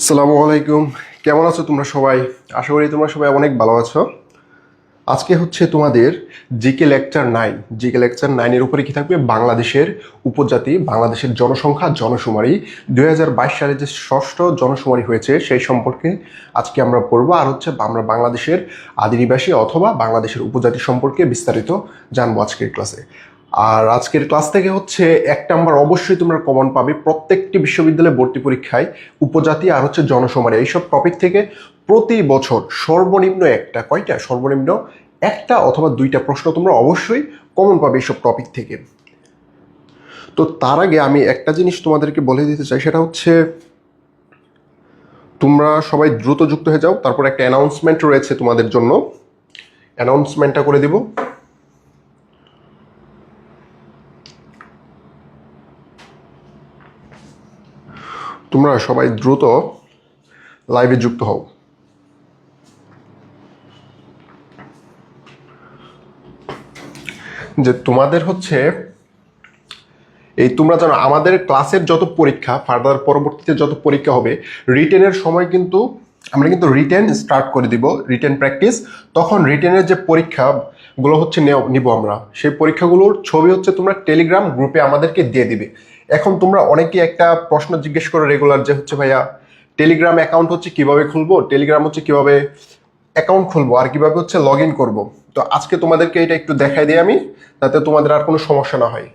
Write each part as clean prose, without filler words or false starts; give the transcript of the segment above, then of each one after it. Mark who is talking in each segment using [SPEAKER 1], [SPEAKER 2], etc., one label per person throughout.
[SPEAKER 1] আসসালামু আলাইকুম। কেমন আছো তোমরা সবাই? আশা করি তোমরা সবাই অনেক ভালো আছো। আজকে হচ্ছে তোমাদের জিকে লেকচার 9 এর উপরে কি থাকবে? বাংলাদেশের উপজাতি, বাংলাদেশের জনসংখ্যা, জনশুমারি 2022 সালে যে ষষ্ঠ জনশুমারি হয়েছে সেই সম্পর্কে আজকে আমরা পড়বো। আর হচ্ছে আমরা বাংলাদেশের আদিবাসী অথবা বাংলাদেশের উপজাতি সম্পর্কে বিস্তারিত জানবো আজকের ক্লাসে। আর আজকের ক্লাস থেকে হচ্ছে 1 নাম্বার অবশ্যই তোমরা কমন পাবে প্রত্যেকটি বিশ্ববিদ্যালয়ে ভর্তি পরীক্ষায়। উপজাতি আর হচ্ছে জনশুমারি এইসব টপিক থেকে প্রতি বছর সর্বনিম্ন সর্বনিম্ন একটা অথবা 2টা প্রশ্ন তোমরা অবশ্যই কমন পাবে এইসব টপিক থেকে। তো তার আগে আমি একটা জিনিস তোমাদেরকে বলে দিতে চাই, সেটা হচ্ছে তোমরা সবাই দ্রুত যুক্ত হয়ে যাও। তারপর একটা অ্যানাউন্সমেন্ট রয়েছে তোমাদের জন্য, অ্যানাউন্সমেন্টটা করে দিব। তোমরা সবাই দ্রুত লাইভে যুক্ত হও। যে তোমাদের হচ্ছে এই তোমরা জানো আমাদের ক্লাসের যত পরীক্ষা ফার্দার পরবর্তীতে যত পরীক্ষা হবে, রিটেনের সময় কিন্তু আমরা রিটেন স্টার্ট করে দিব, রিটেন প্র্যাকটিস। তখন রিটেনের যে পরীক্ষাগুলো হচ্ছে নিব আমরা, সেই পরীক্ষাগুলোর ছবি হচ্ছে তোমরা টেলিগ্রাম গ্রুপে আমাদেরকে দিয়ে দিবে। এখন তোমরা অনেকেই একটা প্রশ্ন জিজ্ঞেস করো রেগুলার, যে হচ্ছে ভাইয়া টেলিগ্রাম অ্যাকাউন্ট হচ্ছে কিভাবে খুলবো, টেলিগ্রাম হচ্ছে কিভাবে অ্যাকাউন্ট খুলবো, আর কিভাবে হচ্ছে লগ ইন করবো। তো আজকে তোমাদেরকে এটা একটু দেখাই দিই আমি, যাতে তোমাদের আর কোনো সমস্যা না হয়।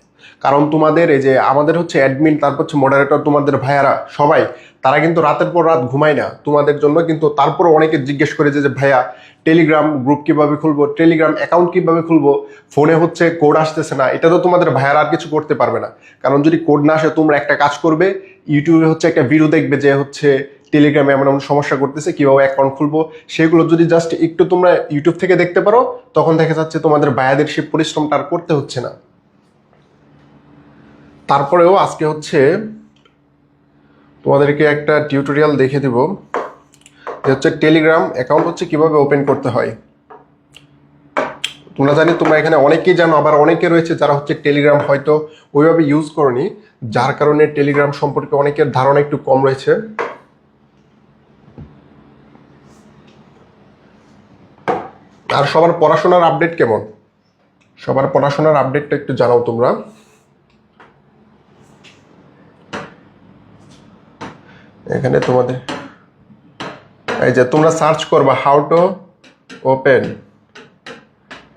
[SPEAKER 1] কারণ তোমাদের এই যে আমাদের হচ্ছে অ্যাডমিন, তারপর হচ্ছে মডারেটর, তোমাদের ভাইয়ারা সবাই, তারা কিন্তু রাতের পর রাত ঘুমায় না তোমাদের জন্য। কিন্তু তারপরে অনেকে জিজ্ঞেস করে যে ভাইয়া টেলিগ্রাম গ্রুপ কিভাবে খুলবো, টেলিগ্রাম অ্যাকাউন্ট কিভাবে খুলবো, ফোনে হচ্ছে কোড আসতেছে না। এটা তো তোমাদের ভাইয়ারা আর কিছু করতে পারবে না। কারণ যদি কোড না আসে, তোমরা একটা কাজ করবে, ইউটিউবে হচ্ছে একটা ভিডিও দেখবে যে হচ্ছে টেলিগ্রামে এমন এমন সমস্যা করতেছে, কিভাবে অ্যাকাউন্ট খুলবো। সেগুলো যদি জাস্ট একটু তোমরা ইউটিউব থেকে দেখতে পারো, তখন দেখা যাচ্ছে তোমাদের ভাইয়াদের সেই পরিশ্রমটা আর করতে হচ্ছে না। তারপরেও আজকে হচ্ছে তোমাদেরকে একটা টিউটোরিয়াল দেখে দিব, যে হচ্ছে টেলিগ্রাম অ্যাকাউন্ট হচ্ছে কিভাবে ওপেন করতে হয়। তোমরা এখানে অনেকেই জানো, আবার অনেকে রয়েছে যারা হচ্ছে টেলিগ্রাম হয়তো ওইভাবে ইউজ করনি, যার কারণে টেলিগ্রাম সম্পর্কে অনেকের ধারণা একটু কম রয়েছে। আর সবার পড়াশোনার আপডেট কেমন? সবার পড়াশোনার আপডেটটা একটু জানাও তোমরা। এখানে তোমাদের এই যে তোমরা সার্চ করবা how to open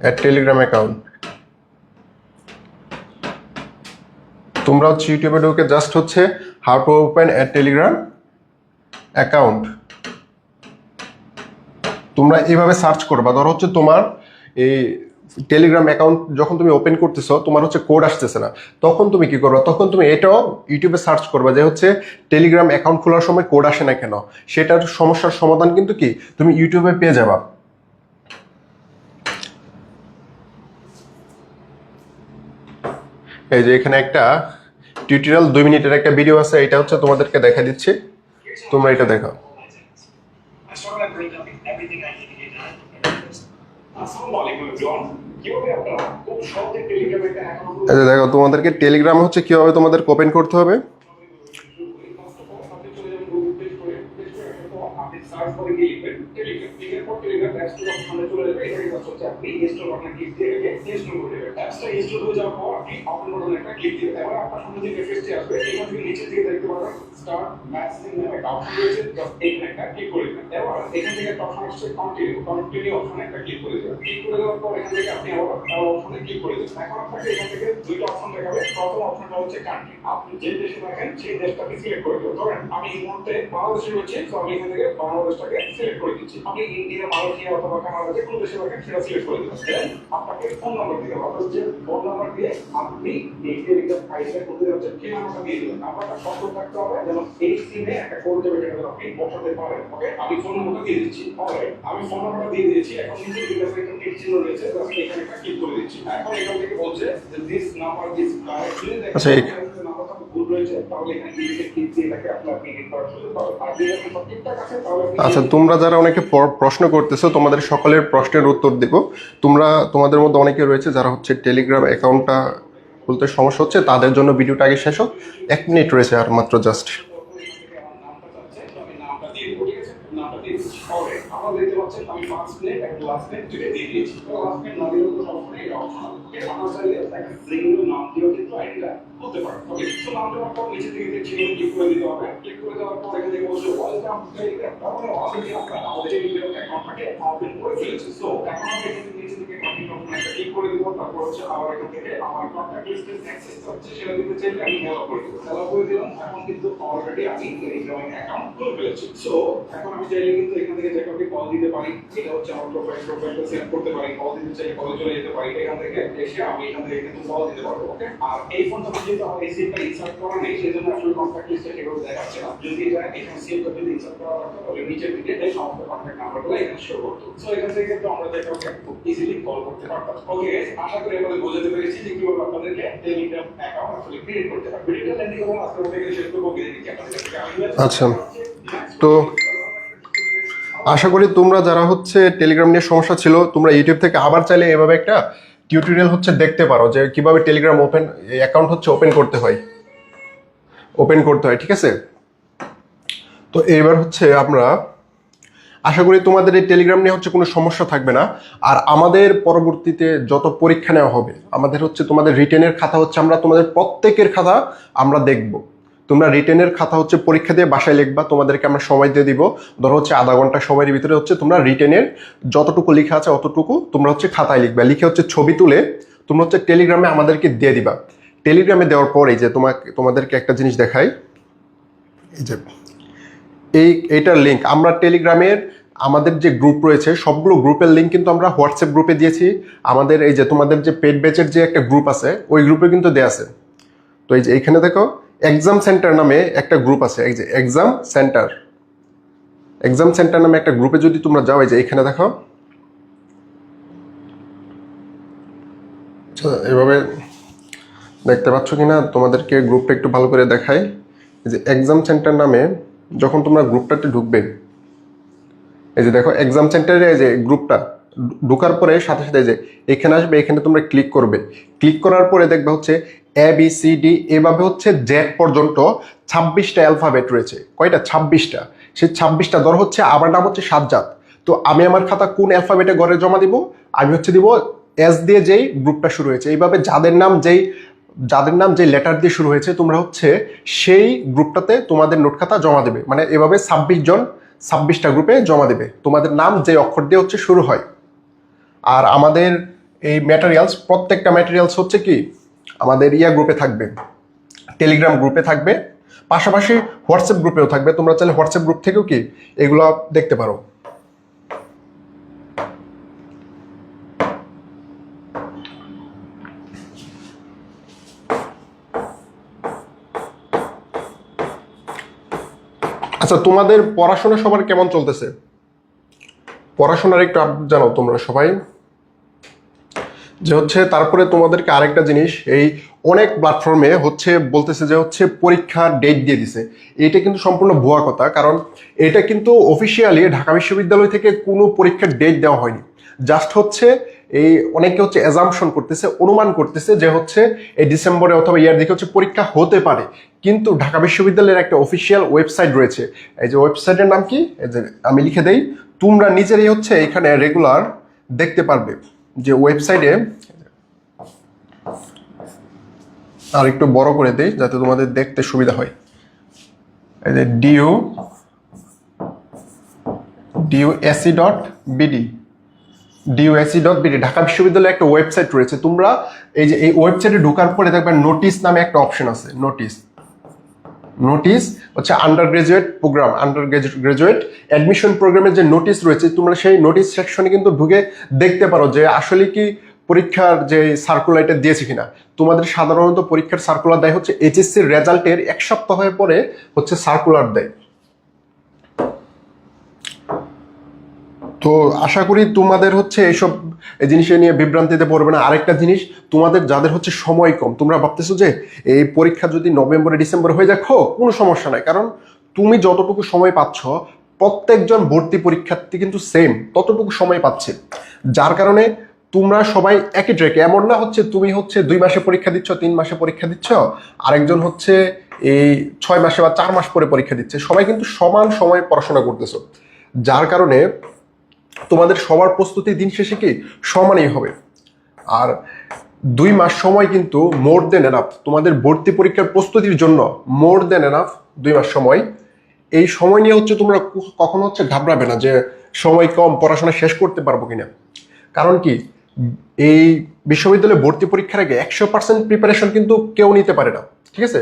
[SPEAKER 1] A Telegram account. তোমরা হচ্ছে ইউটিউবে ঢুকে জাস্ট হচ্ছে how to open A Telegram account তোমরা এইভাবে সার্চ করবা। ধরো হচ্ছে তোমার এই টেলিগ্রাম অ্যাকাউন্ট যখন তুমি ওপেন করতেছো, তোমার হচ্ছে কোড আসতেছে না, তখন তুমি কি করবা? তখন তুমি এটাও ইউটিউবে সার্চ করবা যে হচ্ছে টেলিগ্রাম অ্যাকাউন্ট খোলার সময় কোড আসে না কেন। সেটার সমস্যার সমাধান কিন্তু কি তুমি ইউটিউবে পেয়ে যাবা। এই যে এখানে একটা টিউটোরিয়াল 2 মিনিটের একটা ভিডিও আছে, এটা হচ্ছে তোমাদেরকে দেখা দিচ্ছি, তোমরা এটা দেখো। দেখো তোমাদেরকে টেলিগ্রাম হচ্ছে কিভাবে তোমাদের ওপেন করতে হবে। আপনি যে দেশে থাকেন সেই দেশটাকে সিলেক্ট করে দেবেন। ধরেন আমি এই মুহূর্তে বাংলাদেশে রয়েছি, তো আমি এখান থেকে বাংলাদেশটাকে সিলেক্ট করে দিচ্ছি। আপনি ইন্ডিয়া, মালয়েশিয়া অথবা কানাডা যে কোনো দেশে থাকেন সেটা সিলেক্ট করে দিচ্ছেন। আপনাকে ফোন নাম্বার দিতে হবে, যে ফোন নাম্বার দিয়ে আপনি এই টেলিগ্রাম ফাইলটা করতে যাচ্ছেন সেই নাম্বারটা দিয়ে দেবেন। নাম্বারটা সতর্ক থাকতে হবে যেন এই সিমে একটা কোড দেবে, যেটা আপনি বসাতে পারেন। ওকে, আমি ফোন নাম্বারটা দিয়ে দিচ্ছি। অলরাইট, আমি ফোন নাম্বারটা দিয়ে দিয়েছি। এখন নিচে টেলিগ্রামে একটা টিক চিহ্ন রয়েছে, জাস্ট এখানে একটা ক্লিক করে দিচ্ছি। এখন এখান থেকে বলছে যে দিস নাম্বার ইজ কারেক্টলি, আচ্ছা নাম্বারটা ভুল রয়েছে, তাহলে এখানে ক্লিক দিয়ে এটাকে আপনি ক্লিক করার সুযোগ পাবেন। আর যদি সব ঠিকঠাক আছে তাহলে আচ্ছা, তোমরা যারা অনেকে প্রশ্ন করতেছো, তোমাদের সকলের প্রশ্নের উত্তর দেব। তোমাদের মধ্যে অনেকে রয়েছে যারা হচ্ছে টেলিগ্রাম অ্যাকাউন্টটা খুলতে সমস্যা হচ্ছে, তাদের জন্য ভিডিওটা আগে শেষ হোক। 1 মিনিট রয়েছে আর মাত্র, জাস্ট
[SPEAKER 2] আমি ফার্স্ট নেট এবং লাস্ট নেট দুটো দিয়ে দিয়েছি। তো লাস্ট নেট না দিলেও তো সমস্যা নেই, এটা অপশনাল। ওকে, আমরা চাইলে একটা সিঙ্গেল নাম দিয়েও কিন্তু আইডিটা হতে পারে। ওকে, সো নাম দেওয়ার পর নিচে থেকে দেখছি ক্লিক করে দিতে হবে। ক্লিক করে দেওয়ার পর এখান থেকে বলছে ওয়েলকাম টু টেলিগ্রাম। তারপরে অলরেডি আমরা আমাদের টেলিগ্রাম অ্যাকাউন্টটাকে ওপেন করে ফেলেছি। সো এখন আমরা এখান থেকে নিচে থেকে কন্টিনিউ অপশনটা ক্লিক করে দেব। তারপর হচ্ছে আবার এখান থেকে আমার কন্টাক্ট লিস্টের অ্যাক্সেস হচ্ছে সেটা দিতে চাইলে আমি হেল্প করে দেব। হেল্প করে দিলাম। এখন কিন্তু অলরেডি আমি টেলিগ্রাম অ্যাকাউন্ট খুলে ফেলেছি। সো এখন আমি চাইলে কিন্তু এখান থেকে যে কাউকে কল দিতে পারি। এটা হচ্ছে আমার প্রোফাইলটা সেট করতে পারি। কল দিতে চাইলে কলে চলে যেতে পারি। এখান থেকে এসে আমি এখান থেকে কিন্তু কল দিতে পারবো। ওকে, আর এই ফোনটা যেহেতু আমার এই সিমটা ইনসার্ট করা নেই, সেজন্য আসলে কন্টাক্ট লিস্টে সেগুলো দেখাচ্ছে না। যদি এটা এখানে সিমটা যদি ইনসার্ট করা থাকতো তাহলে নিচের দিকে এই সমস্ত কন্টাক্ট নাম্বারগুলো এখানে শো করতো। সো এখান থেকে কিন্তু আমরা যে কাউকে খুব ইজিলি কল করতে পারতাম। ওকে গাইস, আশা করি আপনাদের বোঝাতে পেরেছি যে কিভাবে আপনাদেরকে টেলিগ্রাম অ্যাকাউন্ট আসলে ক্রিয়েট করতে হয়। ভিডিওটা লেন্দি হবে, আজকে আমরা এখানে শেষ করব। বিদায় নিচ্ছি আপনাদের কাছে।
[SPEAKER 1] আচ্ছা, তো আশা করি তোমরা যারা হচ্ছে টেলিগ্রাম নিয়ে সমস্যা ছিল, তোমরা ইউটিউব থেকে আবার চাইলে এভাবে একটা টিউটোরিয়াল হচ্ছে দেখতে পারো যে কিভাবে টেলিগ্রাম অ্যাকাউন্ট হচ্ছে ওপেন করতে হয়। ঠিক আছে? তো এইবার হচ্ছে আমরা আশা করি তোমাদের এই টেলিগ্রাম নিয়ে হচ্ছে কোনো সমস্যা থাকবে না। আর আমাদের পরবর্তীতে যত পরীক্ষা নেওয়া হবে, আমাদের হচ্ছে তোমাদের রিটেনের খাতা হচ্ছে আমরা তোমাদের প্রত্যেকের খাতা আমরা দেখব। তোমরা রিটেনের খাতা হচ্ছে পরীক্ষা দিয়ে বাসায় লিখবা, তোমাদেরকে আমরা সময় দিয়ে দিব। ধরো হচ্ছে আধা ঘন্টা সময়ের ভিতরে হচ্ছে তোমরা রিটেনের যতটুকু লেখা আছে অতটুকু তোমরা হচ্ছে খাতায় লিখবা। লিখে হচ্ছে ছবি তুলে তোমরা হচ্ছে টেলিগ্রামে আমাদেরকে দিয়ে দিবা। টেলিগ্রামে দেওয়ার পর এই যে তোমাদেরকে একটা জিনিস দেখাই, এই যে এইটার লিঙ্ক আমরা টেলিগ্রামের আমাদের যে গ্রুপ রয়েছে সবগুলো গ্রুপের লিঙ্ক কিন্তু আমরা হোয়াটসঅ্যাপ গ্রুপে দিয়েছি। আমাদের এই যে তোমাদের যে পেড ব্যাচের যে একটা গ্রুপ আছে ওই গ্রুপে কিন্তু দেয়া আছে। তো এই যে এইখানে দেখো এক্সাম সেন্টার নামে একটা গ্রুপ আছে, এই যে এক্সাম সেন্টার নামে একটা গ্রুপে যদি তোমরা যাও, এই যে এখানে দেখো এভাবে দেখতে পাচ্ছ কিনা তোমাদেরকে গ্রুপটা একটু ভালো করে দেখাই। এই যে এক্সাম সেন্টার নামে যখন তোমরা গ্রুপটাতে ঢুকবে, এই যে দেখো এক্সাম সেন্টারে এই যে গ্রুপটা ঢোকার পরে সাথে সাথে যে এখানে আসবে, এখানে তোমরা ক্লিক করবে। ক্লিক করার পরে দেখবে হচ্ছে ABCD এভাবে হচ্ছে জেড পর্যন্ত 26টা অ্যালফাবেট রয়েছে। কয়টা? 26টা। সেই 26টা ধর হচ্ছে আমার নাম হচ্ছে সাজ্জাদ। তো আমি আমার খাতা কোন অ্যালফাবেটে ঘরে জমা দিব? আমি হচ্ছে দিব এস দিয়ে যেই গ্রুপটা শুরু হয়েছে। এইভাবে যাদের নাম যেই লেটার দিয়ে শুরু হয়েছে তোমরা হচ্ছে সেই গ্রুপটাতে তোমাদের নোট খাতা জমা দেবে। মানে এভাবে 26টা গ্রুপে জমা দেবে, তোমাদের নাম যে অক্ষর দিয়ে হচ্ছে শুরু হয়। আর আমাদের এই প্রত্যেকটা ম্যাটেরিয়ালস হচ্ছে কি আমাদের গ্রুপে থাকবে, টেলিগ্রাম গ্রুপে থাকবে, পাশাপাশি হোয়াটসঅ্যাপ গ্রুপেও থাকবে। তোমরা চাইলে হোয়াটসঅ্যাপ গ্রুপ থেকেও কি এগুলো দেখতে পারো। আচ্ছা, তোমাদের পড়াশোনা সবার কেমন চলতেছে? পড়াশোনার একটু আপডেট জানাও তোমরা সবাই। যে হচ্ছে তারপরে তোমাদেরকে আরেকটা জিনিস, এই অনেক প্ল্যাটফর্মে হচ্ছে বলতেছে যে হচ্ছে পরীক্ষার ডেট দিয়ে দিছে। এটা কিন্তু সম্পূর্ণ ভুয়া কথা, কারণ এটা কিন্তু অফিসিয়ালি ঢাকা বিশ্ববিদ্যালয় থেকে কোনো পরীক্ষার ডেট দেওয়া হয়নি। জাস্ট হচ্ছে এই অনেকে হচ্ছে অ্যাজাম্পশন করতেছে, অনুমান করতেছে যে হচ্ছে এই ডিসেম্বরে অথবা ইয়ার দিকে হচ্ছে পরীক্ষা হতে পারে। কিন্তু ঢাকা বিশ্ববিদ্যালয়ের একটা অফিসিয়াল ওয়েবসাইট রয়েছে, এই যে ওয়েবসাইটের নাম কি, এই যে আমি লিখে দেই, তোমরা নিজেরাই হচ্ছে এখানে রেগুলার দেখতে পারবে যে ওয়েবসাইটে। আর একটু বড় করে দেই যাতে তোমাদের দেখতে সুবিধা হয়। এই যে DUSC.BD ঢাকা বিশ্ববিদ্যালয়ে একটা ওয়েবসাইট রয়েছে। তোমরা এই যে এই ওয়েবসাইটে ঢোকার পরে দেখবে নোটিশ নামে একটা অপশন আছে। নোটিশ হচ্ছে আন্ডার গ্রাজুয়েট অ্যাডমিশন প্রোগ্রামের যে নোটিশ রয়েছে, তোমরা সেই নোটিশ সেকশনে কিন্তু ঢুকে দেখতে পারো যে আসলে কি পরীক্ষার যে সার্কুলারটা দিয়েছে কিনা। তোমাদের সাধারণত পরীক্ষার সার্কুলার দেয় হচ্ছে এইচএসসির রেজাল্টের 1 সপ্তাহের পরে হচ্ছে সার্কুলার দেয়। তো আশা করি তোমাদের হচ্ছে এইসব জিনিস নিয়ে বিভ্রান্তিতে পড়বে না। আরেকটা জিনিস, তোমাদের যাদের হচ্ছে সময় কম, তোমরা ভাবতেছো যে এই পরীক্ষা যদি নভেম্বরে ডিসেম্বরে হয়ে দেখো, কোনো সমস্যা নাই, কারণ তুমি যতটুকু সময় পাচ্ছ প্রত্যেকজন ভর্তি পরীক্ষার্থী কিন্তু সেম ততটুকু সময় পাচ্ছে। যার কারণে তোমরা সবাই একই ট্র্যাকে। এমন না হচ্ছে তুমি হচ্ছে 2 মাসে পরীক্ষা দিচ্ছ, 3 মাসে পরীক্ষা দিচ্ছ, আরেকজন হচ্ছে এই 6 মাসে বা 4 মাস পরে পরীক্ষা দিচ্ছে। সবাই কিন্তু সমান সময় পড়াশোনা করতেছো। যার কারণে তোমাদের সবার প্রস্তুতি দিন শেষে কি সমানই হবে। আর 2 মাস সময় কিন্তু মোর দেন এনাফ তোমাদের ভর্তি পরীক্ষার প্রস্তুতির জন্য, মোর দেন এনাফ 2 মাস সময়। এই সময় নিয়ে হচ্ছে তোমরা কখনো হচ্ছে ঘাবড়াবে না যে সময় কম, পড়াশোনা শেষ করতে পারবো কিনা। কারণ কি, এই বিশ্ববিদ্যালয়ে ভর্তি পরীক্ষার আগে 100% প্রিপারেশন কিন্তু কেউ নিতে পারে না, ঠিক আছে?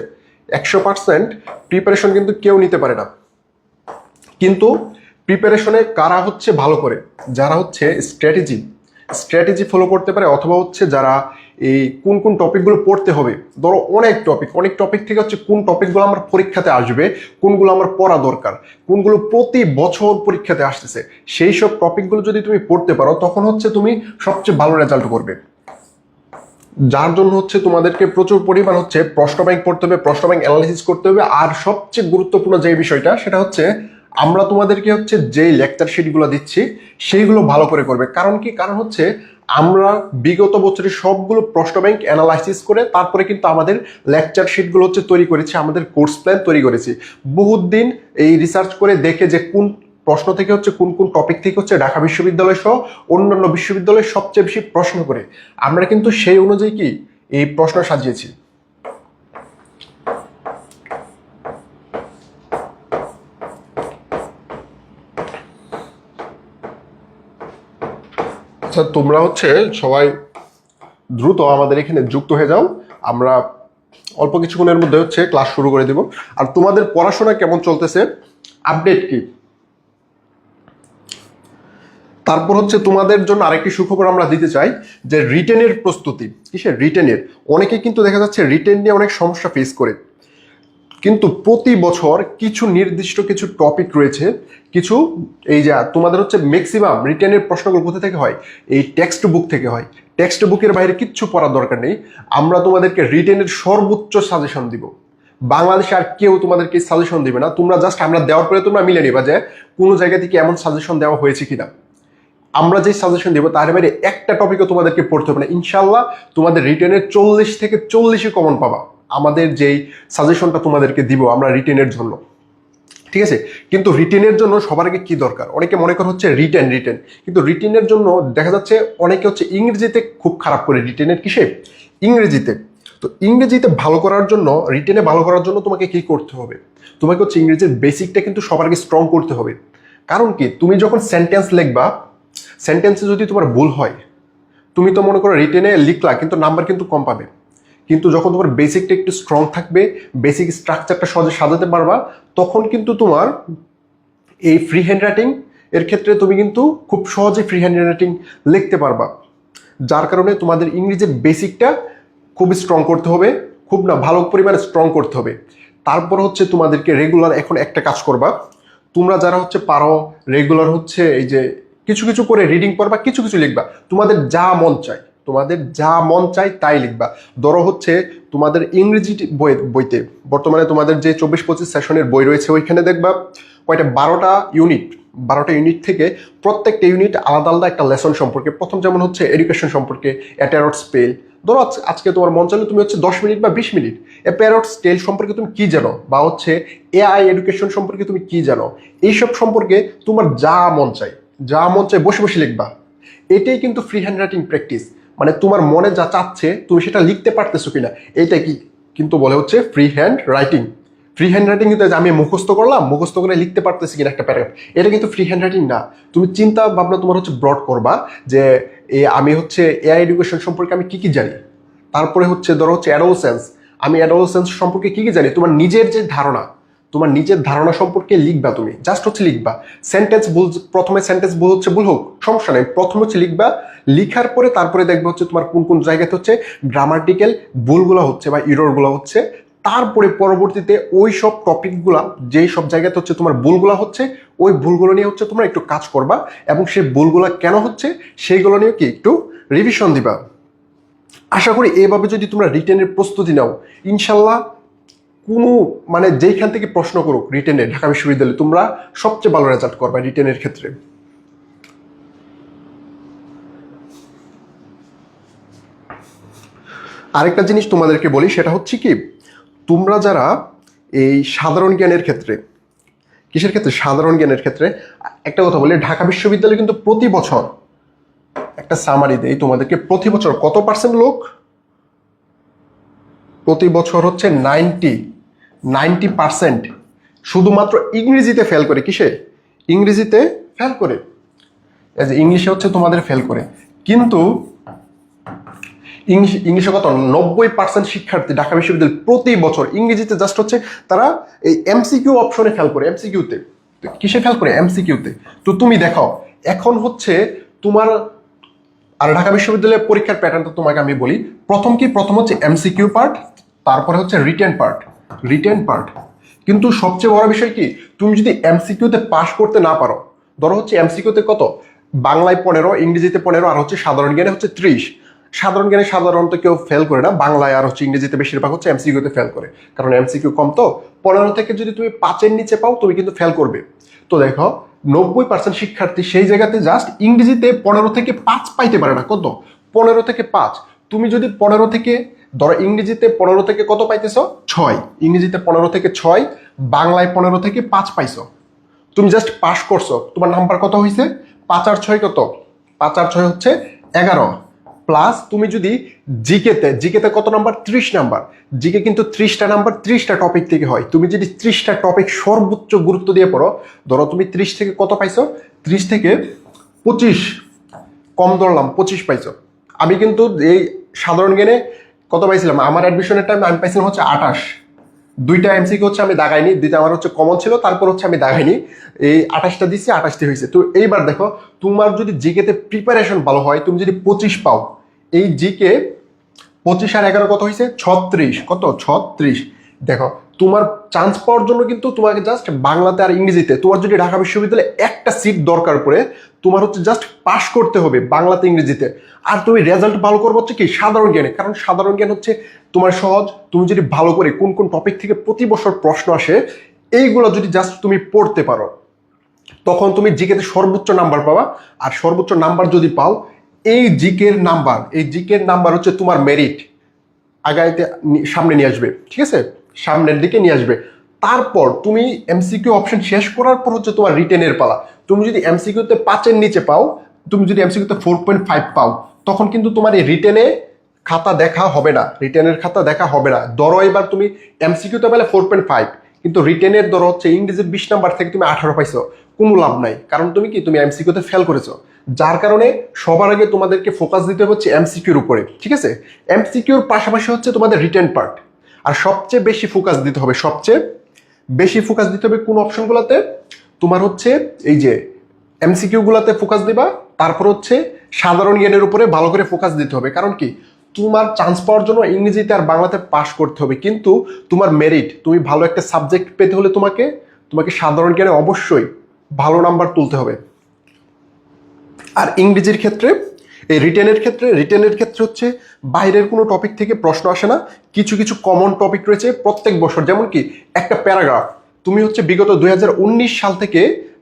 [SPEAKER 1] 100% প্রিপারেশন কিন্তু কেউ নিতে পারে না। কিন্তু প্রিপারেশনে কারা হচ্ছে ভালো করে, যারা হচ্ছে স্ট্র্যাটেজি ফলো করতে পারে, অথবা হচ্ছে যারা এই কোন কোন টপিকগুলো পড়তে হবে, ধরো অনেক টপিক থেকে হচ্ছে কোন টপিকগুলো আমার পরীক্ষাতে আসবে, কোনগুলো আমার পড়া দরকার, কোনগুলো প্রতি বছর পরীক্ষাতে আসতেছে, সেই সব টপিকগুলো যদি তুমি পড়তে পারো তখন হচ্ছে তুমি সবচেয়ে ভালো রেজাল্ট করবে। যার জন্য হচ্ছে তোমাদেরকে প্রচুর পরিমাণ হচ্ছে প্রশ্ন ব্যাংক পড়তে হবে, প্রশ্ন ব্যাংক অ্যানালাইসিস করতে হবে। আর সবচেয়ে গুরুত্বপূর্ণ যে বিষয়টা সেটা হচ্ছে আমরা তোমাদেরকে হচ্ছে যেই লেকচার শিটগুলো দিচ্ছি সেইগুলো ভালো করে করবে। কারণ কি, কারণ হচ্ছে আমরা বিগত বছরের সবগুলো প্রশ্ন ব্যাংক অ্যানালাইসিস করে তারপরে কিন্তু আমাদের লেকচার শিটগুলো হচ্ছে তৈরি করেছি, আমাদের কোর্স প্ল্যান তৈরি করেছি বহুত দিন এই রিসার্চ করে দেখে যে কোন প্রশ্ন থেকে হচ্ছে কোন কোন টপিক থেকে হচ্ছে ঢাকা বিশ্ববিদ্যালয় সহ অন্যান্য বিশ্ববিদ্যালয়ে সবচেয়ে বেশি প্রশ্ন করে আমরা কিন্তু সেই অনুযায়ী কি এই প্রশ্ন সাজিয়েছি। আচ্ছা, তোমরা হচ্ছে সবাই দ্রুত আমাদের এখানে যুক্ত হয়ে যাও। আমরা অল্প কিছুক্ষণের মধ্যে হচ্ছে ক্লাস শুরু করে দেব। আর তোমাদের পড়াশোনা কেমন চলতেছে, আপডেট কি? তারপর হচ্ছে তোমাদের জন্য আরেকটি সুখবর আমরা দিতে চাই যে রিটেনের প্রস্তুতি। কিসের? রিটেনের। অনেকে কিন্তু দেখা যাচ্ছে রিটেন নিয়ে অনেক সমস্যা ফেস করে, কিন্তু প্রতি বছর কিছু নির্দিষ্ট কিছু টপিক রয়েছে, কিছু এই যে তোমাদের হচ্ছে ম্যাক্সিমাম রিটেনের প্রশ্নগুলো কোথা থেকে হয়, এই টেক্সট বুক থেকে হয়। টেক্সট বুকের বাইরে কিচ্ছু পড়ার দরকার নেই। আমরা তোমাদেরকে রিটেনের সর্বোচ্চ সাজেশন দিব। বাংলাদেশে আর কেউ তোমাদেরকে সাজেশন দিবে না, তোমরা জাস্ট আমরা দেওয়ার পরে তোমরা মিলে নিবা যে কোনো জায়গা থেকে এমন সাজেশন দেওয়া হয়েছে কিনা। আমরা যে সাজেশন দেবো তার বাইরে একটা টপিকও তোমাদেরকে পড়তে হবে না। ইনশাল্লাহ তোমাদের রিটেনের 40 থেকে 40 কমন পাবা আমাদের যেই সাজেশনটা তোমাদেরকে দিব আমরা রিটেনের জন্য, ঠিক আছে? কিন্তু রিটেনের জন্য সবার আগে কি দরকার, অনেকে মনে করে হচ্ছে রিটেন, কিন্তু রিটেনের জন্য দেখা যাচ্ছে অনেকে হচ্ছে ইংরেজিতে খুব খারাপ করে। রিটেনের কিসে? ইংরেজিতে। তো ইংরেজিতে ভালো করার জন্য, রিটেনে ভালো করার জন্য তোমাকে কি করতে হবে, তোমাকে হচ্ছে ইংরেজির বেসিকটা কিন্তু সবার আগে স্ট্রং করতে হবে। কারণ কি, তুমি যখন সেন্টেন্স লিখবা, সেন্টেন্সে যদি তোমার ভুল হয়, তুমি তো মনে করো রিটেনে লিখলা কিন্তু নাম্বার কিন্তু কম পাবে। কিন্তু যখন তোমার বেসিকটা একটু স্ট্রং থাকবে, বেসিক স্ট্রাকচারটা সহজে সাজাতে পারবা, তখন কিন্তু তোমার এই ফ্রি হ্যান্ড রাইটিং এর ক্ষেত্রে তুমি কিন্তু খুব সহজে ফ্রি হ্যান্ড রাইটিং লিখতে পারবা। যার কারণে তোমাদের ইংরেজির বেসিকটা খুব স্ট্রং করতে হবে, খুব না ভালো পরিমাণে স্ট্রং করতে হবে। তারপর হচ্ছে তোমাদেরকে রেগুলার এখন একটা কাজ করবা, তোমরা যারা হচ্ছে পারো রেগুলার হচ্ছে এই যে কিছু কিছু করে রিডিং করবা, কিছু কিছু লিখবা, তোমাদের যা মন চায়, তোমাদের যা মন চায় তাই লিখবা। ধরো হচ্ছে তোমাদের ইংরেজি বইতে বর্তমানে তোমাদের যে 24-25 সেশনের বই রয়েছে ওইখানে দেখবা কয়টা 12টা ইউনিট থেকে প্রত্যেকটা ইউনিট আলাদা আলাদা একটা লেসন সম্পর্কে। প্রথম যেমন হচ্ছে এডুকেশন সম্পর্কে, অ্যাটারট স্পেল। ধরো আজকে তোমার মন চাইলে তুমি হচ্ছে 10 মিনিট বা 20 মিনিট অ্যাপারট স্কেল সম্পর্কে তুমি কি জানো, বা হচ্ছে এআই এডুকেশন সম্পর্কে তুমি কি জানো, এইসব সম্পর্কে তোমার যা মন চায় বসে বসে লিখবা। এটাই কিন্তু ফ্রি হ্যান্ড রাইটিং প্র্যাকটিস, মানে তোমার মনে যা চাচ্ছে তুমি সেটা লিখতে পারতেছো কিনা, এইটা কি কিন্তু বলে হচ্ছে free hand writing. Free hand writing কিন্তু আমি মুখস্থ করলাম, মুখস্থ করে লিখতে পারতেছি কিনা একটা প্যারাগ্রাফ, এটা কিন্তু ফ্রি হ্যান্ড রাইটিং না। তুমি চিন্তা ভাবনা তোমার হচ্ছে ব্রড করবা যে আমি হচ্ছে এআই এডুকেশন সম্পর্কে আমি কি কি জানি। তারপরে হচ্ছে ধরো হচ্ছে অ্যাডোলসেন্স, আমি অ্যাডোলসেন্স সম্পর্কে কি কি জানি। তোমার নিজের যে ধারণা, তোমার নিজের ধারণা সম্পর্কে লিখবা, তুমি জাস্ট হচ্ছে লিখবা। সেন্টেন্স ভুল, প্রথমে সেন্টেন্স ভুল হচ্ছে ভুল হোক সমস্যা নেই, প্রথমে হচ্ছে লিখবা। লিখার পরে তারপরে দেখবে হচ্ছে তোমার কোন কোন জায়গাতে হচ্ছে গ্রামাটিক্যাল ভুলগুলো হচ্ছে বা ইররগুলো হচ্ছে। তারপরে পরবর্তীতে ওই সব টপিকগুলা যেই সব জায়গাতে হচ্ছে তোমার ভুলগুলা হচ্ছে, ওই ভুলগুলো নিয়ে হচ্ছে তোমরা একটু কাজ করবা, এবং সেই ভুলগুলা কেন হচ্ছে সেইগুলো নিয়ে কি একটু রিভিশন দিবা। আশা করি এভাবে যদি তোমরা রিটেনের প্রস্তুতি নাও, ইনশাল্লাহ কোনো মানে যেইখান থেকে প্রশ্ন করুক রিটেনে ঢাকা বিশ্ববিদ্যালয়ে তোমরা সবচেয়ে ভালো রেজাল্ট করবা রিটেনের ক্ষেত্রে। আরেকটা জিনিস তোমাদেরকে বলি, সেটা হচ্ছে কি, তোমরা যারা এই সাধারণ জ্ঞানের ক্ষেত্রে কিসের ক্ষেত্রে? সাধারণ জ্ঞানের ক্ষেত্রে। একটা কথা বলি, ঢাকা বিশ্ববিদ্যালয় কিন্তু প্রতি বছর, একটা সামারি দেই তোমাদেরকে, প্রতি বছর কত পার্সেন্ট লোক, প্রতি বছর হচ্ছে 90% শুধুমাত্র ইংরেজিতে ফেল করে। কিসে? ইংরেজিতে ফেল করে। ইংলিশে হচ্ছে তোমাদের ফেল করে। কিন্তু ইংলিশে কত? 90% শিক্ষার্থী ঢাকা বিশ্ববিদ্যালয় প্রতি বছর ইংরেজিতে জাস্ট হচ্ছে তারা এই এমসিকিউ অপশনে ফেল করে, এমসিকিউতে। কিসে ফেল করে? এমসিকিউতে। তো তুমি দেখো এখন হচ্ছে তোমার, আর ঢাকা বিশ্ববিদ্যালয়ের পরীক্ষার প্যাটার্নটা তোমাকে আমি বলি। প্রথম হচ্ছে এমসিকিউ পার্ট, তারপরে হচ্ছে রিটেন পার্ট। কিন্তু সবচেয়ে বড় বিষয় কি, তুমি যদি এমসিকিউতে পাস করতে না পারো, ধরো হচ্ছে এমসিকিউতে কত, বাংলায় 15, ইংরেজিতে 15, আর হচ্ছে সাধারণ জ্ঞানে হচ্ছে 30। সাধারণ জ্ঞানে সাধারণত কেউ ফেল করে না, বাংলায় আর হচ্ছে ইংরেজিতে বেশিরভাগ হচ্ছে এমসিকিউতে ফেল করে, কারণ এমসিকিউ কম। তো 15 থেকে যদি তুমি 5-এর নিচে পাও তুমি কিন্তু ফেল করবে। তো দেখো 90% শিক্ষার্থী সেই জায়গাতে জাস্ট ইংরেজিতে 15 থেকে 5 পাইতে পারে না। কত? 15 থেকে 5। তুমি যদি 15 থেকে, ধরো ইংরেজিতে 15 থেকে কত পাইতেছ? 6। ইংরেজিতে 15 থেকে 6, বাংলায় 15 থেকে 5 পাইছো, তুমি জাস্ট পাস করছো। তোমার নাম্বার কত হয়েছে? 5 আর 6 কত? 5 আর 6 হচ্ছে 11। প্লাস তুমি যদি জিকেতে কত নাম্বার? 30 নাম্বার। জিকে কিন্তু 30টা নাম্বার 30টা টপিক থেকে হয়। তুমি যদি 30টা টপিক সর্বোচ্চ গুরুত্ব দিয়ে পড়ো, ধরো তুমি 30 থেকে কত পাইছো? 30 থেকে 25, কম ধরলাম 25 পাইছো। আমি কিন্তু এই সাধারণ জ্ঞানে কত পাইছিলাম? আমার অ্যাডমিশনের টাইম আমি পাইছিলাম হচ্ছে 28। 2টা এমসিকিউ হচ্ছে আমি দাগাইনি, 2টা আমার হচ্ছে কমন ছিল, তারপর হচ্ছে আমি দাগাইনি, এই 28টা দিচ্ছি, 28টি হয়েছে। তো এইবার দেখো তোমার যদি জিকেতে প্রিপারেশন ভালো হয়, তুমি যদি 25 পাও, এই জিকে 25 আর 11 কত হয়েছে? 36। কত? 36। দেখো তোমার চান্স পাওয়ার জন্য কিন্তু তোমাকে জাস্ট বাংলাতে আর ইংরেজিতে, তোমার যদি ঢাকা বিশ্ববিদ্যালয়ে একটা সিট দরকার পড়ে, তোমার হচ্ছে জাস্ট পাস করতে হবে বাংলাতে ইংরেজিতে। আর তুমি রেজাল্ট ভালো করবো হচ্ছে কি? সাধারণ জ্ঞানে। কারণ সাধারণ জ্ঞান হচ্ছে তোমার সহজ। তুমি যদি ভালো করে কোন কোন টপিক থেকে প্রতি বছর প্রশ্ন আসে এইগুলো যদি জাস্ট তুমি পড়তে পারো, তখন তুমি জিকেতে সর্বোচ্চ নাম্বার পাবা। আর সর্বোচ্চ নাম্বার যদি পাও, এই জিকের নাম্বার হচ্ছে তোমার মেরিট আগাইতে সামনে নিয়ে আসবে। ঠিক আছে? সামনের দিকে নিয়ে আসবে। তারপর তুমি এমসিকিউ অপশন শেষ করার পর হচ্ছে তোমার রিটেনের পালা। তুমি যদি এমসিকিউতে 5-এর নিচে পাও, তুমি যদি এমসিকিউতে 4.5 পাও, তখন কিন্তু তোমার এই রিটেনে খাতা দেখা হবে না, রিটেনের খাতা দেখা হবে না। ধরো এবার তুমি এমসিকিউতে পেলে 4.5, কিন্তু রিটেনের ধরো হচ্ছে ইংরেজির 20 নাম্বার থেকে তুমি 18 পাইছো, কোনো লাভ নাই। কারণ তুমি এমসিকিউতে ফেল করেছো। যার কারণে সবার আগে তোমাদেরকে ফোকাস দিতে হচ্ছে এমসিকিউর উপরে। ঠিক আছে? এমসিকিউর পাশাপাশি হচ্ছে তোমাদের রিটেন পার্ট। আর সবচেয়ে বেশি ফোকাস দিতে হবে কোন অপশনগুলোতে? তোমার হচ্ছে এই যে এমসিকিউ গুলাতে ফোকাস দিবা, তারপর হচ্ছে সাধারণ জ্ঞানের উপরে ভালো করে ফোকাস দিতে হবে। কারণ কি? তোমার চান্স পাওয়ার জন্য ইংরেজিতে আর বাংলাতে পাস করতে হবে, কিন্তু তোমার মেরিট, তুমি ভালো একটা সাবজেক্ট পেতে হলে তোমাকে সাধারণ জ্ঞানে অবশ্যই ভালো নাম্বার তুলতে হবে। আর ইংরেজির ক্ষেত্রে, এই রিটেনের ক্ষেত্রে হচ্ছে বাইরের কোনো টপিক থেকে প্রশ্ন আসে না। কিছু কিছু কমন টপিক রয়েছে প্রত্যেক বছর। যেমন কি একটা প্যারাগ্রাফ, তুমি হচ্ছে বিগত 2019 সাল থেকে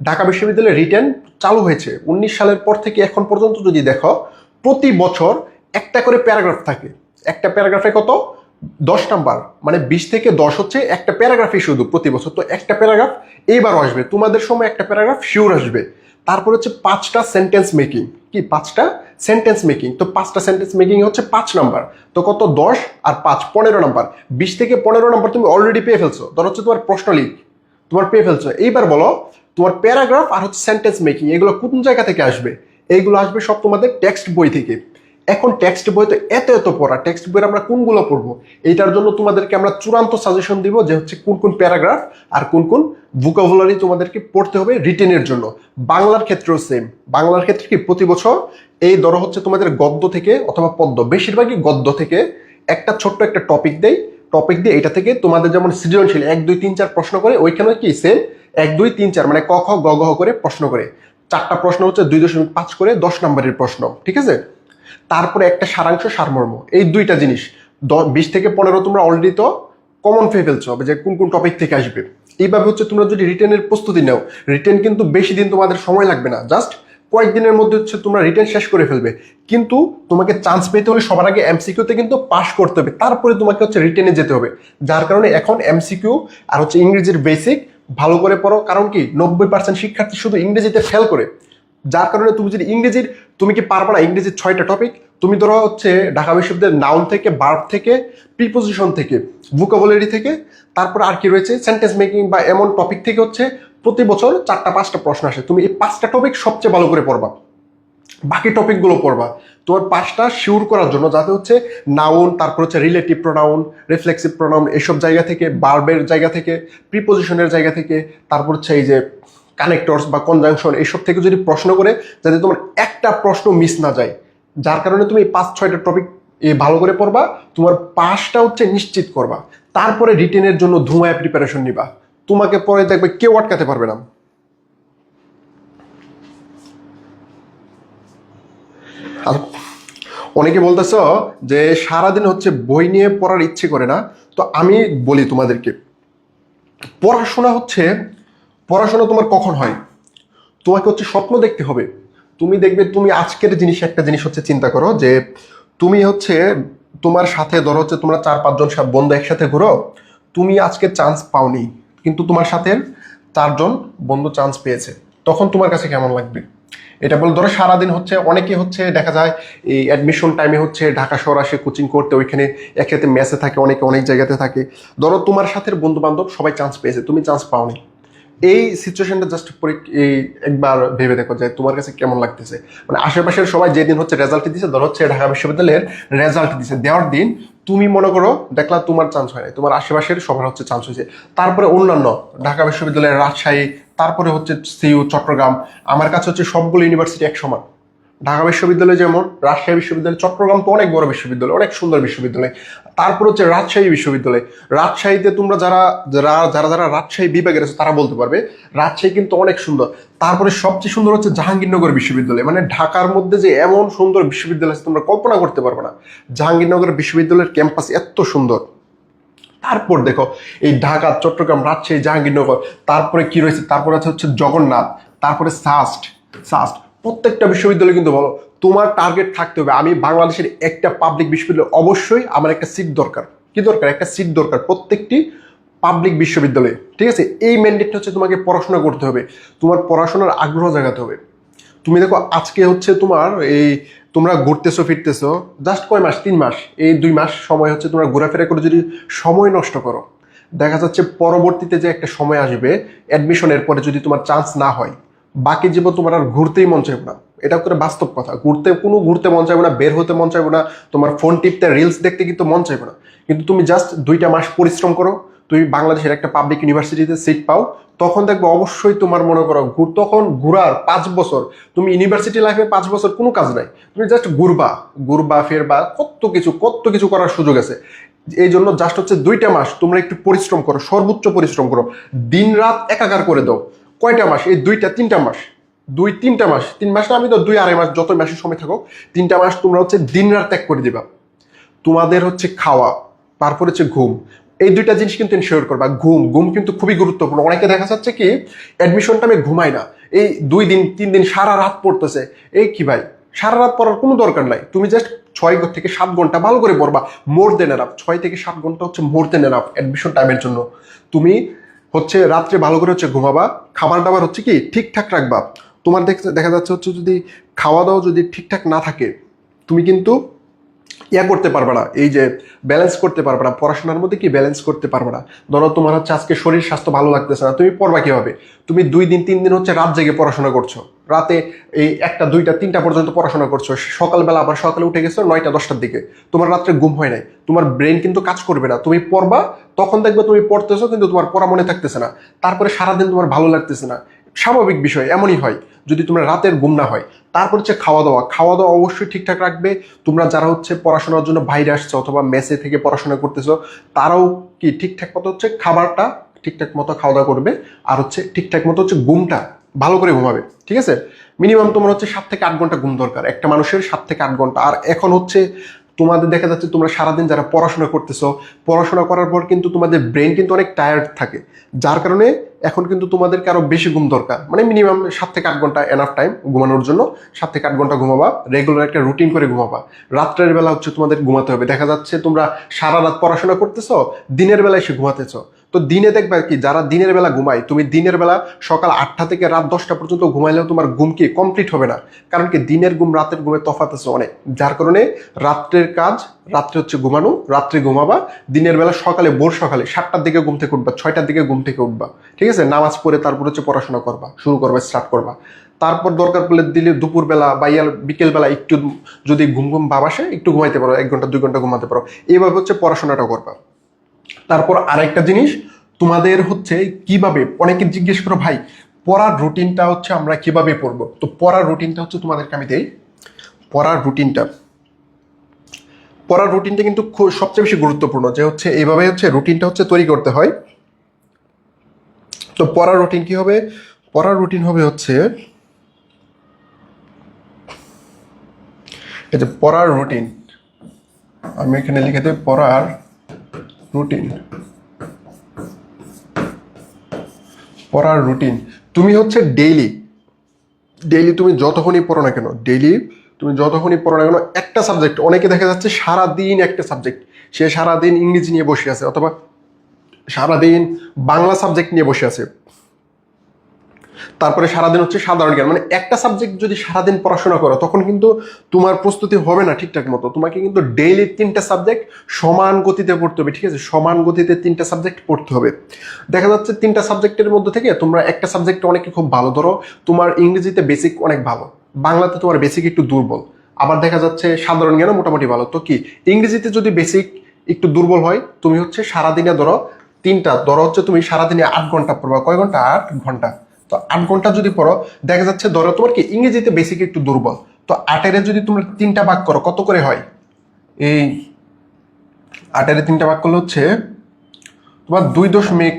[SPEAKER 1] ঢাকা বিশ্ববিদ্যালয়ের রিটেন চালু হয়েছে। 19 সালের পর থেকে এখন পর্যন্ত যদি দেখো, প্রতি বছর একটা করে প্যারাগ্রাফ থাকে। একটা প্যারাগ্রাফে কত? 10 নাম্বার, মানে 20 থেকে 10 হচ্ছে একটা প্যারাগ্রাফই শুধু প্রতি বছর। তো একটা প্যারাগ্রাফ এইবারও আসবে, তোমাদের সময় একটা প্যারাগ্রাফ শিওর আসবে। তারপর হচ্ছে 5টা সেন্টেন্স মেকিং। কি? 5টা সেন্টেন্স মেকিং। তো 5টা সেন্টেন্স মেকিং হচ্ছে 5 নাম্বার। তো কত? 10 আর 5 15 নাম্বার। 20 থেকে 15 নাম্বার তুমি অলরেডি পেয়ে ফেলছো। ধর হচ্ছে তোমার প্রশ্ন লিখ, তোমার পেয়ে ফেলছো। এইবার বলো তোমার প্যারাগ্রাফ আর হচ্ছে সেন্টেন্স মেকিং এগুলো কোন জায়গা থেকে আসবে? এইগুলো আসবে সব তোমাদের টেক্সট বই থেকে। এখন টেক্সট বই তো এত পড়া, টেক্সট বইয়ের আমরা কোনগুলো পড়বো? এইটার জন্য তোমাদেরকে আমরা চূড়ান্ত সাজেশন দিব যে হচ্ছে কোন কোন প্যারাগ্রাফ আর কোন কোন ভোকাবুলারি তোমাদেরকে পড়তে হবে রিটেনের জন্য। বাংলার ক্ষেত্রেও সেম। বাংলার ক্ষেত্রে কি প্রতি বছর এই ধরো হচ্ছে তোমাদের গদ্য থেকে অথবা পদ্য, বেশিরভাগই গদ্য থেকে একটা ছোট্ট একটা টপিক দিয়ে এটা থেকে তোমাদের যেমন সৃজনশীল 1 2 3 4 প্রশ্ন করে, ওইখানে কি সেম 1 2 3 4 মানে ক খ গ ঘ করে প্রশ্ন করে। 4টা প্রশ্ন হচ্ছে 2.5 করে 10 নম্বরের প্রশ্ন। ঠিক আছে? তারপরে একটা সারাংশ সারমর্ম, এই 2টা জিনিস 20 থেকে 15 তোমরা অলরেডি তো কমন পেয়ে ফেলছো যে কোন কোন টপিক থেকে আসবে। এইভাবে হচ্ছে তোমরা যদি রিটেনের প্রস্তুতি নাও, রিটেন কিন্তু বেশি দিন তোমাদের সময় লাগবে না, জাস্ট কয়েকদিনের মধ্যে হচ্ছে তোমরা রিটেন শেষ করে ফেলবে। কিন্তু তোমাকে চান্স পেতে হলে সবার আগে এমসিকিউতে কিন্তু পাস করতে হবে, তারপরে তোমাকে হচ্ছে রিটেনে যেতে হবে। যার কারণে এখন এমসিকিউ আর হচ্ছে ইংরেজির বেসিক ভালো করে পড়ো। কারণ কি 90% শিক্ষার্থী শুধু ইংরেজিতে ফেল করে, যার কারণে তুমি যদি তুমি কি পারবে না ইংরেজির 6টা টপিক? তুমি ধরো হচ্ছে ঢাকা বিশ্ববিদ্যালয়ের নাউন থেকে, ভার্ব থেকে, প্রিপোজিশন থেকে, ভোকাবুলারি থেকে, তারপর আর কি রয়েছে সেন্টেন্স মেকিং বা এমন টপিক থেকে হচ্ছে প্রতি বছর 4টা 5টা প্রশ্ন আসে। তুমি এই 5টা টপিক সবচেয়ে ভালো করে পড়বা, বাকি টপিকগুলো পড়বা তোমার 5টা শিওর করার জন্য, যাতে হচ্ছে নাউন, তারপর হচ্ছে রিলেটিভ প্রোনাউন, রিফ্লেক্সিভ প্রোনাউন, এসব জায়গা থেকে, ভার্বের জায়গা থেকে, প্রিপোজিশনের জায়গা থেকে, তারপর হচ্ছে এই যে কানেক্টরস বা কনজাংশন, এইসব থেকে যদি প্রশ্ন করে যাতে তোমার একটা প্রশ্ন মিস না যায়, যার কারণে তুমি 5-6টা টপিক ভালো করে পড়বা, তোমার পাসটা হচ্ছে নিশ্চিত করবা। তারপরে রিটেনের জন্য ধুমায় প্রিপারেশন নিবা, তোমাকে পরে দেখবে কেউ আটকাতে পারবে না। আর অনেকে বলতেছ যে সারাদিন হচ্ছে বই নিয়ে পড়ার ইচ্ছে করে না, তো আমি বলি তোমাদেরকে, পড়াশোনা তোমার কখন হয়? তোমাকে হচ্ছে স্বপ্ন দেখতে হবে। তুমি দেখবে, তুমি আজকের একটা জিনিস হচ্ছে চিন্তা করো যে তুমি হচ্ছে তোমার সাথে ধরো হচ্ছে তোমরা 4-5 জন বন্ধু একসাথে ঘুরো, তুমি আজকে চান্স পাওনি, কিন্তু তোমার সাথে 4 জন বন্ধু চান্স পেয়েছে, তখন তোমার কাছে কেমন লাগবে? এটা বলে ধরো সারাদিন হচ্ছে অনেকে হচ্ছে দেখা যায় এই অ্যাডমিশন টাইমে হচ্ছে ঢাকা শহর আসে কোচিং করতে, ওইখানে একসাথে মেসে থাকে, অনেকে অনেক জায়গাতে থাকে। ধরো তোমার সাথে বন্ধু বান্ধব সবাই চান্স পেয়েছে, তুমি চান্স পাওনি। এই সিচুয়েশনটা জাস্ট এই একবার ভেবে দেখো যে তোমার কাছে কেমন লাগতেছে। মানে আশেপাশের সবাই যেদিন হচ্ছে রেজাল্ট দিচ্ছে, ধরো হচ্ছে ঢাকা বিশ্ববিদ্যালয়ের রেজাল্ট দিচ্ছে, দেওয়ার দিন তুমি মনে করো দেখলা তোমার চান্স হয় নাই, তোমার আশেপাশের সবার হচ্ছে চান্স হয়েছে। তারপরে অন্যান্য ঢাকা বিশ্ববিদ্যালয়ের রাজশাহী, তারপরে হচ্ছে সিইউ চট্টগ্রাম, আমার কাছে হচ্ছে সবগুলো ইউনিভার্সিটি এক সমান। ঢাকা বিশ্ববিদ্যালয় যেমন, রাজশাহী বিশ্ববিদ্যালয়, চট্টগ্রাম তো অনেক বড় বিশ্ববিদ্যালয়, অনেক সুন্দর বিশ্ববিদ্যালয়। তারপর হচ্ছে রাজশাহী বিশ্ববিদ্যালয়, রাজশাহীতে তোমরা যারা যারা যারা যারা রাজশাহী বিভাগের আছে তারা বলতে পারবে রাজশাহী কিন্তু অনেক সুন্দর। তারপরে সবচেয়ে সুন্দর হচ্ছে জাহাঙ্গীরনগর বিশ্ববিদ্যালয়, মানে ঢাকার মধ্যে যে এমন সুন্দর বিশ্ববিদ্যালয় আছে তোমরা কল্পনা করতে পারবে না। জাহাঙ্গীরনগর বিশ্ববিদ্যালয়ের ক্যাম্পাস এত সুন্দর। তারপর দেখো এই ঢাকা, চট্টগ্রাম, রাজশাহী, জাহাঙ্গীরনগর, তারপরে কি রয়েছে, তারপরে হচ্ছে জগন্নাথ, তারপরে সাস্ট প্রত্যেকটা বিশ্ববিদ্যালয় কিন্তু বলো তোমার টার্গেট থাকতে হবে আমি বাংলাদেশের একটা পাবলিক বিশ্ববিদ্যালয়, অবশ্যই আমার একটা সিট দরকার। কি দরকার? একটা সিট দরকার প্রত্যেকটি পাবলিক বিশ্ববিদ্যালয়ে, ঠিক আছে? এই ম্যান্ডেটটা হচ্ছে তোমাকে পড়াশোনা করতে হবে, তোমার পড়াশোনার আগ্রহ জাগাতে হবে। তুমি দেখো আজকে হচ্ছে তোমার তোমরা ঘুরতেছো ফিরতেছো, জাস্ট কয় মাস, 3 মাস, এই 2 মাস সময় হচ্ছে তোমরা ঘোরাফেরা করে যদি সময় নষ্ট করো, দেখা যাচ্ছে পরবর্তীতে যে একটা সময় আসবে অ্যাডমিশনের পরে যদি তোমার চান্স না হয়, বাকি জীবন তোমার আর ঘুরতেই মন চাইবে না। এটা করে বাস্তব কথা, ঘুরতে মন চাইবে না, বের হতে মন চাইবে না, তোমার ফোন টিপতে, রিলস দেখতে কিন্তু মন চাইবে না। কিন্তু তুমি জাস্ট 2টা মাস পরিশ্রম করো, তুমি বাংলাদেশের একটা পাবলিক ইউনিভার্সিটিতে সিট পাও, তখন দেখবো অবশ্যই তোমার মনে করো তখন ঘুরার 5 বছর, তুমি ইউনিভার্সিটি লাইফে 5 বছর কোনো কাজ নাই, তুমি জাস্ট ঘুরবা ফেরবা, কত কিছু করার সুযোগ আছে। এই জন্য জাস্ট হচ্ছে 2টা মাস তোমরা একটু পরিশ্রম করো, সর্বোচ্চ পরিশ্রম করো, দিন রাত একাকার করে দাও। কয়টা মাস? এই 3টা মাস, 3 মাস, 3 মাস না, আমি তো 2-2.5 মাস, যত মাসের সময় থাকো, 3টা মাস তোমরা হচ্ছে দিন রাত ত্যাগ করে দিবা। তোমাদের হচ্ছে খাওয়া, তারপর হচ্ছে ঘুম, এই 2টা জিনিস কিন্তু ইনশিওর করবা। ঘুম কিন্তু খুবই গুরুত্বপূর্ণ। অনেকে দেখা যাচ্ছে কি অ্যাডমিশন টাইমে ঘুমায় না, এই 2 দিন 3 দিন সারা রাত পড়তেছে। এই কি ভাই, সারা রাত পড়ার কোনো দরকার নাই, তুমি জাস্ট 6 থেকে 7 ঘন্টা ভালো করে পড়বা, মোর দেন এনাফ। 6 থেকে 7 ঘন্টা হচ্ছে মোর দেন এনাফ অ্যাডমিশন টাইমের জন্য। তুমি হচ্ছে রাত্রে ভালো করে হচ্ছে ঘুমাবা, খাবার দাবার হচ্ছে কি ঠিকঠাক রাখবা। তোমার দেখা যাচ্ছে হচ্ছে যদি খাওয়া দাওয়া যদি ঠিকঠাক না থাকে, তুমি কিন্তু করতে পারবে না, এই যে ব্যালেন্স করতে পারবে না, পড়াশোনার মধ্যে কি ব্যালেন্স করতে পারবে না। ধরো তোমার হচ্ছে আজকে শরীর স্বাস্থ্য ভালো লাগতেছে না, তুমি পড়বা কিভাবে? তুমি 2 দিন 3 দিন হচ্ছে রাত জেগে পড়াশোনা করছো, রাতে এই 1টা 2টা 3টা পর্যন্ত পড়াশোনা করছো, সকালবেলা আবার সকালে উঠে গেছো 9টা 10টার দিকে, তোমার রাত্রে ঘুম হয় নাই, তোমার ব্রেন কিন্তু কাজ করবে না। তুমি পড়বা, তখন দেখবে তুমি পড়তেছো কিন্তু তোমার পড়া মনে থাকতেছে না, তারপরে সারাদিন তোমার ভালো লাগতেছে না। স্বাভাবিক বিষয়, এমনই হয় যদি তোমার রাতের ঘুম না হয়। তারপর হচ্ছে খাওয়া দাওয়া অবশ্যই ঠিকঠাক রাখবে। তোমরা যারা হচ্ছে পড়াশোনার জন্য বাইরে আসছো অথবা মেসে থেকে পড়াশোনা করতেছো, তারাও কি ঠিকঠাক মতো হচ্ছে খাবারটা ঠিকঠাক মতো খাওয়া দাওয়া করবে, আর হচ্ছে ঠিকঠাক মতো হচ্ছে ঘুমটা ভালো করে ঘুমাবে, ঠিক আছে? মিনিমাম তোমার হচ্ছে 7 থেকে 8 ঘন্টা ঘুম দরকার, একটা মানুষের 7 থেকে 8 ঘন্টা। আর এখন হচ্ছে তোমাদের দেখা যাচ্ছে তোমরা সারাদিন যারা পড়াশোনা করতেছো, পড়াশোনা করার পর কিন্তু তোমাদের ব্রেন কিন্তু অনেক টায়ার্ড থাকে, যার কারণে এখন কিন্তু তোমাদেরকে আরো বেশি ঘুম দরকার। মানে মিনিমাম 7 থেকে 8 ঘন্টা এনাফ টাইম ঘুমানোর জন্য। 7 থেকে 8 ঘন্টা ঘুমাবা, রেগুলার একটা রুটিন করে ঘুমাবা। রাত্রের বেলা হচ্ছে তোমাদের ঘুমাতে হবে। দেখা যাচ্ছে তোমরা সারা রাত পড়াশোনা করতেছো, দিনের বেলা এসে ঘুমাতেছো, তো দিনে দেখবে কি যারা দিনের বেলা ঘুমায়, তুমি দিনের বেলা সকাল 8টা থেকে রাত 10টা পর্যন্ত ঘুমাইলেও তোমার ঘুম কি কমপ্লিট হবে না। কারণ কি দিনের ঘুম রাতের ঘুমের তফাৎ আছে অনেক, যার কারণে রাত্রের কাজ রাত্রে হচ্ছে ঘুমানো, রাত্রে ঘুমাবা, দিনের বেলা সকালে ভোর সকালে 7টার দিকে ঘুম থেকে উঠবা, 6টার দিকে ঘুম থেকে উঠবা, ঠিক আছে, নামাজ পড়ে তারপর হচ্ছে পড়াশোনা করবা, শুরু করবা, স্টার্ট করবা। তারপর দরকার পড়লে দিলে দুপুরবেলা বা বিকেলবেলা একটু যদি ঘুম ঘুম ভাব আসে একটু ঘুমাইতে পারো, 1 ঘন্টা 2 ঘন্টা ঘুমাতে পারো, এইভাবে হচ্ছে পড়াশোনাটা করবা। তারপর আরেকটা জিনিস তোমাদের হচ্ছে কিভাবে, অনেকে জিজ্ঞেস করো ভাই পড়ার রুটিনটা হচ্ছে আমরা কিভাবে পড়বো। তো পড়ার রুটিনটা হচ্ছে তোমাদেরকে আমি দেই। পড়ার রুটিনটা কিন্তু সবচেয়ে বেশি গুরুত্বপূর্ণ, যে হচ্ছে এইভাবে হচ্ছে রুটিনটা হচ্ছে তৈরি করতে হয়। তো পড়ার রুটিন কি হবে? পড়ার রুটিন হবে হচ্ছে এই যে পড়ার রুটিন, আমি এখানে লিখে দেব পড়ার রুটিন। পড়ার রুটিন তুমি হচ্ছে ডেইলি তুমি যতক্ষণই পড়ো না কেন, একটা সাবজেক্ট, অনেকে দেখা যাচ্ছে সারাদিন একটা সাবজেক্ট, সে সারাদিন ইংরেজি নিয়ে বসে আছে অথবা সারাদিন বাংলা সাবজেক্ট নিয়ে বসে আছে, তারপরে সারাদিন হচ্ছে সাধারণ জ্ঞান, মানে একটা সাবজেক্ট যদি সারাদিন পড়াশোনা করো তখন কিন্তু তোমার প্রস্তুতি হবে না ঠিকঠাক মতো। তোমাকে কিন্তু ডেইলি 3টা সাবজেক্ট সমান গতিতে পড়তে হবে, ঠিক আছে, সমান গতিতে 3টা সাবজেক্ট পড়তে হবে। দেখা যাচ্ছে 3টা সাবজেক্টের মধ্যে থেকে তোমরা একটা সাবজেক্ট অনেকে খুব ভালো, ধরো তোমার ইংরেজিতে বেসিক অনেক ভালো, বাংলাতে তোমার বেসিক একটু দুর্বল, আবার দেখা যাচ্ছে সাধারণ জ্ঞানও মোটামুটি ভালো। তো কি ইংরেজিতে যদি বেসিক একটু দুর্বল হয়, তুমি হচ্ছে সারাদিনে ধরো হচ্ছে তুমি সারাদিনে 8 ঘন্টা পড়বা, কয় ঘন্টা? 8 ঘন্টা। তো 8 ঘন্টা যদি পড়ো, দেখা যাচ্ছে ধরো তোমার কি ইংরেজিতে বেসিক একটু দুর্বল, তো 8-এর যদি তোমরা 3টা ভাগ করো, কত করে হয়? এই 8-এর 3টা ভাগ করলে হচ্ছে তোমার 2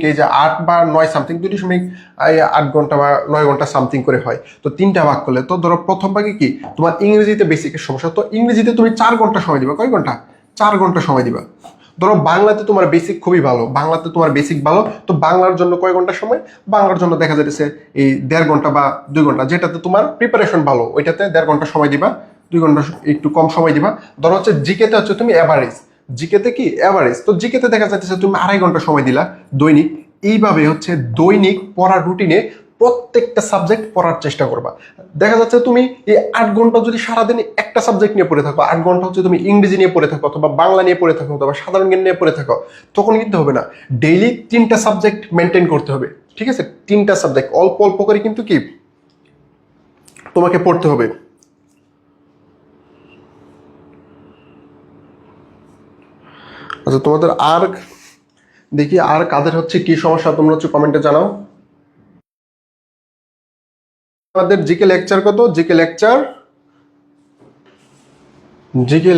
[SPEAKER 1] এই যে 8 বা 9 সামথিং 2.8 ঘন্টা বা 9 ঘন্টা সামথিং করে হয়। তো 3টা ভাগ করলে তো ধরো প্রথম ভাগে কি তোমার ইংরেজিতে বেসিকের সমস্যা, তো ইংরেজিতে তুমি 4 ঘন্টা সময় দিবা, কয় ঘন্টা? 4 ঘন্টা সময় দিবা। ধরো বাংলাতে তোমার বেসিক খুবই ভালো, তো বাংলার জন্য কয় ঘন্টা সময়? বাংলার জন্য দেখা যাচ্ছে এই 1.5 ঘন্টা বা 2 ঘন্টা, যেটাতে তোমার প্রিপারেশন ভালো ওইটাতে 1.5 ঘন্টা সময় দিবা, 2 ঘন্টা একটু কম সময় দিবা। ধরো হচ্ছে জিকেতে হচ্ছে তুমি অ্যাভারেজ, তো জিকেতে দেখা যাচ্ছে তুমি 2.5 ঘন্টা সময় দিলা দৈনিক। এইভাবে হচ্ছে দৈনিক পড়ার রুটিনে প্রত্যেকটা সাবজেক্ট পড়ার চেষ্টা করবা। দেখা যাচ্ছে তুমি এই 8 ঘন্টা যদি সারাদিন একটা সাবজেক্ট নিয়ে পড়ে থাকো, 8 ঘন্টা হচ্ছে তুমি ইংরেজি নিয়ে পড়ে থাকো অথবা বাংলা নিয়ে পড়ে থাকো অথবা সাধারণ জ্ঞান নিয়ে পড়ে থাকো, তখন কিন্তু হবে না। ডেইলি 3টা সাবজেক্ট মেনটেন করতে হবে, ঠিক আছে, 3টা সাবজেক্ট অল্প অল্প করে কিন্তু কি তোমাকে পড়তে হবে। আচ্ছা তোমাদের আর দেখি আর কাদের হচ্ছে কি সমস্যা, তোমরা হচ্ছে কমেন্টে জানাও। আমাদের জিকে লেকচার কত? জিকে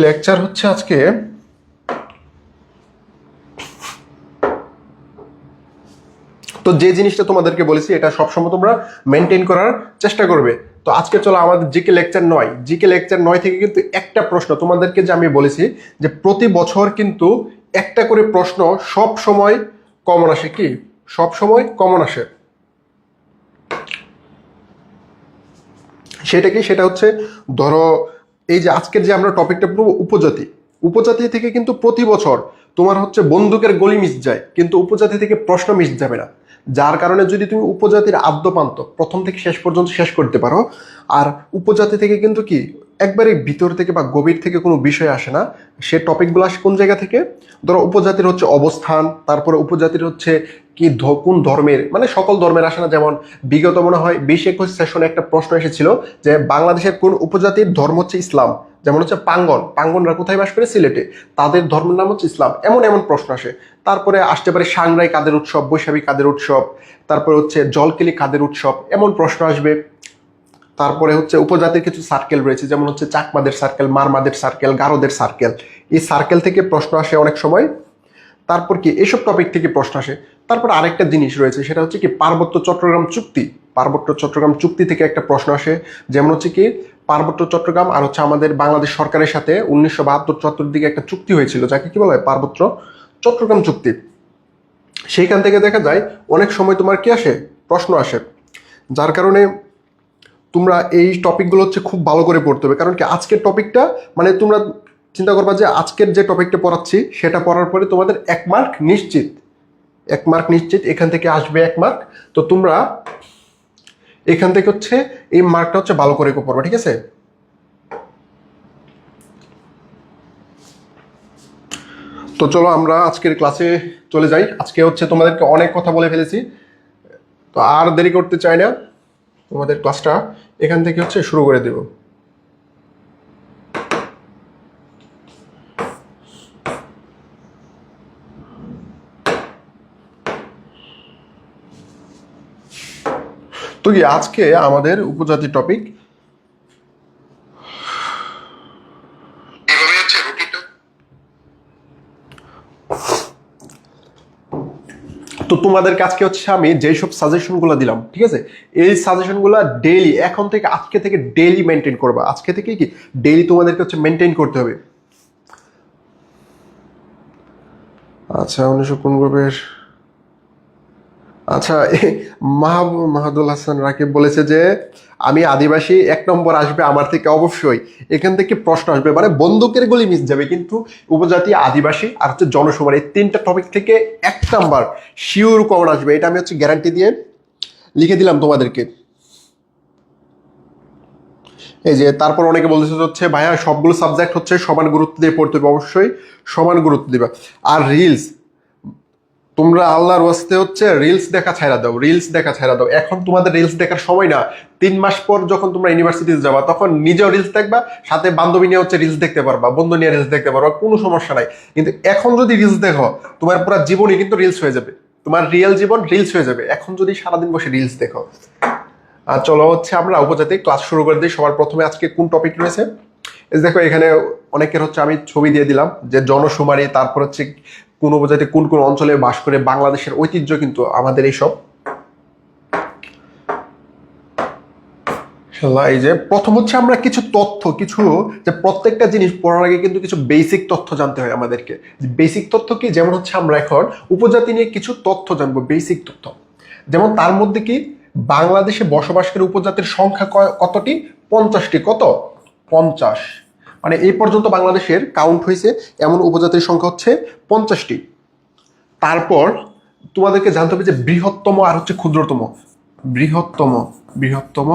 [SPEAKER 1] লেকচার হচ্ছে আজকে তো যে জিনিসটা তোমাদেরকে বলেছি এটা সবসময় তোমরা মেনটেন করার চেষ্টা করবে। তো আজকে চলো আমাদের জিকে লেকচার 9 থেকে কিন্তু একটা প্রশ্ন তোমাদেরকে যে আমি বলেছি যে প্রতি বছর কিন্তু একটা করে প্রশ্ন সব সময় কমন আসে, কি সব সময় কমন আসে। সেটা কি? সেটা হচ্ছে ধরো এই যে আজকের যে আমরা টপিকটা পড়বো উপজাতি থেকে কিন্তু প্রতি বছর তোমার হচ্ছে বন্দুকের গুলি মিস যায়, কিন্তু উপজাতি থেকে প্রশ্ন মিস যাবে না। যার কারণে যদি তুমি উপজাতির আদ্যপান্ত প্রথম থেকে শেষ পর্যন্ত শেষ করতে পারো, আর উপজাতি থেকে কিন্তু কি একবারে ভিতর থেকে বা গভীর থেকে কোনো বিষয় আসে না, সে টপিকগুলো আসে কোন জায়গা থেকে? ধরো উপজাতির হচ্ছে অবস্থান, তারপরে উপজাতির হচ্ছে কি কোন ধর্মের, মানে সকল ধর্মের আসে না। যেমন বিগত মনে হয় 20-21 সেশনে একটা প্রশ্ন এসেছিল যে বাংলাদেশের কোন উপজাতির ধর্ম হচ্ছে ইসলাম, যেমন হচ্ছে পাঙ্গনরা কোথায় বাস করে? সিলেটে, তাদের ধর্মের নাম হচ্ছে ইসলাম, এমন প্রশ্ন আসে। তারপরে আসতে পারে সাংরাই কাদের উৎসব, বৈশাখী কাদের উৎসব, তারপরে হচ্ছে জলকেলি কাদের উৎসব, এমন প্রশ্ন আসবে। তারপরে হচ্ছে উপজাতির কিছু সার্কেল রয়েছে, যেমন হচ্ছে চাকমাদের সার্কেল, মারমাদের সার্কেল, গারোদের সার্কেল, এই সার্কেল থেকে প্রশ্ন আসে অনেক সময়। তারপর কি এইসব টপিক থেকে প্রশ্ন আসে। তারপর আরেকটা জিনিস রয়েছে, সেটা হচ্ছে কি পার্বত্য চট্টগ্রাম চুক্তি থেকে একটা প্রশ্ন আসে। যেমন হচ্ছে কি পার্বত্য চট্টগ্রাম আর হচ্ছে আমাদের বাংলাদেশ সরকারের সাথে 1972-74 দিকে একটা চুক্তি হয়েছিল, যাকে কি বলা হয়? পার্বত্য চট্টগ্রাম চুক্তি। সেইখান থেকে দেখা যায় অনেক সময় তোমার কি আসে? প্রশ্ন আসে। যার কারণে তোমরা এই টপিকগুলো হচ্ছে খুব ভালো করে পড়তে হবে। কারণ কি আজকের টপিকটা মানে তোমরা চিন্তা করবা যে আজকের যে টপিকটা পড়াচ্ছি সেটা পড়ার পরে তোমাদের 1 মার্ক নিশ্চিত, 1 মার্ক নিশ্চিত, এখান থেকে আসবে 1 মার্ক। তো তোমরা এখান থেকে হচ্ছে এই মার্কটা হচ্ছে ভালো করে পড়বা, ঠিক আছে? তো চলো আমরা আজকের ক্লাসে চলে যাই। আজকে হচ্ছে তোমাদেরকে অনেক কথা বলে ফেলেছি, তো আর দেরি করতে চাই না, তোমাদের ক্লাসটা এখান থেকে হচ্ছে শুরু করে দেব। তো কি আজকে আমাদের উপজাতি টপিক এভাবে হচ্ছে রুটিনটা। তো তোমাদেরকে আজকে হচ্ছে আমি যেই সব সাজেশনগুলো দিলাম, ঠিক আছে, এই সাজেশনগুলো ডেইলি এখন থেকে আজকে থেকে ডেইলি মেনটেন করবা। আজকে থেকে কি ডেইলি তোমাদেরকে হচ্ছে মেনটেন করতে হবে। আচ্ছা 19 কোন গ্রুপের? আচ্ছা মাহাদুল হাসান রাকিব বলেছে যে আমি আদিবাসী, 1 নম্বর আসবে আমার থেকে অবশ্যই। এখান থেকে প্রশ্ন আসবে, মানে বন্দুকের গুলি মিস যাবে, কিন্তু উপজাতি, আদিবাসী আর হচ্ছে জনসংখ্যা, এই 3টা টপিক থেকে 1 নাম্বার শিওর কমন আসবে, এটা আমি হচ্ছে গ্যারান্টি দিয়ে লিখে দিলাম তোমাদেরকে। এই যে তারপর অনেকে বলতেছে হচ্ছে ভাইয়া সবগুলো সাবজেক্ট হচ্ছে সমান গুরুত্ব দিয়ে পড়তে হবে, অবশ্যই সমান গুরুত্ব দিবা। আর রিলস, তোমরা আল্লাহর ওয়াস্তে হচ্ছে রিলস দেখা ছাইড়া দাও, রিলস দেখা ছাইড়া দাও। এখন তোমাদের রিলস দেখার সময় না। 3 মাস পর যখন তোমরা ইউনিভার্সিটিতে যাবা তখন নিজেও রিলস দেখবা, সাথে বান্ধবী নিয়ে হচ্ছে রিলস দেখতে পারবা, বন্ধু নিয়ে রিলস দেখতে পারবা, কোনো সমস্যা নাই। কিন্তু এখন যদি রিলস দেখো তোমার পুরো জীবনই কিন্তু রিলস হয়ে যাবে, তোমার রিয়েল জীবন রিলস হয়ে যাবে এখন যদি সারাদিন বসে রিলস দেখো। আর চলো হচ্ছে আমরা উপজাতি ক্লাস শুরু করে দিই। সবার প্রথমে আজকে কোন টপিক রয়েছে এই দেখো, এখানে অনেকের হচ্ছে আমি ছবি দিয়ে দিলাম যে জনশুমারি, তারপর হচ্ছে কোন উপজাতি কোন কোন অঞ্চলে বাস করে, বাংলাদেশের ঐতিহ্য কিন্তু আমাদের এইসব। এই যে প্রথম হচ্ছে আমরা কিছু তথ্য, কিছু যে প্রত্যেকটা জিনিস পড়ার আগে কিন্তু কিছু বেসিক তথ্য জানতে হয় আমাদেরকে। বেসিক তথ্য কি? যেমন হচ্ছে আমরা এখন উপজাতি নিয়ে কিছু তথ্য জানবো, বেসিক তথ্য। যেমন তার মধ্যে কি বাংলাদেশে বসবাসকারী উপজাতির সংখ্যা কতটি? 50টি। কত? 50। মানে এই পর্যন্ত বাংলাদেশের কাউন্ট হয়েছে এমন উপজাতির সংখ্যা হচ্ছে 50টি। তারপর তোমাদেরকে জানতে হবে যে বৃহত্তম আর হচ্ছে ক্ষুদ্রতম। বৃহত্তম বৃহত্তম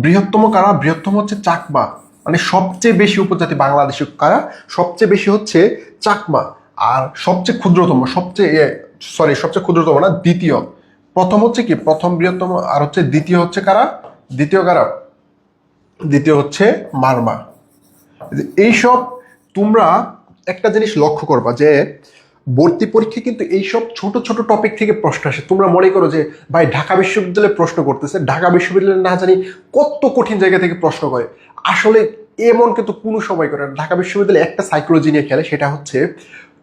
[SPEAKER 1] বৃহত্তম কারা? বৃহত্তম হচ্ছে চাকমা, মানে সবচেয়ে বেশি উপজাতি বাংলাদেশে কারা? সবচেয়ে বেশি হচ্ছে চাকমা। আর সবচেয়ে ক্ষুদ্রতম, সবচেয়ে ক্ষুদ্রতম না, দ্বিতীয়। প্রথম হচ্ছে কি? প্রথম বৃহত্তম, আর হচ্ছে দ্বিতীয় হচ্ছে কারা? দ্বিতীয় কারা? দ্বিতীয় হচ্ছে মারমা। এইসব তোমরা একটা জিনিস লক্ষ্য করবা যে ভর্তি পরীক্ষা কিন্তু এইসব ছোট ছোট টপিক থেকে প্রশ্ন আসে। তোমরা মনে করো যে ভাই ঢাকা বিশ্ববিদ্যালয়ে প্রশ্ন করতেছে, ঢাকা বিশ্ববিদ্যালয়ে না জানি কত কঠিন জায়গা থেকে প্রশ্ন করে। আসলে এমন কিন্তু কোনো সময় করে না। ঢাকা বিশ্ববিদ্যালয়ে একটা সাইকোলজি নিয়ে খেলে, সেটা হচ্ছে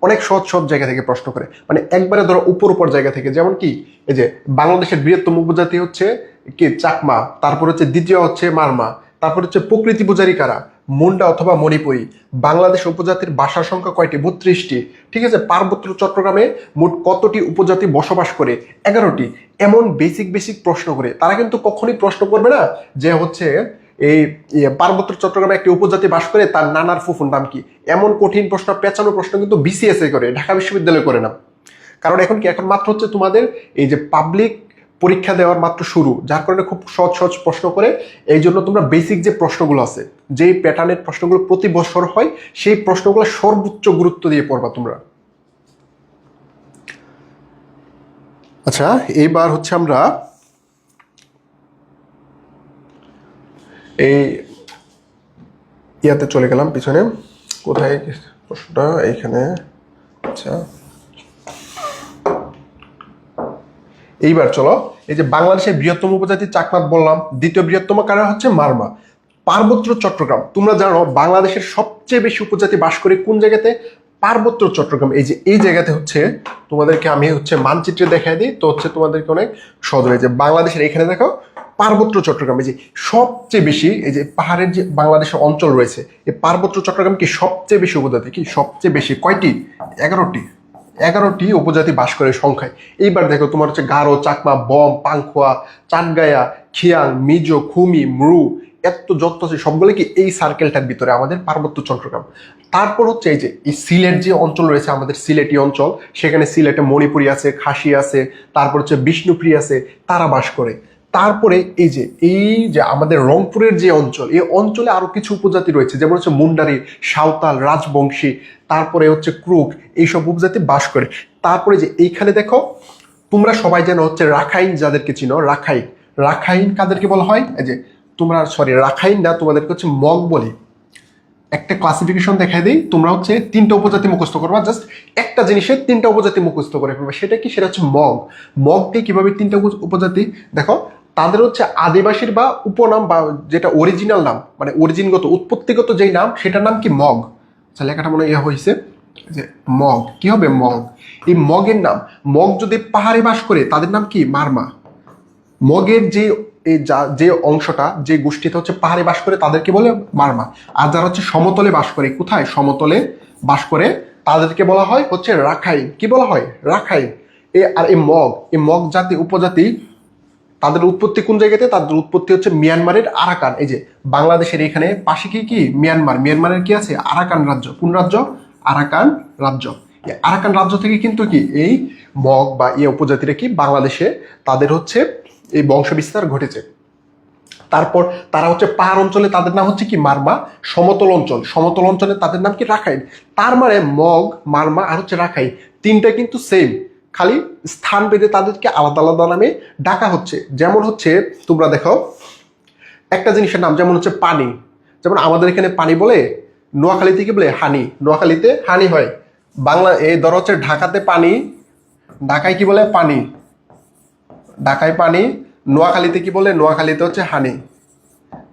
[SPEAKER 1] অনেক সহজ সহজ জায়গা থেকে প্রশ্ন করে, মানে একবারে ধরো উপর জায়গা থেকে। যেমন কি এই যে বাংলাদেশের বৃহত্তম উপজাতি হচ্ছে কি? চাকমা। তারপর হচ্ছে দ্বিতীয় হচ্ছে মারমা। তারপর হচ্ছে প্রকৃতি পূজারী কারা? মুন্ডা অথবা মণিপুরী। বাংলাদেশ উপজাতির ভাষার সংখ্যা কয়টি? 32টি। ঠিক আছে। পার্বত্য চট্টগ্রামে মোট কতটি উপজাতি বসবাস করে? 11টি। এমন বেসিক বেসিক প্রশ্ন করে। তারা কিন্তু কখনোই প্রশ্ন করবে না যে হচ্ছে এই পার্বত্য চট্টগ্রামে একটি উপজাতি বাস করে, তার নানার ফুফুর নাম কি। এমন কঠিন প্রশ্ন, পেঁচানো প্রশ্ন কিন্তু বিসিএসএ করে, ঢাকা বিশ্ববিদ্যালয় করে না। কারণ এখন কি? এখন মাত্র হচ্ছে তোমাদের এই যে পাবলিক পরীক্ষা দেওয়ার মাত্র শুরু, যার কারণে খুব সহজ সহজ প্রশ্ন করে। এই জন্য তোমরা বেসিক যে প্রশ্নগুলো আছে, যেই প্যাটার্নের প্রশ্নগুলো প্রতি বছর হয়, সেই প্রশ্নগুলো সর্বোচ্চ গুরুত্ব দিয়ে পড়বা তোমরা। আচ্ছা এইবার হচ্ছে আমরা এই ইয়াতে চলে গেলাম পিছনে। কোথায় প্রশ্নটা? এইখানে। আচ্ছা এইবার চলো, এই যে বাংলাদেশের বৃহত্তম উপজাতি চাকমা বললাম, দ্বিতীয় বৃহত্তম কারা? হচ্ছে মারমা। পার্বত্য চট্টগ্রাম, তোমরা জানো বাংলাদেশের সবচেয়ে বেশি উপজাতি বাস করে কোন জায়গাতে? পার্বত্য চট্টগ্রাম। এই যে এই জায়গাতে হচ্ছে তোমাদেরকে আমি হচ্ছে মানচিত্রে দেখাই দিই, তো হচ্ছে তোমাদেরকে অনেক সহজ হয়। যে বাংলাদেশের এখানে দেখো পার্বত্য চট্টগ্রাম, এই যে সবচেয়ে বেশি, এই যে পাহাড়ের যে বাংলাদেশের অঞ্চল রয়েছে, এই পার্বত্য চট্টগ্রাম কি সবচেয়ে বেশি উপজাতি? কি সবচেয়ে বেশি? কয়টি? 11টি। 11টি উপজাতি বাস করে সংখ্যায়। এইবার দেখো তোমার হচ্ছে গারো, চাকমা, বম, পাংখোয়া, চাটগায়া, খিয়াং, মিজো, খুমি, মরু, এত যত আছে সবগুলো কি এই সার্কেলটার ভিতরে আমাদের পার্বত্য চট্টগ্রাম। তারপর হচ্ছে এই যে এই সিলেট যে অঞ্চল রয়েছে আমাদের সিলেটি অঞ্চল, সেখানে সিলেটে মণিপুরি আছে, খাসি আছে, তারপর হচ্ছে বিষ্ণুপ্রিয়া আছে, তারা বাস করে। তারপরে এই যে আমাদের রংপুরের যে অঞ্চল, এই অঞ্চলে আরো কিছু উপজাতি রয়েছে, যেমন হচ্ছে মুন্ডারি, সাঁওতাল, রাজবংশী, তারপরে হচ্ছে ক্রুক, এইসব উপজাতি বাস করে। তারপরে যে এইখানে দেখো, তোমরা সবাই যেন হচ্ছে রাখাইন, যাদেরকে চিনো রাখাইন, রাখাইন কাদেরকে বলা হয়, এই যে তোমরা সরি রাখাইন না, তোমাদেরকে হচ্ছে মগ বলি। একটা ক্লাসিফিকেশন দেখাই দিই, তোমরা হচ্ছে 3টা উপজাতি মুখস্থ করবা, জাস্ট একটা জিনিসের 3টা উপজাতি মুখস্থ করে ফেলবা। সেটা কি? সেটা হচ্ছে মগ। মগকে কিভাবে 3টা উপজাতি দেখো, তাদের হচ্ছে আদিবাসীর বা উপনাম বা যেটা অরিজিনাল নাম, মানে অরিজিনগত উৎপত্তিগত যেই নাম, সেটার নাম কি? মগ। লেখাটা মনে ইয়ে হয়েছে যে মগ। কি হবে? মগ। এই মগের নাম, মগ যদি পাহাড়ে বাস করে তাদের নাম কি? মারমা। মগের যে অংশটা, যে গোষ্ঠীটা হচ্ছে পাহাড়ে বাস করে তাদেরকে বলে মারমা। আর যারা হচ্ছে সমতলে বাস করে, কোথায়? সমতলে বাস করে, তাদেরকে বলা হয় হচ্ছে রাখাইন। কি বলা হয়? রাখাইন। আর এই মগ জাতি উপজাতি, তাদের উৎপত্তি কোন জায়গাতে? তাদের উৎপত্তি হচ্ছে মিয়ানমারের আরাকান। এই যে বাংলাদেশের এখানে পাশে কি মিয়ানমার, মিয়ানমারের কি আছে? আরাকান রাজ্য। কোন রাজ্য? আরাকান রাজ্য। আরাকান রাজ্য থেকে কিন্তু কি এই মগ বা এই উপজাতিরা কি বাংলাদেশে তাদের হচ্ছে এই বংশবিস্তার ঘটেছে। তারপর তারা হচ্ছে পাহাড় অঞ্চলে, তাদের নাম হচ্ছে কি? মারমা। সমতল অঞ্চলে তাদের নাম কি? রাখাইন। তার মানে মগ, মারমা আর হচ্ছে রাখাইন, 3টা কিন্তু সেম, খালি স্থান ভেদে তাদেরকে আলাদা আলাদা নামে ডাকা হচ্ছে। যেমন হচ্ছে তোমরা দেখো একটা জিনিসের নাম, যেমন হচ্ছে পানি, যেমন আমাদের এখানে পানি বলে, নোয়াখালীতে কি বলে? হানি। নোয়াখালীতে হানি হয়। এই ধরো হচ্ছে ঢাকাতে পানি, ঢাকায় কি বলে? পানি। ঢাকায় পানি। নোয়াখালীতে কি বলে? নোয়াখালীতে হচ্ছে হানি।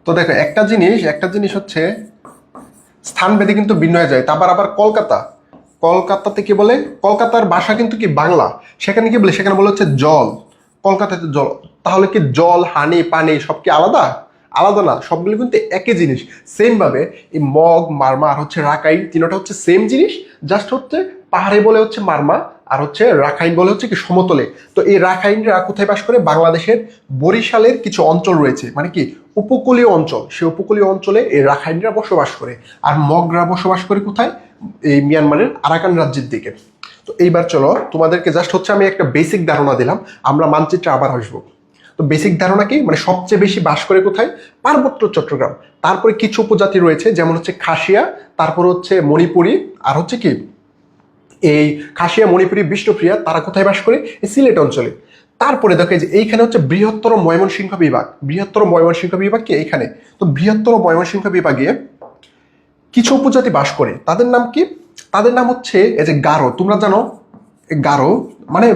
[SPEAKER 1] তো দেখো একটা জিনিস হচ্ছে স্থানভেদে কিন্তু ভিন্ন হয়ে যায়। তারপর আবার কলকাতাতে কি বলে? কলকাতার ভাষা কিন্তু কি? বাংলা। সেখানে কি বলে? সেখানে বলে হচ্ছে জল। কলকাতাতে জল। তাহলে কি জল, হানি, পানি সব কি আলাদা? আলাদা না, সবগুলো কিন্তু একই জিনিস। সেম ভাবে এই মগ, মারমা আর হচ্ছে রাখাইন, 3টা হচ্ছে সেম জিনিস, জাস্ট হচ্ছে পাহাড়ে বলে হচ্ছে মারমা, আর হচ্ছে রাখাইন বলে হচ্ছে কি সমতলে। তো এই রাখাইনরা কোথায় বাস করে? বাংলাদেশের বরিশালের কিছু অঞ্চল রয়েছে, মানে কি উপকূলীয় অঞ্চল, সেই উপকূলীয় অঞ্চলে এই রাখাইনরা বসবাস করে। আর মগরা বসবাস করে কোথায়? এই মিয়ানমারের আরাকান রাজ্যের দিকে। তো এইবার চলো তোমাদেরকে জাস্ট হচ্ছে আমি একটা বেসিক ধারণা দিলাম, আমরা মানচিত্রে আবার আসবো। তো বেসিক ধারণা কি? মানে সবচেয়ে বেশি বাস করে কোথায়? পার্বত্য চট্টগ্রাম। তারপরে কিছু উপজাতি রয়েছে, যেমন হচ্ছে খাসিয়া, তারপর হচ্ছে মণিপুরি, আর হচ্ছে কি এই খাসিয়া, মণিপুরি, বিষ্ণুপ্রিয়া, তারা কোথায় বাস করে? এই সিলেট অঞ্চলে। তারপরে দেখো যে এইখানে হচ্ছে বৃহত্তর ময়মনসিংহ বিভাগ কি এইখানে। তো বৃহত্তর ময়মনসিংহ বিভাগে কিছু উপজাতি বাস করে, তাদের নাম কি? তাদের নাম হচ্ছে এই যে গারো। তোমরা জানো গারো মানে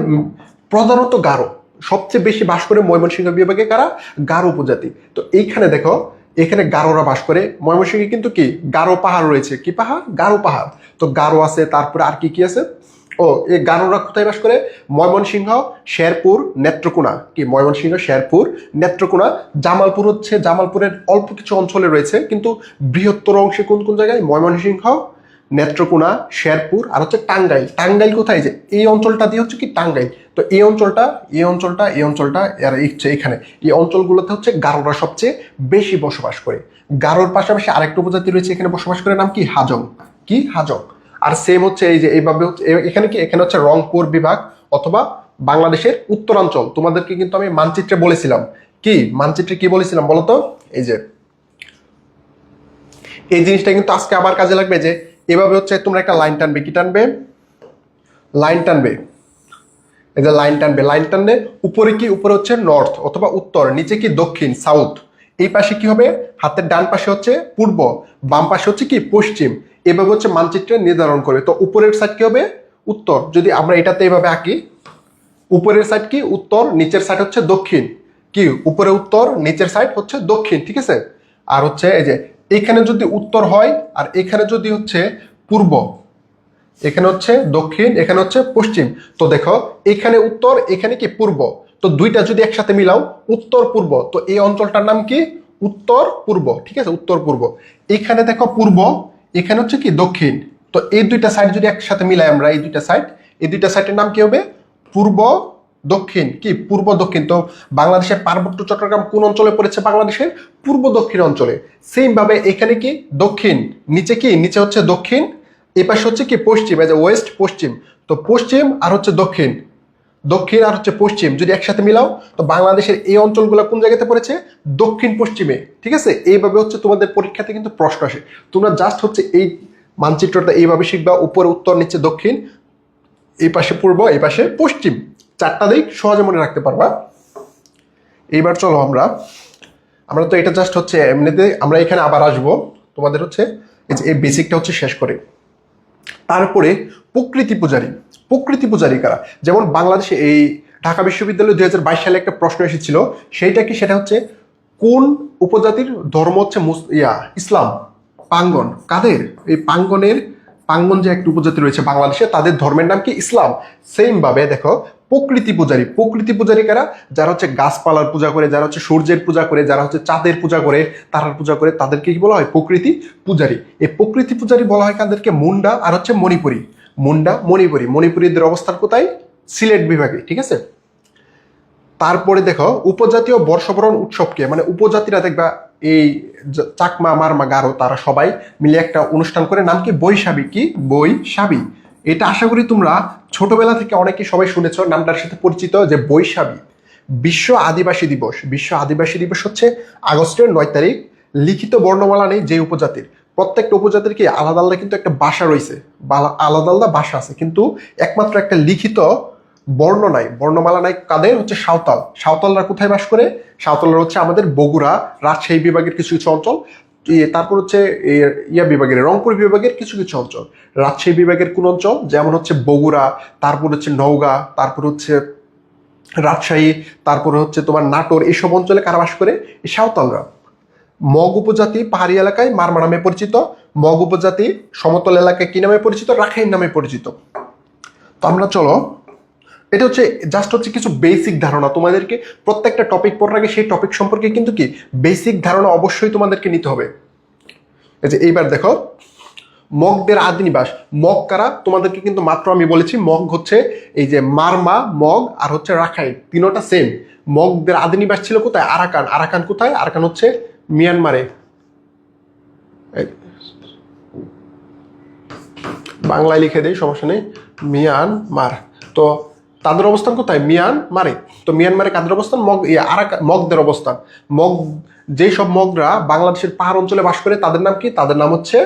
[SPEAKER 1] প্রধানত গারো সবচেয়ে বেশি বাস করে ময়মনসিংহ বিভাগে। কারা? গারো উপজাতি। তো এইখানে দেখো, এখানে গারোরা বাস করে। ময়মনসিংহে কিন্তু কি গারো পাহাড় রয়েছে। কি পাহাড়? গারো পাহাড়। তো গারো আছে, তারপরে আর কি কি আছে? এই গারোরা কোথায় বাস করে? ময়মনসিংহ, শেরপুর, নেত্রকোনা। কি ময়মনসিংহ, শেরপুর, নেত্রকোনা, জামালপুর হচ্ছে জামালপুরের অল্প কিছু অঞ্চলে রয়েছে, কিন্তু বৃহত্তর অংশে কোন কোন জায়গায়? ময়মনসিংহ, নেত্রকোনা, শেরপুর আর হচ্ছে টাঙ্গাইল। টাঙ্গাইল কোথায়? যে এই অঞ্চলটা দিয়ে হচ্ছে কি টাঙ্গাইল। তো এই অঞ্চলটা আর এখানে এই অঞ্চলগুলোতে হচ্ছে গারোরা সবচেয়ে বেশি বসবাস করে। গারোর পাশাপাশি আরেকটা উপজাতি রয়েছে এখানে বসবাস করে, নাম কি? হাজং। কি? হাজং। আর সেম হচ্ছে এই যে এইভাবে হচ্ছে এখানে কি? এখানে হচ্ছে রংপুর বিভাগ অথবা বাংলাদেশের উত্তরাঞ্চল। তোমাদেরকে কিন্তু আমি মানচিত্রে বলেছিলাম। কি মানচিত্রে কি বলেছিলাম বলতো? এই যে এই জিনিসটা কিন্তু আজকে আবার কাজে লাগবে। যে এভাবে হচ্ছে তোমরা একটা লাইন টানবে। কি টানবে? লাইন টানবে। এই যে লাইন টানবে, উপরে কি? উপরে হচ্ছে নর্থ অথবা উত্তর, নিচে কি? দক্ষিণ, সাউথ। এই পাশে কি হবে? হাতের ডান পাশে হচ্ছে পূর্ব, বাম পাশে হচ্ছে কি? পশ্চিম। এভাবে হচ্ছে মানচিত্রে নির্ধারণ করবে। তো উপরের সাইড কি হবে? উত্তর। যদি আমরা এটাতে এইভাবে আঁকি, উপরের সাইড কি? উত্তর, নিচের সাইড হচ্ছে দক্ষিণ। কি? উপরে উত্তর, নিচের সাইড হচ্ছে দক্ষিণ, ঠিক আছে? আর হচ্ছে এই যে এখানে যদি উত্তর হয় আর এখানে যদি হচ্ছে পূর্ব, এখানে হচ্ছে দক্ষিণ, এখানে হচ্ছে পশ্চিম। তো দেখো এখানে উত্তর, এখানে কি? পূর্ব। তো দুইটা যদি একসাথে মিলাও, উত্তর পূর্ব, তো এই অঞ্চলটার নাম কি? উত্তর পূর্ব, ঠিক আছে? উত্তর পূর্ব। এখানে দেখো পূর্ব, এখানে হচ্ছে কি? দক্ষিণ। তো এই দুইটা সাইড যদি একসাথে মিলাই আমরা, এই দুইটা সাইডের নাম কি হবে? পূর্ব দক্ষিণ কি পূর্ব দক্ষিণ। তো বাংলাদেশের পার্বত্য চট্টগ্রাম কোন অঞ্চলে পড়েছে? বাংলাদেশের পূর্ব দক্ষিণ অঞ্চলে। সেম ভাবে এখানে কি দক্ষিণ, নিচে কি নিচে হচ্ছে দক্ষিণ, এ পাশে হচ্ছে কি পশ্চিম, এই যে ওয়েস্ট পশ্চিম। তো পশ্চিম আর হচ্ছে দক্ষিণ, দক্ষিণ আর হচ্ছে পশ্চিম যদি একসাথে মিলাও, তো বাংলাদেশের এই অঞ্চলগুলো কোন জায়গাতে পড়েছে? দক্ষিণ পশ্চিমে। ঠিক আছে, এইভাবে হচ্ছে তোমাদের পরীক্ষাতে কিন্তু প্রশ্ন আসে। তোমরা জাস্ট হচ্ছে এই মানচিত্রটা এইভাবে শিখবা, উপরে উত্তর, নিচে দক্ষিণ, এই পাশে পূর্ব, এই পাশে পশ্চিম, চারটা দিক সহজে মনে রাখতে পারবা। এইবার চলো আমরা তো এটা জাস্ট হচ্ছে এমনিতে, আমরা এখানে আবার আসবো তোমাদের হচ্ছে এই বেসিকটা হচ্ছে শেষ করে। তারপরে প্রকৃতি পূজারী। প্রকৃতি পূজারী কারা? যেমন বাংলাদেশে এই ঢাকা বিশ্ববিদ্যালয়ে 2022 সালে একটা প্রশ্ন এসেছিল, সেইটা কি? সেটা হচ্ছে কোন উপজাতির ধর্ম হচ্ছে ইসলাম? পাঙ্গন। কাদের? এই পাঙ্গন যে একটা উপজাতি রয়েছে বাংলাদেশে, তাদের ধর্মের নাম কি? ইসলাম। সেম ভাবে দেখো প্রকৃতি পূজারী। প্রকৃতি পূজারী কারা? যারা হচ্ছে গাছপালার পূজা করে, যারা হচ্ছে সূর্যের পূজা করে, যারা হচ্ছে চাঁদের পূজা করে, তারার পূজা করে, তাদেরকে কি বলা হয়? প্রকৃতি পূজারী। এই প্রকৃতি পূজারী বলা হয় কাদেরকে? মুন্ডা আর হচ্ছে মণিপুরী। মুন্ডা, মণিপুরী। মণিপুরীদের অবস্থান কোথায়? সিলেট বিভাগে। ঠিক আছে। তারপরে দেখো উপজাতীয় বর্ষবরণ উৎসবকে, মানে উপজাতিরা দেখবা এই চাকমা, মারমা, গারো, তারা সবাই মিলে একটা অনুষ্ঠান করে, নাম কি? বৈশাখী। কি? বৈশাখী। এটা আশা করি তোমরা ছোটবেলা থেকে অনেকে সবাই শুনেছ, নামটার সাথে পরিচিত, যে বৈশাখী। বিশ্ব আদিবাসী দিবস। বিশ্ব আদিবাসী দিবস হচ্ছে আগস্টের 9 তারিখ। লিখিত বর্ণমালা নেই যে উপজাতির, প্রত্যেকটা উপজাতির কি আলাদা আলাদা কিন্তু একটা ভাষা রয়েছে, আলাদা আলাদা ভাষা আছে, কিন্তু একমাত্র একটা লিখিত বর্ণ নাই, বর্ণমালা নাই। কাদের? হচ্ছে সাঁওতাল। সাঁওতালরা কোথায় বাস করে? সাঁওতালরা হচ্ছে আমাদের বগুড়া, রাজশাহী বিভাগের কিছু কিছু অঞ্চল, তারপর হচ্ছে বিভাগের, রংপুর বিভাগের কিছু কিছু অঞ্চল, রাজশাহী বিভাগের কোন অঞ্চল? যেমন হচ্ছে বগুড়া, তারপর হচ্ছে নওগাঁ, তারপর হচ্ছে রাজশাহী, তারপরে হচ্ছে তোমার নাটোর, এইসব অঞ্চলে কারা বাস করে? এই সাঁওতালরা। মগ উপজাতি পাহাড়ি এলাকায় মারমা নামে পরিচিত। মগ উপজাতি সমতল এলাকায় কি নামে পরিচিত? রাখাইন নামে পরিচিত। তো আমরা চলো, এটা হচ্ছে জাস্ট হচ্ছে কিছু বেসিক ধারণা। তোমাদেরকে প্রত্যেকটা টপিক পড়ার আগে সেই টপিক সম্পর্কে কিন্তু কি বেসিক ধারণা অবশ্যই তোমাদেরকে নিতে হবে। এই যে এইবার দেখো মগদের আদি নিবাস। মগ কারা? তোমাদেরকে কিন্তু মাত্র আমি বলেছি, মগ হচ্ছে এই যে মারমা, মগ আর হচ্ছে রাখাইন, তিনোটা সেম। মগদের আদি নিবাস ছিল কোথায়? আরাকান। আরাকান কোথায়? আরাকান হচ্ছে মিয়ানমারে। বাংলায় লিখে দেই, সমস্যা নেই, মিয়ানমার। তো তাদের অবস্থান কোথায়? মিয়ানমারে। তো মিয়ানমারে কাদের অবস্থান? মগদের অবস্থান। মগ, যেই সব মগরা বাংলাদেশের পাহাড় অঞ্চলে বাস করে, তাদের নাম কি? তাদের নাম হচ্ছে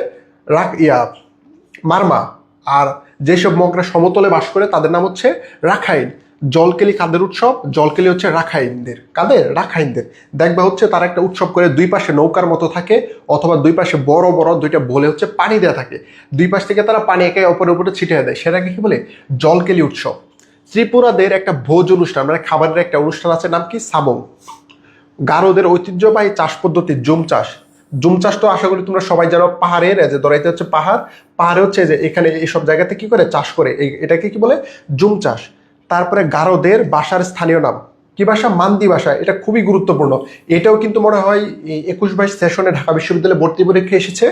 [SPEAKER 1] মারমা। আর যেসব মগরা সমতলে বাস করে, তাদের নাম হচ্ছে রাখাইন। জলকেলি কাদের উৎসব? জলকেলি হচ্ছে রাখাইনদের। কাদের? রাখাইনদের। দেখবা হচ্ছে তারা একটা উৎসব করে, দুই পাশে নৌকার মতো থাকে, অথবা দুই পাশে বড় বড় দুইটা বলে হচ্ছে পানি দেওয়া থাকে, দুই পাশ থেকে তারা পানি একে অপরের উপরে ছিটিয়ে দেয়, সেটাকে কি বলে? জলকেলি উৎসব। ত্রিপুরাদের একটা ভোজ অনুষ্ঠান, মানে খাবারের একটা অনুষ্ঠান আছে, নাম কি? সাবং। গারোদের ঐতিহ্যবাহী চাষ পদ্ধতি জুম চাষ। জুম চাষ তো আশা করি তোমরা সবাই জানো, পাহাড়ের, যে দরাইতে হচ্ছে পাহাড়ে হচ্ছে যে এখানে এইসব জায়গাতে কি করে চাষ করে, এটাকে কি বলে? জুম চাষ। তারপরে গারোদের বাসার স্থানীয় নাম কি ভাষা? মান্দি ভাষা। এটা খুবই গুরুত্বপূর্ণ। এটাও কিন্তু মনে হয় 21-22 সেশনে ঢাকা বিশ্ববিদ্যালয়ে ভর্তি পরীক্ষা এসেছে,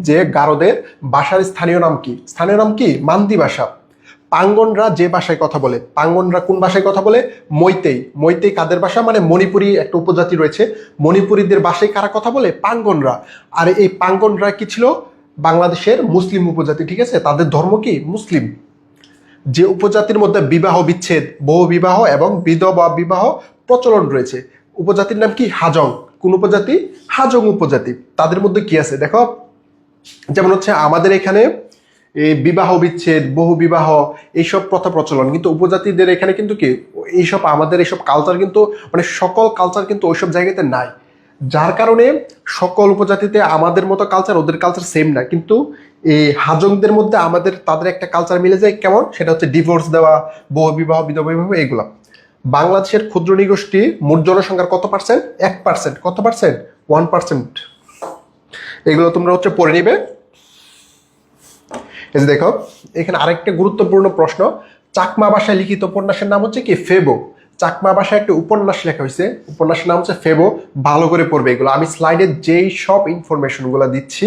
[SPEAKER 1] যে গারোদের বাসার স্থানীয় নাম কি? স্থানীয় নাম কি? মান্দি ভাষা। পাঙ্গনরা যে ভাষায় কথা বলে, পাঙ্গনরা কোন ভাষায় কথা বলে? মৈতেই। মৈতেই কাদের ভাষা? মানে মণিপুরি একটা উপজাতি রয়েছে, মণিপুরীদের ভাষায় কারা কথা বলে? পাঙ্গনরা। আর এই পাঙ্গনরা কি ছিল? বাংলাদেশের মুসলিম উপজাতি। ঠিক আছে, তাদের ধর্ম কি? মুসলিম। যে উপজাতির মধ্যে বিবাহ বিচ্ছেদ, বহু বিবাহ এবং বিধবা বিবাহ প্রচলন রয়েছে, উপজাতির নাম কি? হাজং। কোন উপজাতি? হাজং উপজাতি। তাদের মধ্যে কি আছে দেখো, যেমন হচ্ছে আমাদের এখানে এই বিবাহ বিচ্ছেদ, বহু বিবাহ, এইসব প্রথা প্রচলন, কিন্তু উপজাতিদের এখানে কিন্তু কি এইসব, আমাদের এইসব কালচার কিন্তু, মানে সকল কালচার কিন্তু ওইসব জায়গাতে নাই, যার কারণে সকল উপজাতিতে আমাদের মতো কালচার, ওদের কালচার সেম না। কিন্তু এই হাজংদের মধ্যে তাদের একটা কালচার মিলে যায়। কেমন? সেটা হচ্ছে ডিভোর্স দেওয়া, বহু বিবাহ, বিধবা বিবাহ, এগুলা। বাংলাদেশের ক্ষুদ্র নৃগোষ্ঠী মোট জনসংখ্যার কত পার্সেন্ট? 1%। কত পার্সেন্ট? 1%। এগুলো তোমরা হচ্ছে পড়ে নিবে। এই যে দেখো এখানে আরেকটা গুরুত্বপূর্ণ প্রশ্ন, চাকমা ভাষায় লিখিত উপন্যাসের নাম হচ্ছে কি? ফেবো। চাকমা ভাষায় একটা উপন্যাস লেখা হয়েছে, উপন্যাসের নাম হচ্ছে ফেবো। ভালো করে পড়বে এগুলো। আমি স্লাইডে যেই সব ইনফরমেশনগুলো দিচ্ছি,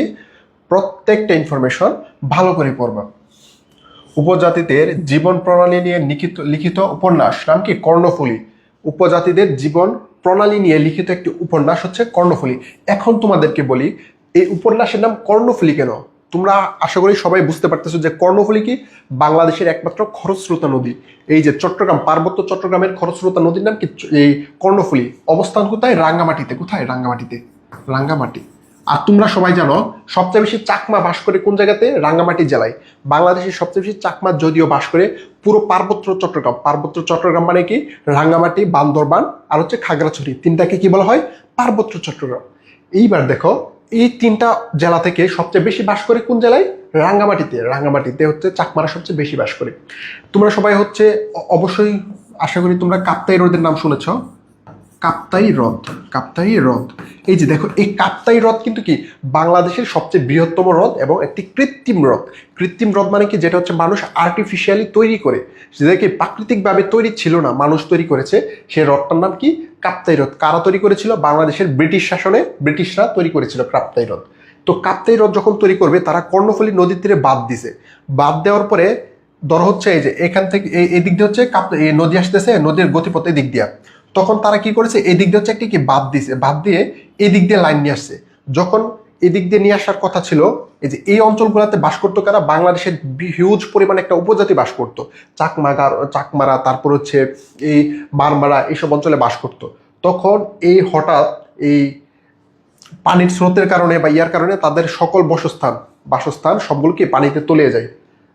[SPEAKER 1] প্রত্যেকটা ইনফরমেশন ভালো করে পড়বা। উপজাতিদের জীবন প্রণালী নিয়ে লিখিত উপন্যাস নাম কি? কর্ণফুলী। উপজাতিদের জীবন প্রণালী নিয়ে লিখিত একটি উপন্যাস হচ্ছে কর্ণফুলী। এখন তোমাদেরকে বলি, এই উপন্যাসের নাম কর্ণফুলী কেন? তোমরা আশা করি সবাই বুঝতে পারতেছো যে কর্ণফুলী কি? বাংলাদেশের একমাত্র খরস্রোতা নদী। এই যে চট্টগ্রাম, পার্বত্য চট্টগ্রামের খরস্রোতা নদীর নাম কি? এই কর্ণফুলী। অবস্থান কোথায়? রাঙ্গামাটিতে। কোথায়? রাঙ্গামাটিতে। রাঙ্গামাটি। আর তোমরা সবাই জানো সবচেয়ে বেশি চাকমা বাস করে কোন জায়গাতে? রাঙ্গামাটি জেলায়। বাংলাদেশের সবচেয়ে বেশি চাকমা যদিও বাস করে পুরো পার্বত্য চট্টগ্রাম। পার্বত্য চট্টগ্রাম মানে কি? রাঙ্গামাটি, বান্দরবান আর হচ্ছে খাগড়াছড়ি, তিনটাকে কি বলা হয়? পার্বত্য চট্টগ্রাম। এইবার দেখো, এই তিনটা জেলা থেকে সবচেয়ে বেশি বাস করে কোন জেলায়? রাঙ্গামাটিতে। রাঙ্গামাটিতে হচ্ছে চাকমারা সবচেয়ে বেশি বাস করে। তোমরা সবাই হচ্ছে অবশ্যই আশা করি তোমরা কাপ্তাই হ্রদের নাম শুনেছ। কাপ্তাই হ্রদ। কাপ্তাই হ্রদ। এই যে দেখো, এই কাপ্তাই হ্রদ কিন্তু কি? বাংলাদেশের সবচেয়ে বৃহত্তম হ্রদ এবং একটি কৃত্রিম হ্রদ। কৃত্রিম হ্রদ মানে কি? যেটা হচ্ছে মানুষ আর্টিফিশিয়ালি তৈরি করে, যেটাকে প্রাকৃতিকভাবে তৈরি ছিল না, মানুষ তৈরি করেছে। সেই হ্রদটার নাম কি? কাপ্তাই হ্রদ। কারা তৈরি করেছিল? বাংলাদেশের ব্রিটিশ শাসনে ব্রিটিশরা তৈরি করেছিল কাপ্তাই হ্রদ। তো কাপ্তাই হ্রদ যখন তৈরি করবে, তারা কর্ণফুলী নদীর তীরে বাঁধ দিছে। বাঁধ দেওয়ার পরে ধর হচ্ছে এই যে এখান থেকে এই দিক দিয়ে হচ্ছে এই নদী আসতেছে, নদীর গতিপথ এই দিক দিয়া। তখন তারা কি করেছে? এই দিক দিয়ে হচ্ছে একটি কি বাঁধ দিছে, বাঁধ দিয়ে এই দিক দিয়ে লাইন নিয়ে আসছে। যখন এই দিক দিয়ে নিয়ে আসার কথা ছিল, এই যে এই অঞ্চলগুলোতে বাস করতো কারা? বাংলাদেশের হিউজ পরিমাণে একটা উপজাতি বাস করতো। চাকমারা, তারপর হচ্ছে এই বারমারা, এইসব অঞ্চলে বাস করতো। তখন এই হঠাৎ এই পানির স্রোতের কারণে বা ইয়ার কারণে তাদের সকল বাসস্থান সবগুলোকে পানিতে তলিয়ে যায়।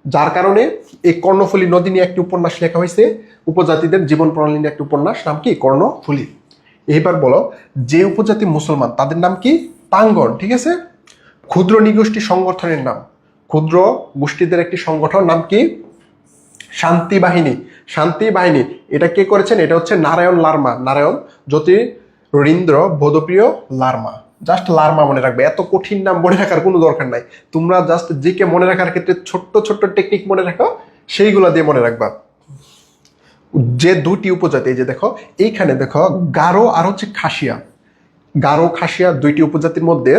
[SPEAKER 1] যার কারণে এই কর্ণফুলী নদী নিয়ে একটি উপন্যাস লেখা হয়েছে, উপজাতিদের জীবন প্রণালী নিয়ে একটি উপন্যাস, নাম কি? কর্ণফুলী। এইবার বলো, যে উপজাতি মুসলমান তাদের নাম কি? পাঙ্গন। ঠিক আছে। ক্ষুদ্র নৃগোষ্ঠী সংগঠনের নাম, ক্ষুদ্র গোষ্ঠীদের একটি সংগঠন, নাম কি? শান্তি বাহিনী। শান্তি বাহিনী। এটা কে করেছেন? এটা হচ্ছে নারায়ণ লার্মা। নারায়ণ জ্যোতিরিন্দ্র বোধপ্রিয় লার্মা। জাস্ট লার্মা মনে রাখবে, এত কঠিন নাম মনে রাখার কোনো দরকার নাই। তোমরা জাস্ট জিকে মনে রাখার ক্ষেত্রে ছোট্ট ছোট্ট টেকনিক মনে রাখো, সেইগুলো দিয়ে মনে রাখবা। যে দুটি উপজাতি, এই যে দেখো এইখানে দেখো, গারো আর হচ্ছে খাসিয়া। গারো খাসিয়া দুইটি উপজাতির মধ্যে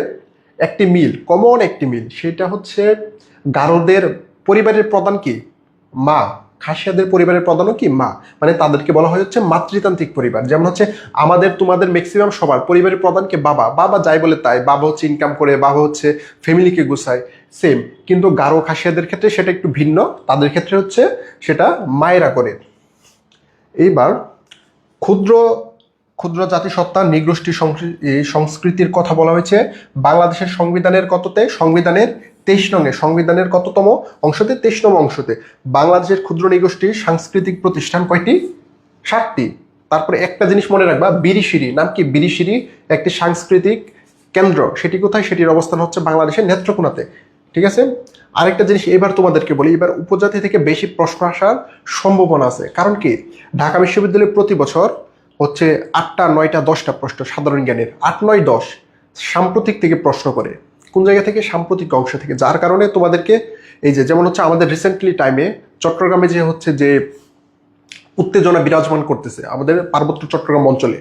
[SPEAKER 1] একটি মিল, কমন একটি মিল, সেটা হচ্ছে গারোদের পরিবারের প্রধান কি? মা। খাসিয়াদের পরিবারের প্রধানও কি? মা। মানে তাদেরকে বলা হয় হচ্ছে মাতৃতান্ত্রিক পরিবার। যেমন হচ্ছে আমাদের তোমাদের ম্যাক্সিমাম সবার পরিবারের প্রধানকে বাবা। বাবা যাই বলে তাই, বাবা হচ্ছে ইনকাম করে, বাবা হচ্ছে ফ্যামিলিকে গুছায়, সেম। কিন্তু গারো খাসিয়াদের ক্ষেত্রে সেটা একটু ভিন্ন, তাদের ক্ষেত্রে হচ্ছে সেটা মায়েরা করে। এইবার ক্ষুদ্র ক্ষুদ্র জাতিসত্তা নৃগোষ্ঠী সংস্কৃতির কথা বলা হয়েছে বাংলাদেশের সংবিধানের কততে? সংবিধানের 23 নঙে। সংবিধানের কততম অংশতে? 23তম অংশতে। বাংলাদেশের ক্ষুদ্র নৃগোষ্ঠীর সাংস্কৃতিক প্রতিষ্ঠান কয়টি? 7টি। তারপরে একটা জিনিস মনে রাখবা, বিরিশিরি। নাম কি? বিরিশিরি একটি সাংস্কৃতিক কেন্দ্র। সেটি কোথায়? সেটির অবস্থান হচ্ছে বাংলাদেশের নেত্রকোনাতে। ঠিক আছে। আরেকটা জিনিস এবার তোমাদেরকে বলি, এবার উপজাতি থেকে বেশি প্রশ্ন আসার সম্ভাবনা আছে। কারণ কি? ঢাকা বিশ্ববিদ্যালয়ে প্রতি বছর হচ্ছে 8টা 9টা 10টা প্রশ্ন সাধারণ জ্ঞানের, 8 9 10 সাম্প্রতিক থেকে প্রশ্ন করে। কোন জায়গা থেকে? সাম্প্রতিক অংশ থেকে। যার কারণে তোমাদেরকে এই যে যেমন হচ্ছে আমাদের রিসেন্টলি টাইমে চট্টগ্রামে যে হচ্ছে যে উত্তেজনা বিরাজমান করতেছে আমাদের পার্বত্য চট্টগ্রাম অঞ্চলে,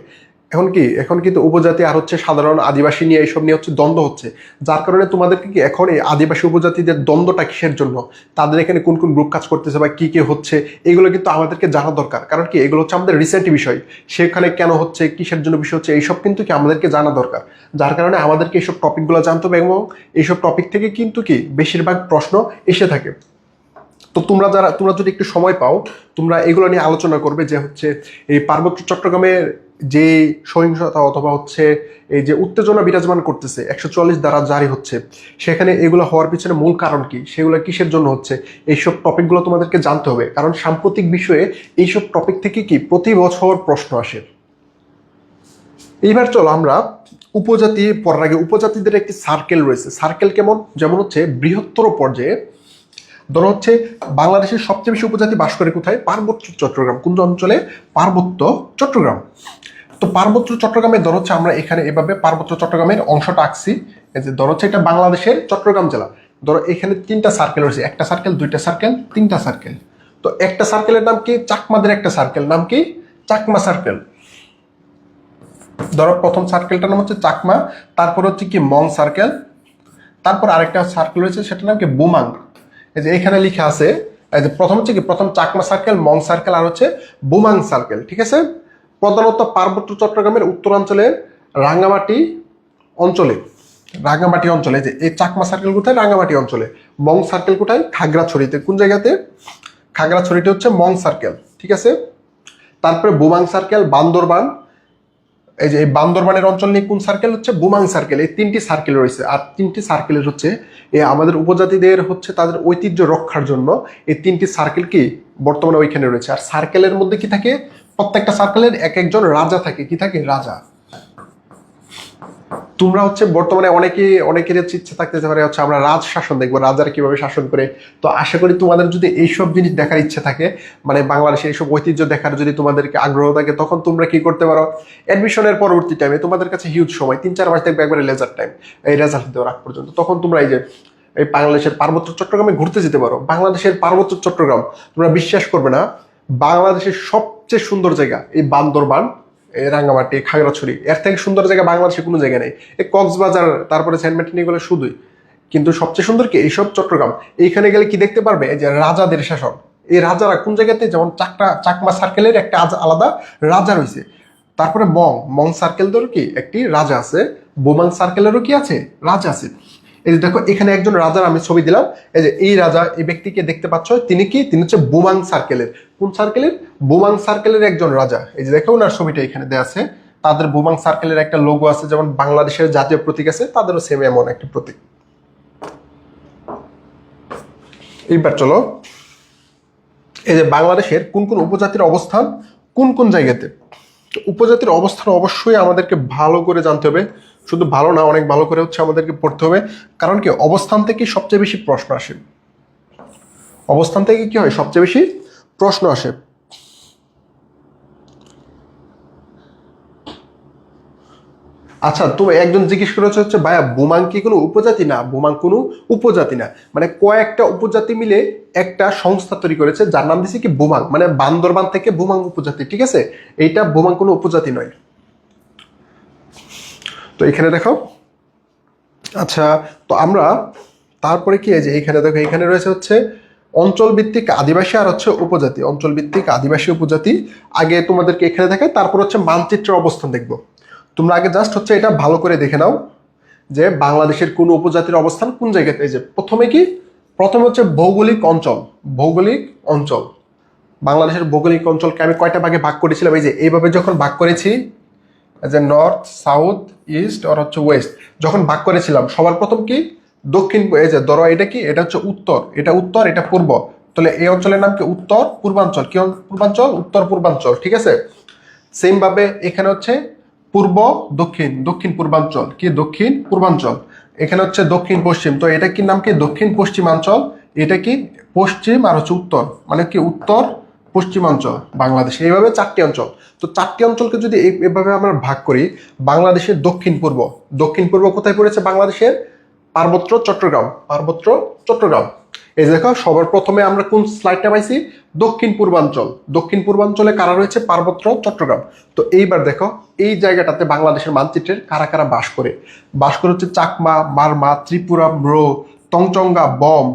[SPEAKER 1] এখন কিন্তু উপজাতি আর হচ্ছে সাধারণ আদিবাসী নিয়ে এইসব নিয়ে হচ্ছে দ্বন্দ্ব হচ্ছে। যার কারণে তোমাদেরকে কি এখন এই আদিবাসী উপজাতিদের দ্বন্দ্বটা কিসের জন্য, তাদের এখানে কোন কোন গ্রুপ কাজ করতেছে বা কি হচ্ছে, এগুলো কিন্তু আমাদেরকে জানা দরকার। কারণ কি? এগুলো হচ্ছে আমাদের রিসেন্ট বিষয়। সেখানে কেন হচ্ছে, কিসের জন্য বিষয় হচ্ছে, এইসব কিন্তু কি আমাদেরকে জানা দরকার। যার কারণে আমাদেরকে এইসব টপিকগুলো জানতে হবে এবং এইসব টপিক থেকে কিন্তু কি বেশিরভাগ প্রশ্ন এসে থাকে। তো তোমরা যদি একটু সময় পাও, তোমরা এগুলো নিয়ে আলোচনা করবে যে হচ্ছে এই পার্বত্য চট্টগ্রামের যে সহিংসতা অথবা হচ্ছে এই যে উত্তেজনা বিরাজমান করতেছে, 144 ধারা জারি হচ্ছে, সেখানে এগুলো হওয়ার পিছনে মূল কারণ কি, সেগুলো কিসের জন্য হচ্ছে, এইসব টপিকগুলো তোমাদেরকে জানতে হবে। কারণ সাম্প্রতিক বিষয়ে এইসব টপিক থেকে কি প্রতি বছর প্রশ্ন আসে। এইবার চলো আমরা উপজাতি পড়ার আগে, উপজাতিদের একটি সার্কেল রয়েছে। সার্কেল কেমন? যেমন হচ্ছে বৃহত্তর পর্যায়ে ধরো হচ্ছে বাংলাদেশের সবচেয়ে বেশি উপজাতি বাস করে কোথায়? পার্বত্য চট্টগ্রাম। কোন অঞ্চলে? পার্বত্য চট্টগ্রাম। তো পার্বত্য চট্টগ্রামে ধরো হচ্ছে আমরা এখানে এভাবে পার্বত্য চট্টগ্রামের অংশটা আঁকছি। এই যে ধরো হচ্ছে এটা বাংলাদেশের চট্টগ্রাম জেলা। ধরো এখানে 3টা সার্কেল রয়েছে, একটা সার্কেল, 2টা সার্কেল, 3টা সার্কেল। তো একটা সার্কেলের নাম কি? চাকমাদের একটা সার্কেল, নাম কি? চাকমা সার্কেল। ধরো প্রথম সার্কেলটার নাম হচ্ছে চাকমা, তারপর হচ্ছে কি মং সার্কেল, তারপর আরেকটা সার্কেল রয়েছে সেটার নাম কি? বুমাং। এই যে এখানে লেখা আছে এই যে প্রথম হচ্ছে কি, প্রথম চাকমা সার্কেল, মং সার্কেল আর হচ্ছে বুমাং সার্কেল, ঠিক আছে। প্রধানত পার্বত্য চট্টগ্রামের উত্তরাঞ্চলের রাঙ্গামাটি অঞ্চলে, যে এই চাকমা সার্কেল কোথায়, রাঙ্গামাটি অঞ্চলে। মং সার্কেল কোথায়, খাগড়াছড়িতে। কোন জায়গাতে, খাগড়াছড়িতে হচ্ছে মং সার্কেল, ঠিক আছে। তারপরে বুমাং সার্কেল বান্দরবান, এই যে এই বান্দরবানের অঞ্চল নিয়ে কোন সার্কেল, হচ্ছে বুমাং সার্কেল। এই 3টি সার্কেল রয়েছে। আর 3টি সার্কেলের হচ্ছে এই আমাদের উপজাতিদের হচ্ছে তাদের ঐতিহ্য রক্ষার জন্য এই 3টি সার্কেল কি বর্তমানে ওইখানে রয়েছে। আর সার্কেলের মধ্যে কি থাকে, প্রত্যেকটা সার্কেলের এক একজন রাজা থাকে, কি থাকে, রাজা। তোমরা হচ্ছে বর্তমানে অনেকের ইচ্ছা থাকতে পারে হচ্ছে আমরা রাজ শাসন দেখবো, রাজারা কিভাবে শাসন করে। তো আশা করি তোমাদের যদি এইসব জিনিস দেখার ইচ্ছা থাকে, মানে বাংলাদেশের এইসব ঐতিহ্য দেখার যদি তোমাদেরকে আগ্রহ থাকে, তখন তোমরা কি করতে পারো, অ্যাডমিশনের পরবর্তী টাইমে তোমাদের কাছে হিউজ সময়, 3-4 মাস থাকবে একবারে লেজার টাইম, এই রেজাল্ট দেওয়ার আগ পর্যন্ত। তখন তোমরা এই যে এই বাংলাদেশের পার্বত্য চট্টগ্রামে ঘুরতে যেতে পারো। বাংলাদেশের পার্বত্য চট্টগ্রাম, তোমরা বিশ্বাস করবে না, বাংলাদেশের সবচেয়ে সুন্দর জায়গা এই বান্দরবান, রাঙ্গামাটি, খাগড়াছড়ি, এর থেকে সুন্দর জায়গা বাংলাদেশে কোনো জায়গা নেই। এই কক্সবাজার, তারপরে সেন্ট মার্টিন, এগুলো শুধুই। কিন্তু সবচেয়ে সুন্দর কি এইসব চট্টগ্রাম। এইখানে গেলে কি দেখতে পারবে, এই যে রাজাদের শাসন। এই রাজারা কোন জায়গাতে, যেমন চাকমা সার্কেলের একটা আলাদা রাজা রয়েছে। তারপরে মং সার্কেল ধরো কি একটি রাজা আছে, বোমাং সার্কেলেরও কি আছে, রাজা আছে। এই যে দেখো এখানে একজন রাজার আমি ছবি দিলাম। এই যে এই রাজা, এই ব্যক্তিকে দেখতে পাচ্ছ, তিনি কি, তিনি হচ্ছে বুমাং সার্কেলের। কোন সার্কেলের, বুমাং সার্কেলের একজন রাজা। এই যে দেখো ওনার ছবিটা এখানে দেওয়া আছে। তাদের বুমাং সার্কেলের একটা লোগো আছে, যেমন বাংলাদেশের জাতীয় প্রতীক আছে, তাদেরও সেম এমন একটা প্রতীক। এইবার চলো, এই যে বাংলাদেশের কোন কোন উপজাতির অবস্থান কোন কোন জায়গাতে। তো উপজাতির অবস্থান অবশ্যই আমাদেরকে ভালো করে জানতে হবে। শুধু ভালো না, অনেক ভালো করে হচ্ছে আমাদেরকে পড়তে হবে। কারণ কি, অবস্থান থেকে সবচেয়ে বেশি প্রশ্ন আসে। অবস্থান থেকে কি হয়, সবচেয়ে বেশি প্রশ্ন আসে। আচ্ছা, তুমি একজন জিজ্ঞেস করেছে হচ্ছে ভাইয়া বুমাং কি কোনো উপজাতি? না, বুমাং কোনো উপজাতি না। মানে কয়েকটা উপজাতি মিলে একটা সংস্থা তৈরি করেছে, যার নাম দিয়েছে কি বুমাং, মানে বান্দরবান থেকে বুমাং উপজাতি, ঠিক আছে। এইটা বুমাং কোনো উপজাতি নয়। তো এখানে দেখো, আচ্ছা, তো আমরা তারপরে কি, এই যে এখানে দেখো, এখানে রয়েছে হচ্ছে অঞ্চল ভিত্তিক আদিবাসী আর হচ্ছে উপজাতি। অঞ্চল ভিত্তিক আদিবাসী উপজাতি আগে তোমাদেরকে এখানে দেখায়, তারপর হচ্ছে মানচিত্রের অবস্থান দেখবো। তোমরা আগে জাস্ট হচ্ছে এটা ভালো করে দেখে নাও যে বাংলাদেশের কোন উপজাতির অবস্থান কোন জায়গাতে। এই যে প্রথমে হচ্ছে ভৌগোলিক অঞ্চল। ভৌগোলিক অঞ্চল, বাংলাদেশের ভৌগোলিক অঞ্চলকে আমি কয়টা ভাগে ভাগ করেছিলাম, এই যে এইভাবে যখন ভাগ করেছি, যে নর্থ, সাউথ, ইস্ট আর হচ্ছে ওয়েস্ট, যখন ভাগ করেছিলাম, সবার প্রথম কি দক্ষিণ, এই যে ধরো এটা কি, এটা হচ্ছে উত্তর, এটা উত্তর, এটা পূর্ব। তাহলে এই অঞ্চলের নাম কি, উত্তর পূর্বাঞ্চল। কি পূর্বাঞ্চল, উত্তর পূর্বাঞ্চল, ঠিক আছে। সেম ভাবে এখানে হচ্ছে পূর্ব দক্ষিণ, দক্ষিণ পূর্বাঞ্চল, কি দক্ষিণ পূর্বাঞ্চল। এখানে হচ্ছে দক্ষিণ পশ্চিম, তো এটা কি নাম কি, দক্ষিণ পশ্চিমাঞ্চল। এটা কি পশ্চিম আর হচ্ছে উত্তর, মানে কি উত্তর পশ্চিমাঞ্চল বাংলাদেশ। এইভাবে 4টি অঞ্চল। তো 4টি অঞ্চলকে যদি এইভাবে আমরা ভাগ করি, বাংলাদেশের দক্ষিণ পূর্ব, দক্ষিণ পূর্ব কোথায় পড়েছে, বাংলাদেশের পার্বত্য চট্টগ্রাম, পার্বত্য চট্টগ্রাম। এই যে দেখো, সবার প্রথমে আমরা কোন স্লাইডটা পাইছি, দক্ষিণ পূর্বাঞ্চল। দক্ষিণ পূর্বাঞ্চলে কারা রয়েছে, পার্বত্য চট্টগ্রাম। তো এইবার দেখো এই জায়গাটাতে বাংলাদেশের মানচিত্রের কারা কারা বাস করে হচ্ছে চাকমা, মারমা, ত্রিপুরা, ম্রো, তংচঙ্গা, বম,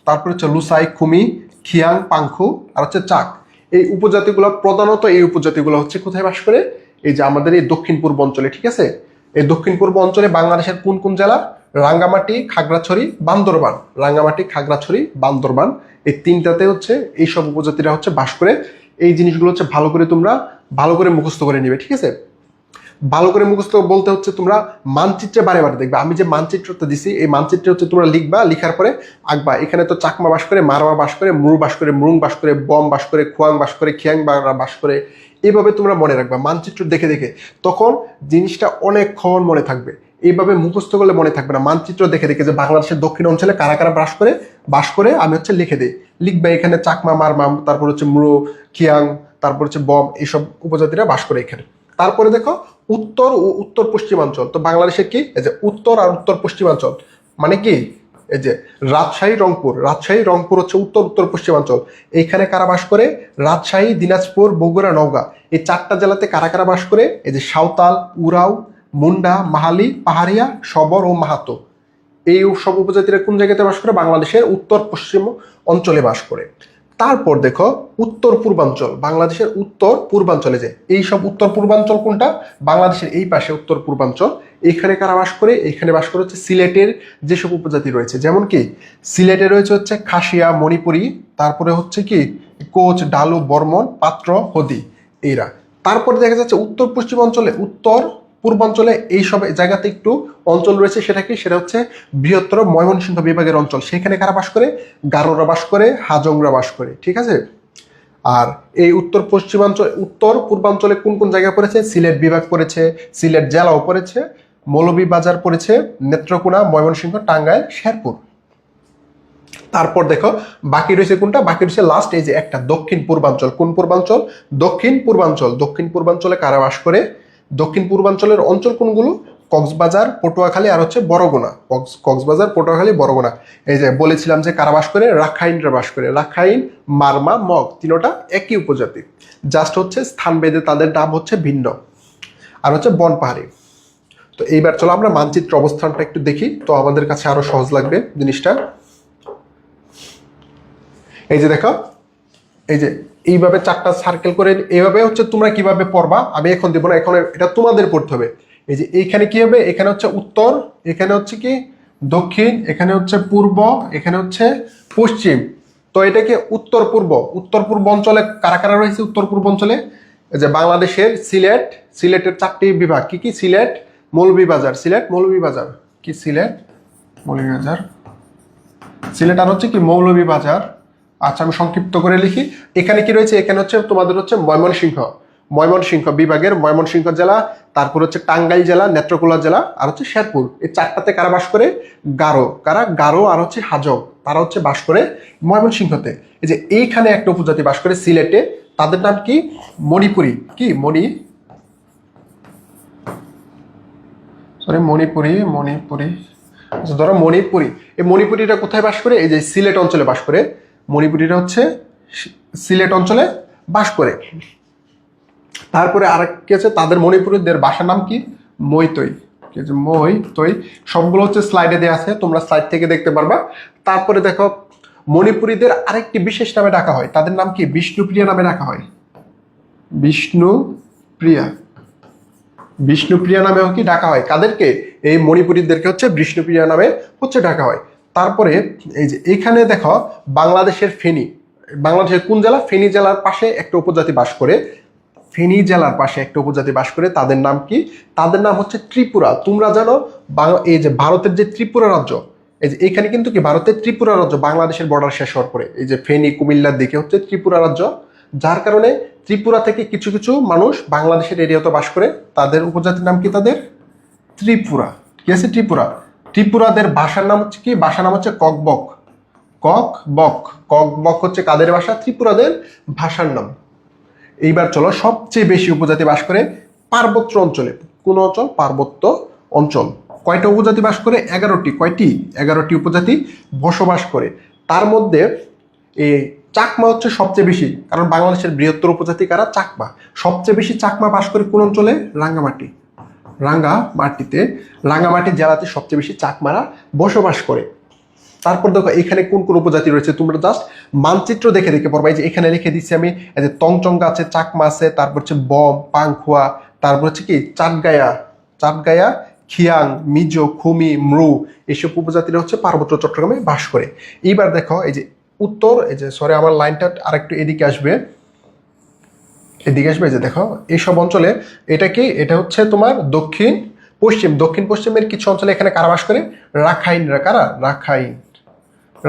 [SPEAKER 1] তারপর হচ্ছে লুসাই, খুমি, খিয়াং, পাংখু আর হচ্ছে চাক। এই উপজাতিগুলো, প্রধানত এই উপজাতিগুলো হচ্ছে কোথায় বাস করে, এই যে আমাদের এই দক্ষিণ পূর্ব অঞ্চলে, ঠিক আছে। এই দক্ষিণ পূর্ব অঞ্চলে বাংলাদেশের কোন কোন জেলা, রাঙ্গামাটি, খাগড়াছড়ি, বান্দরবান। রাঙ্গামাটি, খাগড়াছড়ি, বান্দরবান, এই 3টাতে হচ্ছে এইসব উপজাতিরা হচ্ছে বাস করে। এই জিনিসগুলো হচ্ছে ভালো করে তোমরা ভালো করে মুখস্থ করে নিবে, ঠিক আছে। ভালো করে মুখস্থ বলতে হচ্ছে তোমরা মানচিত্রে বারে বারে দেখবে। আমি যে মানচিত্রটা দিছি, এই মানচিত্রে হচ্ছে তোমরা লিখবা, লিখার পরে আঁকবা। এখানে তো চাকমা বাস করে, মারমা বাস করে, মুরু বাস করে, মুরুং বাস করে, বম বাস করে, খোয়াং বাস করে, খিয়াং বাস করে। এইভাবে তোমরা মনে রাখবা মানচিত্র দেখে দেখে, তখন জিনিসটা অনেকক্ষণ মনে থাকবে। এইভাবে মুখস্থ করলে মনে থাকবে না। মানচিত্র দেখে দেখে যে বাংলাদেশের দক্ষিণ অঞ্চলে কারা কারা বাস করে আমি হচ্ছে লিখে দিই। লিখবে এখানে চাকমা, মারমা, তারপর হচ্ছে মুরু, খিয়াং, তারপর হচ্ছে বম, এইসব উপজাতিরা বাস করে এখানে। তারপরে দেখো উত্তর ও উত্তর পশ্চিমাঞ্চল। তো বাংলাদেশের কি, এই যে উত্তর আর উত্তর পশ্চিমাঞ্চল, মানে কি, এই যে রাজশাহী, রংপুর হচ্ছে উত্তর উত্তর পশ্চিমাঞ্চল। এইখানে কারা বাস করে, রাজশাহী, দিনাজপুর, বগুড়া, নওগাঁ, এই 4টা জেলাতে কারা কারা বাস করে, এই যে সাঁওতাল, উরাও, মুন্ডা, মাহালি, পাহাড়িয়া, শবর ও মাহাতো। এই সব উপজাতিরা কোন জায়গাতে বাস করে, বাংলাদেশের উত্তর পশ্চিম অঞ্চলে বাস করে। তারপর দেখো উত্তর পূর্বাঞ্চল, বাংলাদেশের উত্তর পূর্বাঞ্চলে যে এইসব উত্তর পূর্বাঞ্চল কোনটা, বাংলাদেশের এই পাশে উত্তর পূর্বাঞ্চল, এখানে কারা বাস করে, এখানে বাস করে হচ্ছে সিলেটের যেসব উপজাতি রয়েছে, যেমন কি সিলেটে রয়েছে হচ্ছে খাসিয়া, মণিপুরি, তারপরে হচ্ছে কি কোচ, ডালু, বর্মন, পাত্র, হদি, এরা। তারপরে দেখা যাচ্ছে উত্তর পশ্চিমাঞ্চলে, উত্তর পূর্বাঞ্চলে এইসব জায়গাতে একটু অঞ্চল রয়েছে, সেটা কি, সেটা হচ্ছে বৃহত্তর ময়মনসিংহ বিভাগের অঞ্চল, সেখানে কারা বাস করে, গারোরা বাস করে, হাজংরা বাস করে, ঠিক আছে। আর এই উত্তর পশ্চিমাঞ্চল, উত্তর পূর্বাঞ্চলে কোন কোন জায়গা পড়েছে, সিলেট বিভাগ পড়েছে, সিলেট জেলাও পড়েছে, মৌলভীবাজার পড়েছে, নেত্রকোনা, ময়মনসিংহ, টাঙ্গাইল, শেরপুর। তারপর দেখো বাকি রয়েছে কোনটা, বাকি রয়েছে লাস্ট এই যে একটা দক্ষিণ পূর্বাঞ্চল। কোন পূর্বাঞ্চল, দক্ষিণ পূর্বাঞ্চল। দক্ষিণ পূর্বাঞ্চলে কারা বাস করে, দক্ষিণ পূর্বাঞ্চলের অঞ্চল কোনগুলো, কক্সবাজার, পটুয়াখালী আর হচ্ছে বরগুনা, কক্সবাজার, পটুয়াখালী, বরগুনা। এই যে বলেছিলাম যে কারা বাস করে, রাখাইনরা বাস করে, রাখাইন, মারমা, মগ, তিনোটা একই উপজাতি, জাস্ট হচ্ছে স্থান ভেদে তাদের নাম হচ্ছে ভিন্ন। আর হচ্ছে বনপাহাড়ি। তো এইবার চলো আমরা মানচিত্র অবস্থানটা একটু দেখি, তো আমাদের কাছে আরো সহজ লাগবে জিনিসটা। এই যে দেখো, এই যে এইভাবে চারটা সার্কেল করে, এইভাবে হচ্ছে তোমরা কিভাবে পড়বা আমি এখন দেবো না, এখন এটা তোমাদের পড়তে হবে। এই যে এইখানে কি হবে, এখানে হচ্ছে উত্তর, এখানে হচ্ছে কি দক্ষিণ, এখানে হচ্ছে পূর্ব, এখানে হচ্ছে পশ্চিম। তো এটাকে উত্তর পূর্ব, উত্তর পূর্ব অঞ্চলে কারা কারা রয়েছে, উত্তর পূর্ব অঞ্চলে এই যে বাংলাদেশের সিলেট, সিলেটের চারটি বিভাগ কি কি, সিলেট, মৌলভীবাজার, সিলেট, মৌলভীবাজার, কি সিলেট, মৌলভীবাজার, সিলেট আর হচ্ছে কি মৌলভীবাজার। আচ্ছা আমি সংক্ষিপ্ত করে লিখি, এখানে কি রয়েছে, এখানে হচ্ছে তোমাদের হচ্ছে ময়মনসিংহ, ময়মনসিংহ বিভাগের ময়মনসিংহ জেলা, তারপর হচ্ছে টাঙ্গাইল জেলা, নেত্রকোনা জেলা আর হচ্ছে শেরপুর। এই চারটাতে কারা বাস করে, গারো, কারা, গারো আর হচ্ছে হাজং, তারা হচ্ছে বাস করে ময়মনসিংহতে। এই যে এইখানে একটা উপজাতি বাস করে সিলেটে, তাদের নাম কি, মণিপুরি, কি মণিপুরি, মণিপুরি। আচ্ছা ধরো মণিপুরি, এই মণিপুরিটা কোথায় বাস করে, এই যে সিলেট অঞ্চলে বাস করে, মণিপুরিরা হচ্ছে সিলেট অঞ্চলে বাস করে। তারপরে আর কি আছে, তাদের মণিপুরীদের ভাষার নাম কি, মৈতৈ, ঠিক আছে, মৈতৈ। সবগুলো হচ্ছে স্লাইডে দেওয়া আছে, তোমরা স্লাইড থেকে দেখতে পারবা। তারপরে দেখো মণিপুরীদের আরেকটি বিশেষ নামে ডাকা হয়, তাদের নাম কি, বিষ্ণুপ্রিয়া নামে ডাকা হয়, বিষ্ণুপ্রিয়া, বিষ্ণুপ্রিয়া নামেও কি ডাকা হয়, কাদেরকে, এই মণিপুরীদেরকে হচ্ছে বিষ্ণুপ্রিয়া নামে হচ্ছে ডাকা হয়। তারপরে এই যে এখানে দেখো বাংলাদেশের ফেনী, বাংলাদেশের কোন জেলা, ফেনী জেলার পাশে একটা উপজাতি বাস করে, ফেনী জেলার পাশে একটা উপজাতি বাস করে, তাদের নাম কি, তাদের নাম হচ্ছে ত্রিপুরা। তোমরা জানো এই যে ভারতের যে ত্রিপুরা রাজ্য, এই যে এখানে কিন্তু কি ভারতের ত্রিপুরা রাজ্য বাংলাদেশের বর্ডার শেষ হওয়ার পরে, এই যে ফেনী কুমিল্লার দিকে হচ্ছে ত্রিপুরা রাজ্য, যার কারণে ত্রিপুরা থেকে কিছু কিছু মানুষ বাংলাদেশের এরিয়াতে বাস করে, তাদের উপজাতির নাম কি, তাদের ত্রিপুরা, কি আছে, ত্রিপুরা। ত্রিপুরাদের ভাষার নাম হচ্ছে কি, ভাষার নাম হচ্ছে ককবক, ককবক, ককবক হচ্ছে কাদের ভাষা, ত্রিপুরাদের ভাষার নাম। এইবার চলো সবচেয়ে বেশি উপজাতি বাস করে পার্বত্য অঞ্চলে, কোন অঞ্চল, পার্বত্য অঞ্চল। কয়টা উপজাতি বাস করে, 11টি, কয়টি, 11টি উপজাতি বসবাস করে। তার মধ্যে এই চাকমা হচ্ছে সবচেয়ে বেশি, কারণ বাংলাদেশের বৃহত্তর উপজাতি কারা, চাকমা। সবচেয়ে বেশি চাকমা বাস করে কোন অঞ্চলে, রাঙ্গামাটি, রাঙ্গামাটিতে, রাঙ্গামাটি জেলাতে সবচেয়ে বেশি চাকমারা বসবাস করে। তারপর দেখো এখানে কোন কোন উপজাতি রয়েছে, তোমরা জাস্ট মানচিত্র দেখে দেখে পড়বা। এই যে এখানে লিখে দিচ্ছি আমি, এই যে তংচঙ্গা আছে, চাকমা আছে, তারপর হচ্ছে বম, পাংখুয়া, তারপর হচ্ছে কি চাটগায়া, চাটগায়া, খিয়াং, মিজো, খুমি, মৃ, এইসব উপজাতিরা হচ্ছে পার্বত্য চট্টগ্রামে বাস করে। এইবার দেখো এই যে উত্তর, এই যে সরি আমার লাইনটা আরেকটু এদিকে আসবে, এদিকে আসবে, এই যে দেখো এইসব অঞ্চলে, এটা কি, এটা হচ্ছে তোমার দক্ষিণ পশ্চিম, দক্ষিণ পশ্চিমের কিছু অঞ্চলে এখানে কারা বাস করে, রাখাইনরা, কারা, রাখাইন,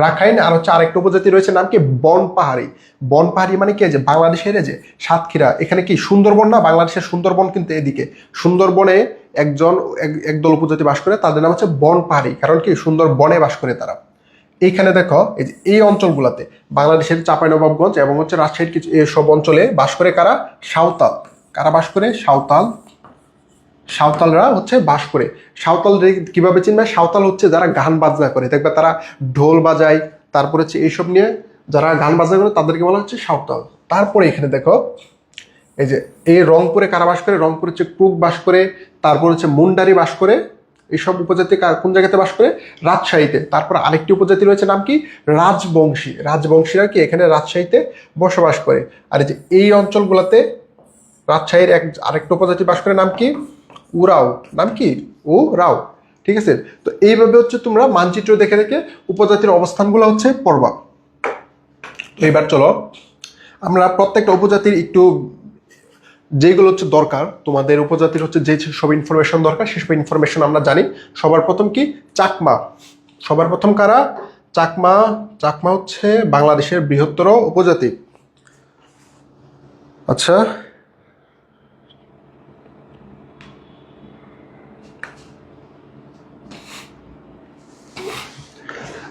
[SPEAKER 1] রাখাইন। আর হচ্ছে আরেকটা উপজাতি রয়েছে, নাম কি, বনপাহাড়ি। বনপাহাড়ি মানে কি, যে বাংলাদেশের যে সাতক্ষীরা, এখানে কি সুন্দরবন না, বাংলাদেশের সুন্দরবন কিন্তু এদিকে, সুন্দরবনে একদল উপজাতি বাস করে, তাদের নাম হচ্ছে বনপাহাড়ি, কারণ কি সুন্দরবনে বাস করে তারা। এইখানে দেখো এই যে এই অঞ্চলগুলাতে বাংলাদেশের চাঁপাইনবাবগঞ্জ এবং হচ্ছে রাজশাহীর কিছু এসব অঞ্চলে বাস করে কারা, সাঁওতাল, কারা বাস করে, সাঁওতাল, সাঁওতালরা হচ্ছে বাস করে। সাঁওতাল কিভাবে চিনবে, সাঁওতাল হচ্ছে যারা গান বাজনা করে, দেখবে তারা ঢোল বাজায়, তারপরে হচ্ছে এইসব নিয়ে যারা গান বাজনা করে তাদেরকে বলা হচ্ছে সাঁওতাল। তারপরে এখানে দেখো এই যে এই রংপুরে কারা বাস করে, রংপুর হচ্ছে কুক বাস করে, তারপর হচ্ছে মুন্ডারি বাস করে, এইসব উপজাতি কোন জায়গাতে বাস করে? রাজশাহীতে। তারপর আরেকটি উপজাতি রয়েছে, নাম কি? রাজবংশী। রাজবংশীরা কি এখানে রাজশাহীতে বসবাস করে। আর এই অঞ্চলগুলোতে রাজশাহীর আরেকটা উপজাতি বাস করে, নাম কি? উরাও। নাম কি? উরাও। ঠিক আছে, তো এইভাবে হচ্ছে তোমরা মানচিত্র দেখে দেখে উপজাতির অবস্থানগুলো হচ্ছে পড়বা। এবার চলো আমরা প্রত্যেকটা উপজাতির একটু যেগুলো হচ্ছে দরকার, তোমাদের উপজাতির হচ্ছে যে সব ইনফরমেশন দরকার সেসব ইনফরমেশন আমরা জানি। সবার প্রথম কি? চাকমা। সবার প্রথম কারা? চাকমা। চাকমা হচ্ছে বাংলাদেশের বৃহত্তর উপজাতি। আচ্ছা,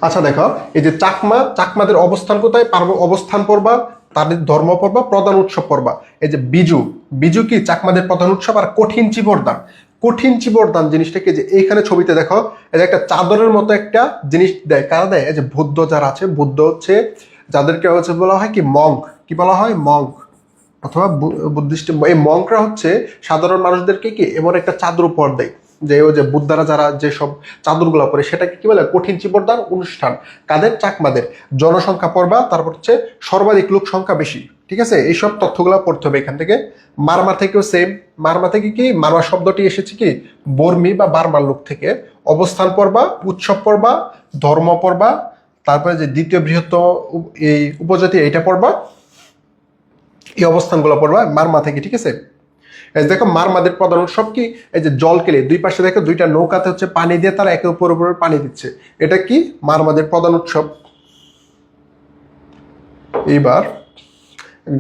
[SPEAKER 1] আচ্ছা দেখো, এই যে চাকমা, চাকমাদের অবস্থান কোথায়? অবস্থান পড়বা, তাদের ধর্ম পড়বা, প্রধান উৎসব পড়বা। এই যে বিজু, বিজু কি চাকমাদের প্রধান উৎসব। আর কঠিন চিবরদান, কঠিন চিবরদান জিনিসটাকে যে এইখানে ছবিতে দেখো, এই যে একটা চাদরের মতো একটা জিনিস দেয়, কারা দেয়? এই যে বৌদ্ধ যারা আছে, বৌদ্ধ হচ্ছে যাদেরকে হচ্ছে বলা হয় কি মঙ্ক, কি বলা হয়? মঙ্ক অথবা বুদ্ধিস্ট। এই মঙ্করা হচ্ছে সাধারণ মানুষদেরকে কি এমন একটা চাদর উপহার দেয়, যে ওই যে বুদ্ধারা যারা যেসব চাদরগুলো পরে সেটাকে কি বলে? কঠিন চিবরদান অনুষ্ঠান। কাদের? চাকমাদের। জনসংখ্যা পড়বা, তারপর হচ্ছে সর্বাধিক লোক সংখ্যা বেশি। ঠিক আছে, এইসব তথ্যগুলো পড়তে হবে এখান থেকে। মারমা থেকেও সেম। মারমা থেকে কি? মারমা শব্দটি এসেছে কি? বর্মি বা বার্মার লোক থেকে। অবস্থান পড়বা, উৎসব পড়বা, ধর্ম পড়বা, তারপরে যে দ্বিতীয় বৃহত্তম এই উপজাতি এইটা পড়বা, এই অবস্থানগুলো পড়বা মারমা থেকে। ঠিক আছে, এই দেখো মারমাদের প্রধান উৎসব কি? এই যে জল কেলে, দুই পাশে দেখো দুইটা নৌকাতে হচ্ছে পানি দিয়ে তারা একে অপরের উপর পানি দিচ্ছে, এটা কি? মারমাদের প্রধান উৎসব। এইবার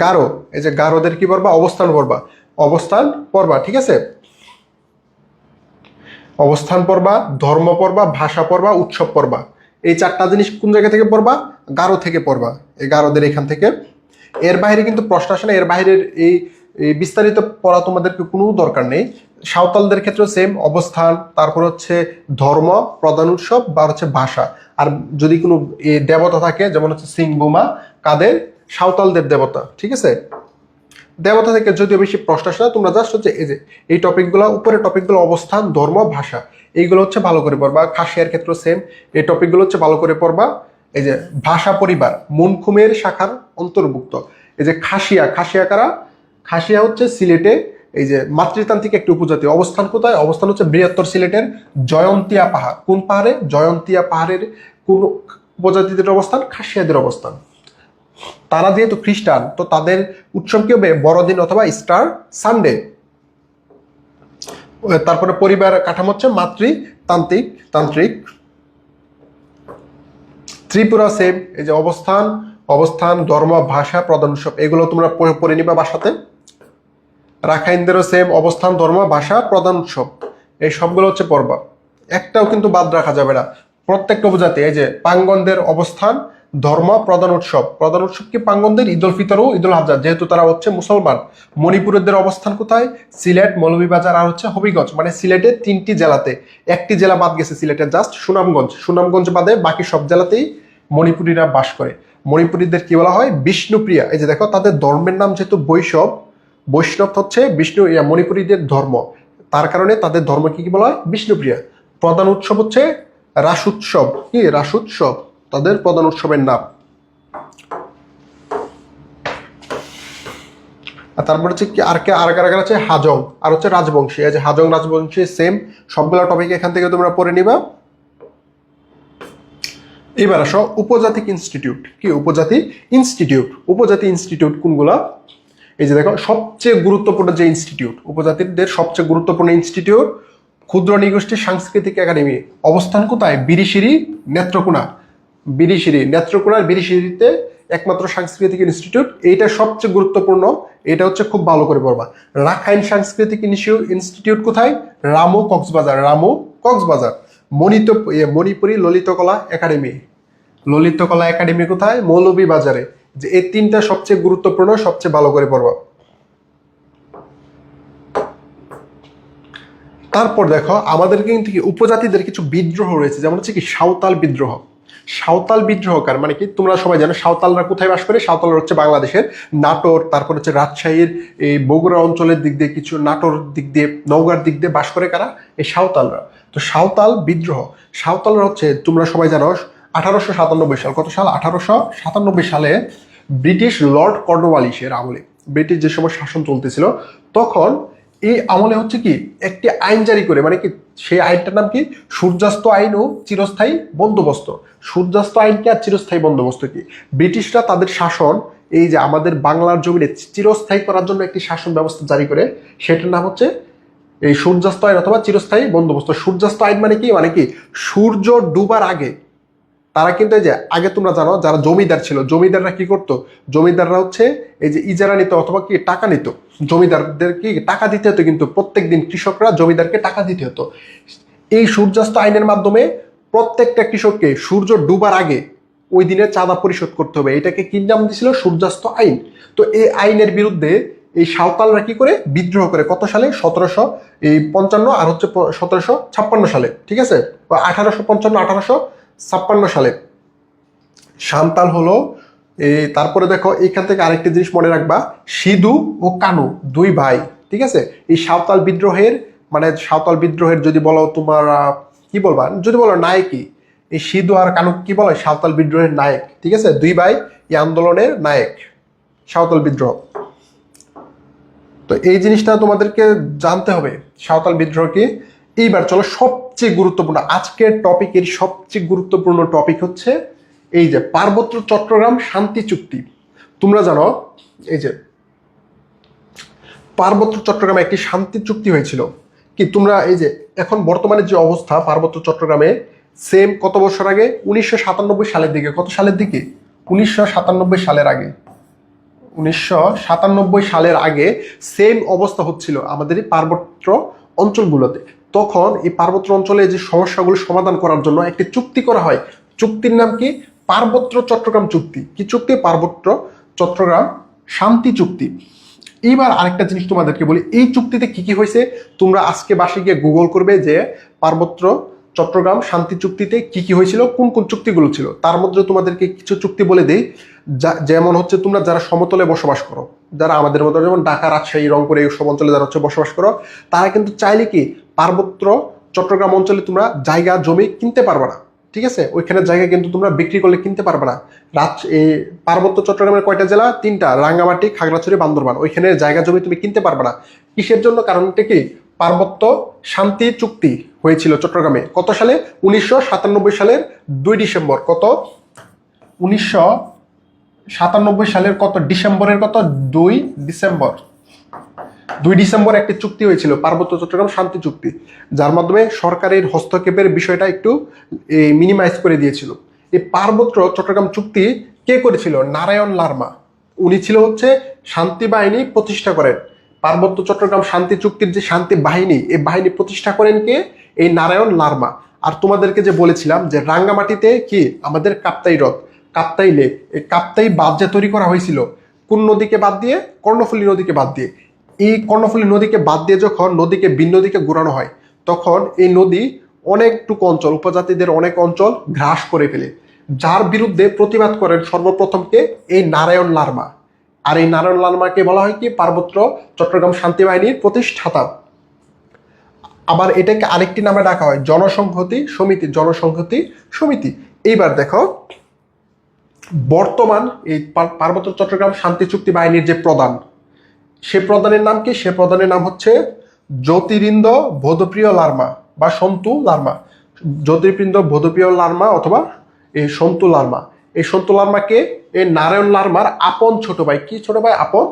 [SPEAKER 1] গারো, এই যে গারোদের কি পড়বা? অবস্থান পড়বা, অবস্থান পড়বা। ঠিক আছে, অবস্থান পড়বা, ধর্ম পড়বা, ভাষা পড়বা, উৎসব পড়বা। এই চারটা জিনিস কোন জায়গা থেকে পড়বা? গারো থেকে পড়বা, এই গারোদের এখান থেকে। এর বাইরে কিন্তু প্রশ্ন আসে না, এর বাইরের এই বিস্তারিত পড়া তোমাদেরকে কোনো দরকার নেই। সাঁওতালদের ক্ষেত্রে সেম, অবস্থান, তারপর হচ্ছে ধর্ম, প্রধান উৎসব বা হচ্ছে ভাষা। আর যদি কোনো দেবতা থাকে, যেমন হচ্ছে সিংবুমা, কাদের? সাঁওতালদের দেবতা। ঠিক আছে, দেবতা থেকে যদিও বেশি প্রশ্ন আসে না, তোমরা জাস্ট হচ্ছে এই যে এই টপিকগুলো, উপরের টপিকগুলো অবস্থান, ধর্ম, ভাষা, এইগুলো হচ্ছে ভালো করে পড়বা। খাসিয়ার ক্ষেত্রে সেম, এই টপিকগুলো হচ্ছে ভালো করে পড়বা। এই যে ভাষা পরিবার মুনখুমের শাখার অন্তর্ভুক্ত। এই যে খাসিয়া, খাসিয়া কারা? খাসিয়া হচ্ছে সিলেটে এই যে মাতৃতান্ত্রিক একটি উপজাতি। অবস্থান কোথায়? অবস্থান হচ্ছে বৃহত্তর সিলেটের জয়ন্তিয়া পাহাড়। কোন পাহাড়ে? জয়ন্তিয়া পাহাড়ের কোন উপজাতিদের অবস্থান? খাসিয়াদের অবস্থান। তারা যেহেতু খ্রিস্টান, তো তাদের উৎসব কি হবে? বড়দিন অথবা স্টার সানডে। তারপরে পরিবার কাঠামো হচ্ছে মাতৃতান্ত্রিক তান্ত্রিক। ত্রিপুরা সেম, এই যে অবস্থান, অবস্থান, ধর্ম, ভাষা, প্রধান উৎসব, এগুলো তোমরা পড়ে নিবা বাসাতে। রাখাইনদেরও সেম, অবস্থান, ধর্ম, ভাষা, প্রধান উৎসব, এই সবগুলো হচ্ছে পড়বা। একটাও কিন্তু বাদ রাখা যাবে না। প্রত্যেকটা উপজাতি, এই যে পাঙ্গনদের অবস্থান, ধর্ম, প্রধান উৎসব। প্রধান উৎসব কি পাঙ্গনদের? ঈদ উল ফিতর ও ঈদ উল আজহা, যেহেতু তারা হচ্ছে মুসলমান। মণিপুরের অবস্থান কোথায়? সিলেট, মৌলভীবাজার আর হচ্ছে হবিগঞ্জ। মানে সিলেটের 3টি জেলাতে, একটি জেলা বাদ গেছে সিলেটের, জাস্ট সুনামগঞ্জ। সুনামগঞ্জ বাদে বাকি সব জেলাতেই মণিপুরীরা বাস করে। মণিপুরীদের কি বলা হয়? বিষ্ণুপ্রিয়া। এই যে দেখো তাদের ধর্মের নাম যেহেতু বৈষ্ণব, বৈষ্ণব হচ্ছে বিষ্ণু মণিপুরীদের ধর্ম, তার কারণে তাদের ধর্ম কি বলা হয়? বিষ্ণুপ্রিয়া। প্রধান উৎসব হচ্ছে রাস উৎসব। কি? রাস উৎসব তাদের প্রধান উৎসবের নাম। আর তারপর হচ্ছে কি আর কারা আছে? হাজং আর হচ্ছে রাজবংশী। এই যে হাজং, রাজবংশী সেম, সবগুলো টপিক এখান থেকে তোমরা পড়ে নিবা। এবার আসো উপজাতিক ইনস্টিটিউট। কি? উপজাতি ইনস্টিটিউট। উপজাতি ইনস্টিটিউট কোনগুলা? এই যে দেখো সবচেয়ে গুরুত্বপূর্ণ যে ইনস্টিটিউট, উপজাতিদের সবচেয়ে গুরুত্বপূর্ণ ইনস্টিটিউট ক্ষুদ্র নৃগোষ্ঠী সাংস্কৃতিক একাডেমি। অবস্থান কোথায়? বিরিশিরি, নেত্রকোনা। বিরিশিরি, নেত্রকোনার বিরিশিরিতে একমাত্র সাংস্কৃতিক ইনস্টিটিউট, এইটা সবচেয়ে গুরুত্বপূর্ণ। এটা হচ্ছে খুব ভালো করে পড়বা। রাখাইন সাংস্কৃতিক ইনস্টিটিউট কোথায়? রামু, কক্সবাজার। রামু, কক্সবাজার। মণিপুরী ললিতকলা একাডেমি। ললিতকলা একাডেমি কোথায়? মৌলভীবাজারে। যে এই 3টা সবচেয়ে গুরুত্বপূর্ণ, সবচেয়ে ভালো করে পড়বা। তারপর দেখো আমাদের কিন্তু উপজাতিদের কিছু বিদ্রোহ রয়েছে, যেমন হচ্ছে কি সাঁওতাল বিদ্রোহ। সাঁওতাল বিদ্রোহকার মানে কি? তোমরা সবাই জানো সাঁওতালরা কোথায় বাস করে? সাঁওতালরা হচ্ছে বাংলাদেশের নাটোর, তারপর হচ্ছে রাজশাহীর এই বগুড়া অঞ্চলের দিক দিয়ে, কিছু নাটোর দিক দিয়ে, নওগাঁর দিক দিয়ে বাস করে কারা? এই সাঁওতালরা। তো সাঁওতাল বিদ্রোহ, সাঁওতালরা হচ্ছে তোমরা সবাই জানো 1897 সাল, কত সাল? 1897 সালে ব্রিটিশ লর্ড কর্নওয়ালিসের আমলে, ব্রিটিশ যে সময় শাসন চলতেছিল তখন এই আমলে হচ্ছে কি একটি আইন জারি করে, মানে কি সেই আইনটার নাম কি? সূর্যাস্ত আইন ও চিরস্থায়ী বন্দোবস্ত। সূর্যাস্ত আইন কি আর চিরস্থায়ী বন্দোবস্ত কি? ব্রিটিশরা তাদের শাসন এই যে আমাদের বাংলার জমিনে চিরস্থায়ী করার জন্য একটি শাসন ব্যবস্থা জারি করে, সেটার নাম হচ্ছে এই সূর্যাস্ত আইন অথবা চিরস্থায়ী বন্দোবস্ত। সূর্যাস্ত আইন মানে কি? মানে কি সূর্য ডুবার আগে তারা কিন্তু এই যে আগে তোমরা জানো যারা জমিদার ছিল, জমিদাররা কি করতো? জমিদাররা হচ্ছে এই যে ইজারা নিত অথবা কি টাকা নিত, জমিদারদের কি টাকা দিতে হতো, কিন্তু প্রত্যেক দিন কৃষকরা জমিদারকে টাকা দিতে হতো। এই সূর্যাস্ত আইনের মাধ্যমে প্রত্যেকটা কৃষককে সূর্য ডুবার আগে ওই দিনের চাঁদা পরিশোধ করতে হবে, এটাকে কি নাম দিয়েছিল? সূর্যাস্ত আইন। তো এই আইনের বিরুদ্ধে এই সাঁওতালরা কি করে? বিদ্রোহ করে। কত সালে? 1755 আর হচ্ছে 1756 সালে, ঠিক আছে? 1855 1856 সালে সাঁওতাল হলো তারপরে দেখো এখান থেকে আরেকটি জিনিস মনে রাখবা, সিধু ও কানু দুই ভাই, ঠিক আছে? এই সাঁওতাল বিদ্রোহের মানে সাঁওতাল বিদ্রোহের যদি বলো তোমার কি বলবা, যদি বলো নায়কই, এই সিধু আর কানু কি বলে? সাঁওতাল বিদ্রোহের নায়ক, ঠিক আছে? দুই ভাই এই আন্দোলনের নায়ক, সাঁওতাল বিদ্রোহ। তো এই জিনিসটা তোমাদেরকে জানতে হবে, সাঁওতাল বিদ্রোহ কি। এইবার চলো সবচেয়ে গুরুত্বপূর্ণ আজকের টপিকের সবচেয়ে গুরুত্বপূর্ণ টপিক হচ্ছে এই যে পার্বত্য চট্টগ্রাম শান্তি চুক্তি। তোমরা জানো এই যে পার্বত্য চট্টগ্রামে একটি শান্তি চুক্তি হয়েছিল। কি তোমরা এই যে এখন বর্তমানে যে অবস্থা পার্বত্য চট্টগ্রামে, সেম কত বছর আগে? 1997 সালের দিকে। কত সালের দিকে? 1997 সালের আগে। 1997 সালের আগে সেম অবস্থা হচ্ছিল আমাদের এই পার্বত্য অঞ্চলগুলোতে। তখন এই পার্বত্য অঞ্চলে যে সমস্যাগুলো সমাধান করার জন্য একটি চুক্তি করা হয়। চুক্তির নাম কি? পার্বত্য চট্টগ্রাম চুক্তি। কি চুক্তি? পার্বত্য চট্টগ্রাম শান্তি চুক্তি। এইবার আরেকটা জিনিস তোমাদেরকে বলি, এই চুক্তিতে কি কি হয়েছে তোমরা আজকে বাসে গিয়ে গুগল করবে যে পার্বত্য চট্টগ্রাম শান্তি চুক্তিতে কি কি হয়েছিল, কোন কোন চুক্তিগুলো ছিল। তার মধ্যে তোমাদেরকে কিছু চুক্তি বলে দেই, যেমন হচ্ছে তোমরা যারা সমতলে বসবাস করো, যারা আমাদের মতো যেমন ঢাকা, রাজশাহী, রংপুর এই সব অঞ্চলে যারা হচ্ছে বসবাস করো, তারা কিন্তু চাইলে কি পার্বত্য চট্টগ্রাম অঞ্চলে তোমরা জায়গা জমি কিনতে পারবে না, ঠিক আছে? ওইখানে জায়গা কিন্তু তোমরা বিক্রি করলে কিনতে পারবে না। এই পার্বত্য চট্টগ্রামের কয়টা জেলা? 3টা, রাঙ্গামাটি, খাগড়াছড়ি, বান্দরবান। ওইখানে জায়গা জমি তুমি কিনতে পারবে না। কিসের জন্য? কারণটা কি? পার্বত্য শান্তি চুক্তি হয়েছিল চট্টগ্রামে কত সালে? 1997 সালের 2 ডিসেম্বর। কত? 1997 সালের কত ডিসেম্বরের কত? 2 ডিসেম্বর। 2 ডিসেম্বর একটি চুক্তি হয়েছিল, পার্বত্য চট্টগ্রাম শান্তি চুক্তি, যার মাধ্যমে সরকারের হস্তক্ষেপের বিষয়টা একটু মিনিমাইজ করে দিয়েছিল। এই পার্বত্য চট্টগ্রাম চুক্তি কে করেছিল? নারায়ণ লারমা। উনি ছিল হচ্ছে শান্তি বাহিনী প্রতিষ্ঠা করেন। পার্বত্য চট্টগ্রাম শান্তি চুক্তির যে শান্তি বাহিনী, এই বাহিনী প্রতিষ্ঠা করেন কে? এই নারায়ণ লারমা। আর তোমাদেরকে যে বলেছিলাম যে রাঙ্গামাটিতে কি আমাদের কাপ্তাই হ্রদ, কাপ্তাই লেক, এই কাপ্তাই বাঁধ যে তৈরি করা হয়েছিল কোন নদীকে বাদ দিয়ে? কর্ণফুলী নদীকে বাদ দিয়ে। এই কর্ণফুলী নদীকে বাদ দিয়ে যখন নদীকে ভিন্ন দিকে ঘোরানো হয়, তখন এই নদী অনেকটুকু অঞ্চল, উপজাতিদের অনেক অঞ্চল গ্রাস করে ফেলে, যার বিরুদ্ধে প্রতিবাদ করেন সর্বপ্রথমকে এই নারায়ণ লারমা। আর এই নারায়ণ লারমাকে বলা হয় কি পার্বত্য চট্টগ্রাম শান্তি বাহিনীর প্রতিষ্ঠাতা। আবার এটাকে আরেকটি নামে ডাকা হয় জনসংহতি সমিতি, জনসংহতি সমিতি। এইবার দেখো বর্তমান এই পার্বত্য চট্টগ্রাম শান্তি চুক্তি বাহিনীর যে প্রধান, সে প্রধানের নাম কি? সে প্রধানের নাম হচ্ছে জ্যোতিরিন্দ বোধপ্রিয় লারমা বা সন্তু লারমা। জ্যোতিরিন্দ বোধপ্রিয় লারমা অথবা এই সন্তু লারমা। এই সন্তু লারমাকে এই নারায়ণ লারমার আপন ছোট ভাই। কি ছোট ভাই? আপন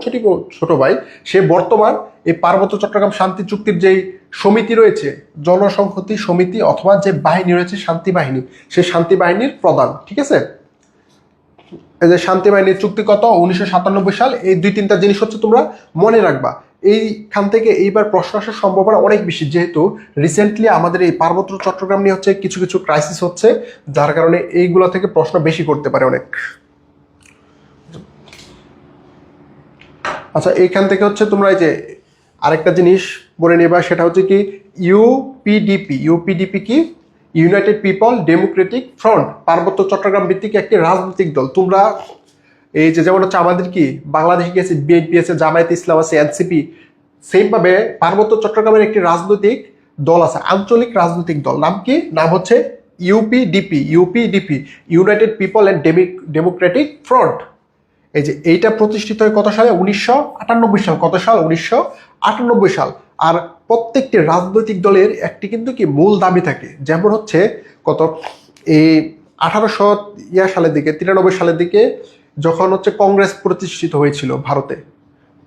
[SPEAKER 1] ছোট ভাই। সে বর্তমান এই পার্বত্য চট্টগ্রাম শান্তি চুক্তির যেই সমিতি রয়েছে, জনসংহতি সমিতি অথবা যে বাহিনী রয়েছে শান্তি বাহিনী, সেই শান্তি বাহিনীর প্রধান, ঠিক আছে? এই যে শান্তি বাহিনীর চুক্তি কত? 1997 সাল। এই 2-3টা জিনিস হচ্ছে তোমরা মনে রাখবা। এইখান থেকে এইবার প্রশ্ন আসার সম্ভাবনা অনেক বেশি, যেহেতু রিসেন্টলি আমাদের এই পার্বত্য চট্টগ্রাম নিয়ে হচ্ছে কিছু কিছু ক্রাইসিস হচ্ছে, যার কারণে এইগুলো থেকে প্রশ্ন বেশি করতে পারে অনেক। আচ্ছা, এইখান থেকে হচ্ছে তোমরা এই যে আরেকটা জিনিস বলে নেবা, সেটা হচ্ছে কি ইউপিডিপি। ইউপিডিপি কি? ইউনাইটেড পিপল ডেমোক্রেটিক ফ্রন্ট, পার্বত্য চট্টগ্রাম ভিত্তিক একটি রাজনৈতিক দল। তোমরা এই যে যেমন হচ্ছে আমাদের কি বাংলাদেশে গেছে বিএনপি আছে, জামায়াতে ইসলাম আছে, এনসিপি, সেইভাবে পার্বত্য চট্টগ্রামের একটি রাজনৈতিক দল আছে, আঞ্চলিক রাজনৈতিক দল। নাম কি? নাম হচ্ছে UPDP. UPDP, United People and Democratic Front. এই যে এইটা প্রতিষ্ঠিত হয় কত সালে? 1998 সাল। কত সাল? 1998 সাল। আর প্রত্যেকটি রাজনৈতিক দলের একটি কিন্তু কি মূল দাবি থাকে, যেমন হচ্ছে কত এই 1800 সালের দিকে, 93 সালের দিকে যখন হচ্ছে কংগ্রেস প্রতিষ্ঠিত হয়েছিল ভারতে,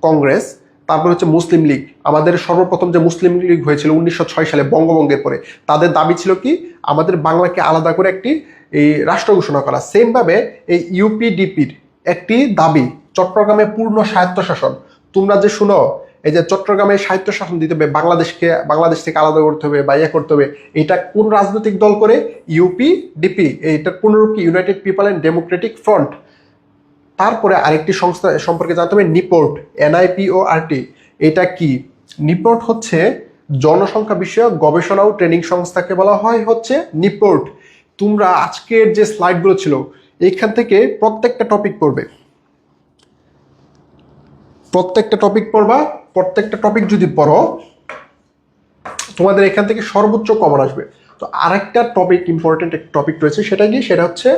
[SPEAKER 1] কংগ্রেস, তারপর হচ্ছে মুসলিম লীগ। আমাদের সর্বপ্রথম যে মুসলিম লীগ হয়েছিল 1906 সালে বঙ্গভঙ্গের পরে, তাদের দাবি ছিল কি? আমাদের বাংলাকে আলাদা করে একটি এই রাষ্ট্র ঘোষণা করা। সেমভাবে এই ইউপিডিপির একটি দাবি চট্টগ্রামে পূর্ণ স্বায়ত্তশাসন। তোমরা যে শুনো এই যে চট্টগ্রামে স্বায়ত্তশাসন দিতে হবে, বাংলাদেশ থেকে আলাদা করতে হবে বা ইয়ে করতে হবে, এটা কোন রাজনৈতিক দল করে? ইউপিডিপি। এইটার পূর্ণরূপ কি? United People and Democratic front. তারপরে আরেকটি সংস্থা সম্পর্কে জানতে হবে, নিপোর্ট, NIPORT। এটা কি? নিপোর্ট হচ্ছে জনসংখ্যা বিষয়ক গবেষণা ও ট্রেনিং সংস্থাকে বলা হয় হচ্ছে নিপোর্ট। তোমরা আজকের যে স্লাইডগুলো ছিল এইখান থেকে প্রত্যেকটা টপিক পড়বে, প্রত্যেকটা টপিক পড়বা। প্রত্যেকটা টপিক যদি পড়ো তোমাদের এখান থেকে সর্বোচ্চ কমন আসবে। তো আরেকটা টপিক, ইম্পর্টেন্ট একটা টপিক রয়েছে, সেটা কি? সেটা হচ্ছে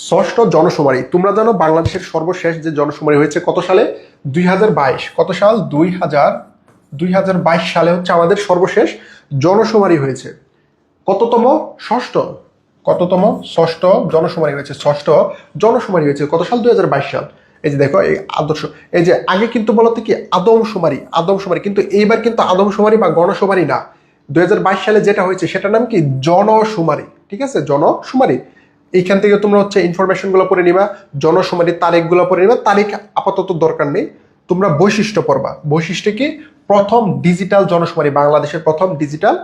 [SPEAKER 1] ষষ্ঠ জনশুমারি। তোমরা জানো বাংলাদেশের সর্বশেষ যে জনশুমারি হয়েছে কত সালে? 2022। কত সাল? 2022 সালে হচ্ছে আমাদের সর্বশেষ জনশুমারি হয়েছে। কততম? ষষ্ঠ। কততম? ষষ্ঠ জনশুমারি হয়েছে। ষষ্ঠ জনশুমারি হয়েছে কত সাল? 2022 সাল। এই যে দেখো এই আদর্শ, এই যে আগে কিন্তু বলতে কি আদমশুমারি, আদমশুমারি, কিন্তু এইবার কিন্তু আদমশুমারি বা গণশুমারি না। 2022 সালে যেটা হয়েছে সেটার নাম কি? জনশুমারি। ঠিক আছে, জনশুমারি। এইখান থেকে তোমরা হচ্ছে ইনফরমেশনগুলো পড়ে নিবা, জনশুমারি তারিখগুলো পড়ে নিবা। তারিখ আপাতত দরকার নেই, তোমরা বৈশিষ্ট্য পড়বা। বৈশিষ্ট্য কি? প্রথম ডিজিটাল জনশুমারি, বাংলাদেশের প্রথম ডিজিটাল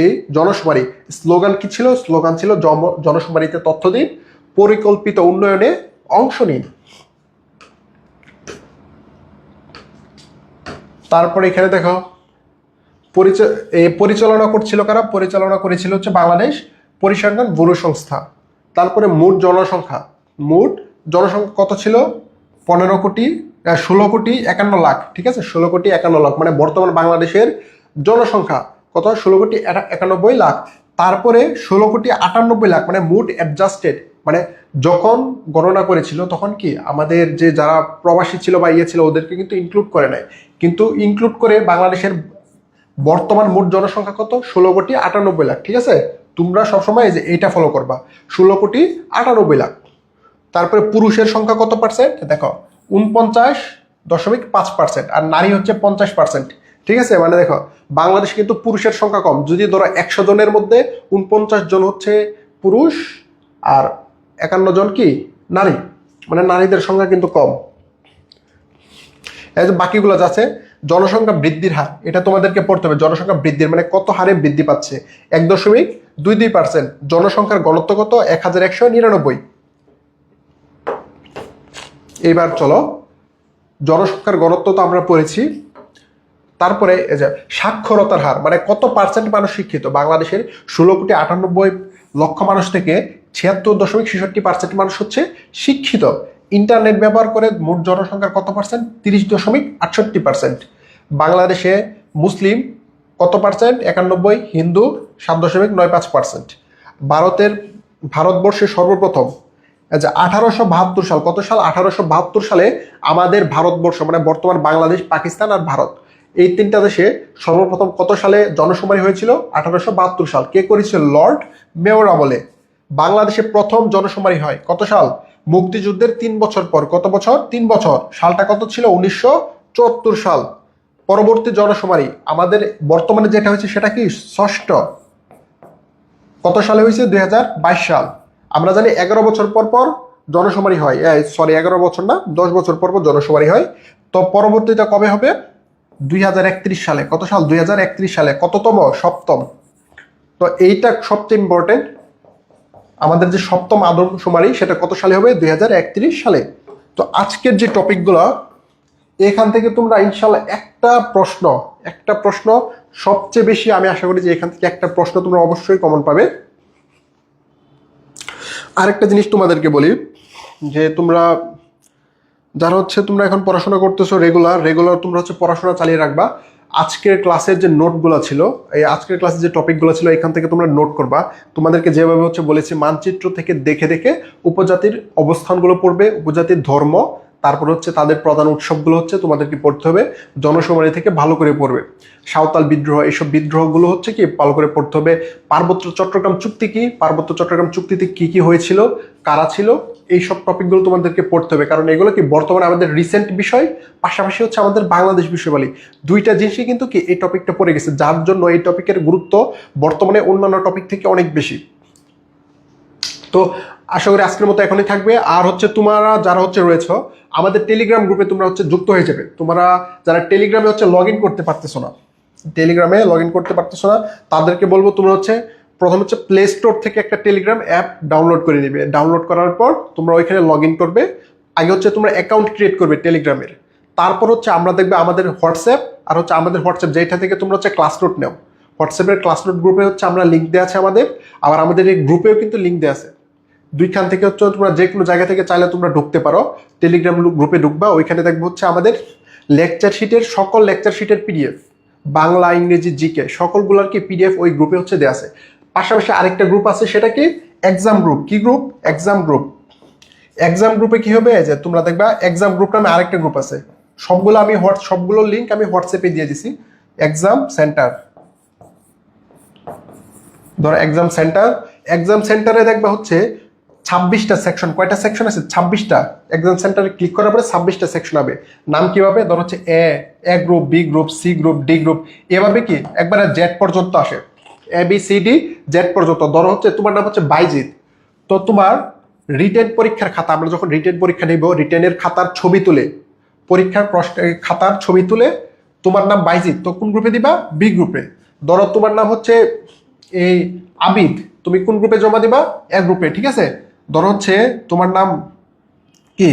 [SPEAKER 1] এই জনশুমারি। স্লোগান কি ছিল? স্লোগান ছিল জনশুমারিতে তথ্য দিন, পরিকল্পিত উন্নয়নে অংশ নিন। তারপরে এখানে দেখো পরিচালনা করছিল কারা? পরিচালনা করেছিল হচ্ছে বাংলাদেশ পরিসংখ্যান ব্যুরো সংস্থা। তারপরে মোট জনসংখ্যা কত ছিল? 16,51,00,000। ঠিক আছে, 16,51,00,000, মানে বর্তমান বাংলাদেশের জনসংখ্যা কত? 16,91,00,000। তারপরে 16,98,00,000, মানে মোট অ্যাডজাস্টেড, মানে যখন গণনা করেছিল তখন কি আমাদের যে যারা প্রবাসী ছিল বা ছিল ওদেরকে কিন্তু ইনক্লুড করে নাই, কিন্তু ইনক্লুড করে বাংলাদেশের বর্তমান মোট জনসংখ্যা কত? 16,98,00,000। ঠিক আছে, তোমরা সবসময় এই যে এইটা ফলো করবা, 16,98,00,000। তারপরে পুরুষের সংখ্যা কত পার্সেন্ট? দেখো 49.5%, আর নারী হচ্ছে 50%। ঠিক আছে, মানে দেখো বাংলাদেশে কিন্তু পুরুষের সংখ্যা কম। যদি ধরো 100 জনের মধ্যে 49 জন হচ্ছে পুরুষ আর 51 জন কি নারী, মানে নারীদের সংখ্যা কিন্তু কম। এই যে বাকিগুলো আছে, জনসংখ্যা বৃদ্ধির হার, এটা তোমাদেরকে পড়তে হবে। জনসংখ্যা বৃদ্ধির মানে কত হারে বৃদ্ধি পাচ্ছে? 1.22%। জনসংখ্যার ঘনত্ব কত? 1199। এইবার চলো, জনসংখ্যার ঘনত্ব তো আমরা পড়েছি। তারপরে এই যে সাক্ষরতার হার, মানে কত পার্সেন্ট মানুষ শিক্ষিত? বাংলাদেশের 16,98,00,000 মানুষ থেকে 76.66% মানুষ হচ্ছে শিক্ষিত। ইন্টারনেট ব্যবহার করে মোট জনসংখ্যার কত পার্সেন্ট? 30.68%। বাংলাদেশে মুসলিম কত পার্সেন্ট? 91। হিন্দু 7.95%। ভারতবর্ষে সর্বপ্রথম 1872 সাল, কত সাল? 1872 সালে আমাদের ভারতবর্ষ, মানে বর্তমান বাংলাদেশ, পাকিস্তান আর ভারত, এই তিনটা দেশে সর্বপ্রথম কত সালে জনশুমারি হয়েছিল? 1872 সাল। কে করেছিল? লর্ড মেয়র আমলে। বাংলাদেশে প্রথম জনশুমারি হয় কত সাল? মুক্তিযুদ্ধের 3 বছর পর। কত বছর? 3 বছর। সালটা কত ছিল? 1974 সাল। পরবর্তী জনশুমারি আমাদের বর্তমানে যেটা হয়েছে সেটা কি? ষষ্ঠ। কত সালে হয়েছে? 2022 সাল। আমরা জানি 11 বছর পর পর জনশুমারি হয়, 11 বছর না, 10 বছর পর পর জনশুমারি হয়। তো পরবর্তীটা কবে হবে? 2031 সালে। কত সাল? 2031 সালে। কততম? সপ্তম। তো এইটা সবচেয়ে ইম্পর্টেন্ট, আমাদের যে সপ্তম আদমশুমারি সেটা কত সালে হবে? 2031 সালে। তো আজকের যে টপিকগুলো, এখান থেকে তোমরা ইনশাল্লাহ একটা প্রশ্ন সবচেয়ে বেশি, আমি আশা করি যে এখান থেকে একটা প্রশ্ন তোমরা অবশ্যই কমন পাবে। আরেকটা জিনিস তোমাদেরকে বলি, যে তোমরা যারা হচ্ছে তোমরা এখন পড়াশোনা করতেছো রেগুলার তোমরা হচ্ছে পড়াশোনা চালিয়ে রাখবা। আজকের ক্লাসের যে নোটগুলো ছিল, এই আজকের ক্লাসের যে টপিকগুলো ছিল এখান থেকে তোমরা নোট করবা। তোমাদেরকে যেভাবে হচ্ছে বলেছি মানচিত্র থেকে দেখে দেখে উপজাতির অবস্থানগুলো পড়বে, উপজাতির ধর্ম, তারপর হচ্ছে তাদের প্রধান উৎসবগুলো হচ্ছে তোমাদেরকে পড়তে হবে, জনশুমারি থেকে ভালো করে পড়বে। সাঁওতাল বিদ্রোহ, এইসব বিদ্রোহগুলো হচ্ছে কি ভালো করে পড়তে হবে। পার্বত্য চট্টগ্রাম চুক্তি কি, পার্বত্য চট্টগ্রাম চুক্তিতে কি কি হয়েছিল, কারা ছিল, এইসব টপিকগুলো তোমাদেরকে পড়তে হবে। কারণ এগুলো কি বর্তমানে আমাদের রিসেন্ট বিষয়, পাশাপাশি হচ্ছে আমাদের বাংলাদেশ বিষয়বলী, দুইটা জিনিসই কিন্তু কি এই টপিকটা পড়ে গেছে, যার জন্য এই টপিকের গুরুত্ব বর্তমানে অন্যান্য টপিক থেকে অনেক বেশি। তো আশা করি আজকের মতো এখনই থাকবে। আর হচ্ছে তোমরা যারা হচ্ছে রয়েছে আমাদের টেলিগ্রাম গ্রুপে তোমরা হচ্ছে যুক্ত হয়ে যাবে। তোমরা যারা টেলিগ্রামে হচ্ছে লগ ইন করতে পারতেছো না, টেলিগ্রামে লগ ইন করতে পারতেছো না, তাদেরকে বলবো তোমরা হচ্ছে প্রথম হচ্ছে প্লে স্টোর থেকে একটা টেলিগ্রাম অ্যাপ ডাউনলোড করে নিবে। ডাউনলোড করার পর তোমরা ওইখানে লগ ইন করবে। আগে হচ্ছে তোমরা অ্যাকাউন্ট ক্রিয়েট করবে টেলিগ্রামের, তারপর হচ্ছে আমরা দেখবে আমাদের হোয়াটসঅ্যাপ, আর হচ্ছে আমাদের হোয়াটসঅ্যাপ যেটা থেকে তোমরা হচ্ছে ক্লাস নোট নাও, হোয়াটসঅ্যাপের ক্লাস নোট গ্রুপে হচ্ছে আমরা লিঙ্ক দেওয়া আছে আমাদের, আবার আমাদের এই গ্রুপেও কিন্তু লিঙ্ক দেওয়া আছে। দুইখান থেকে হচ্ছে তোমরা যে কোনো জায়গা থেকে চাইলে তোমরা ঢুকতে পারো। টেলিগ্রাম গ্রুপে ঢুকবা, ওইখানে দেখবো হচ্ছে আমাদের লেকচার শিটের সকল লেকচার শিটের পিডিএফ, বাংলা ইংরেজি জিকে সকলগুলোর কি পিডিএফ ওই গ্রুপে হচ্ছে দেওয়া আছে। পাশাপাশি আরেকটা গ্রুপ আছে, সেটা কি এক্সাম গ্রুপ। কি গ্রুপ? Exam group. এক্সাম গ্রুপে কি হবে যে তোমরা দেখবা এক্সাম গ্রুপ নামে আরেকটা গ্রুপ আছে, সবগুলোর লিঙ্ক আমি হোয়াটসঅ্যাপে দিয়ে দিছি। এক্সাম সেন্টার, ধরো এক্সাম সেন্টার, এক্সাম সেন্টারে দেখবা হচ্ছে 26টা সেকশন। কয়টা সেকশন আছে? 26টা। এক্সাম সেন্টারে ক্লিক করার পরে 26টা সেকশন হবে। নাম কি হবে? ধরো হচ্ছে A group, B group, C group, D group, এভাবে কি একবারে জেড পর্যন্ত আসে, A B C D Z পর্যন্ত। ধরো হচ্ছে তোমার নাম হচ্ছে বাইজিৎ, তো তোমার রিটেন পরীক্ষার খাতা, আমরা যখন রিটেন পরীক্ষা নিব, রিটেনের খাতার ছবি তুলে, পরীক্ষার খাতার ছবি তুলে তোমার নাম বাইজিৎ, তো কোন গ্রুপে দিবা? বি গ্রুপে। ধরো তোমার নাম হচ্ছে এই আবিদ, তুমি কোন গ্রুপে জমা দিবা? এ গ্রুপে, ঠিক আছে? ধরো হচ্ছে তোমার নাম কি,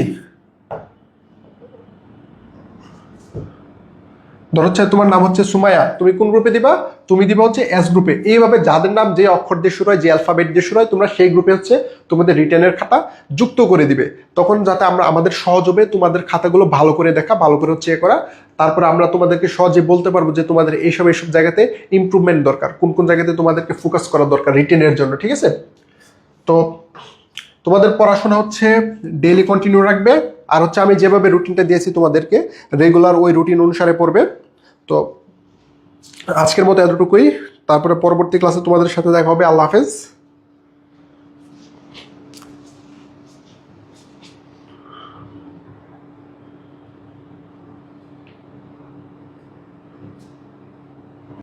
[SPEAKER 1] ধরো হচ্ছে তোমার নাম হচ্ছে সুমাইয়া, তুমি কোন গ্রুপে দিবা? তুমি দিবা হচ্ছে এস গ্রুপে। এইভাবে যাদের নাম যে অক্ষর দিয়ে শুরু হয়, যে অ্যালফাবেট দিয়ে শুরু হয়, তোমরা সেই গ্রুপে হচ্ছে তোমাদের রিটেনের খাতা যুক্ত করে দিবে। তখন যাতে আমাদের সহজ হবে তোমাদের খাতাগুলো ভালো করে দেখা, ভালো করে হচ্ছে করা। তারপরে আমরা তোমাদেরকে সহজে বলতে পারবো যে তোমাদের এইসব জায়গাতে ইমপ্রুভমেন্ট দরকার, কোন কোন জায়গাতে তোমাদেরকে ফোকাস করা দরকার রিটেনের জন্য, ঠিক আছে? তো তোমাদের পড়াশোনা হচ্ছে ডেইলি কন্টিনিউ রাখবে। আর হচ্ছে আমি যেভাবে রুটিনটা দিয়েছি তোমাদেরকে রেগুলার ওই রুটিন অনুসারে পড়বে। তো আজকের মতো এতটুকুই, তারপরে পরবর্তী ক্লাসে তোমাদের সাথে দেখা হবে। আল্লাহ হাফেজ।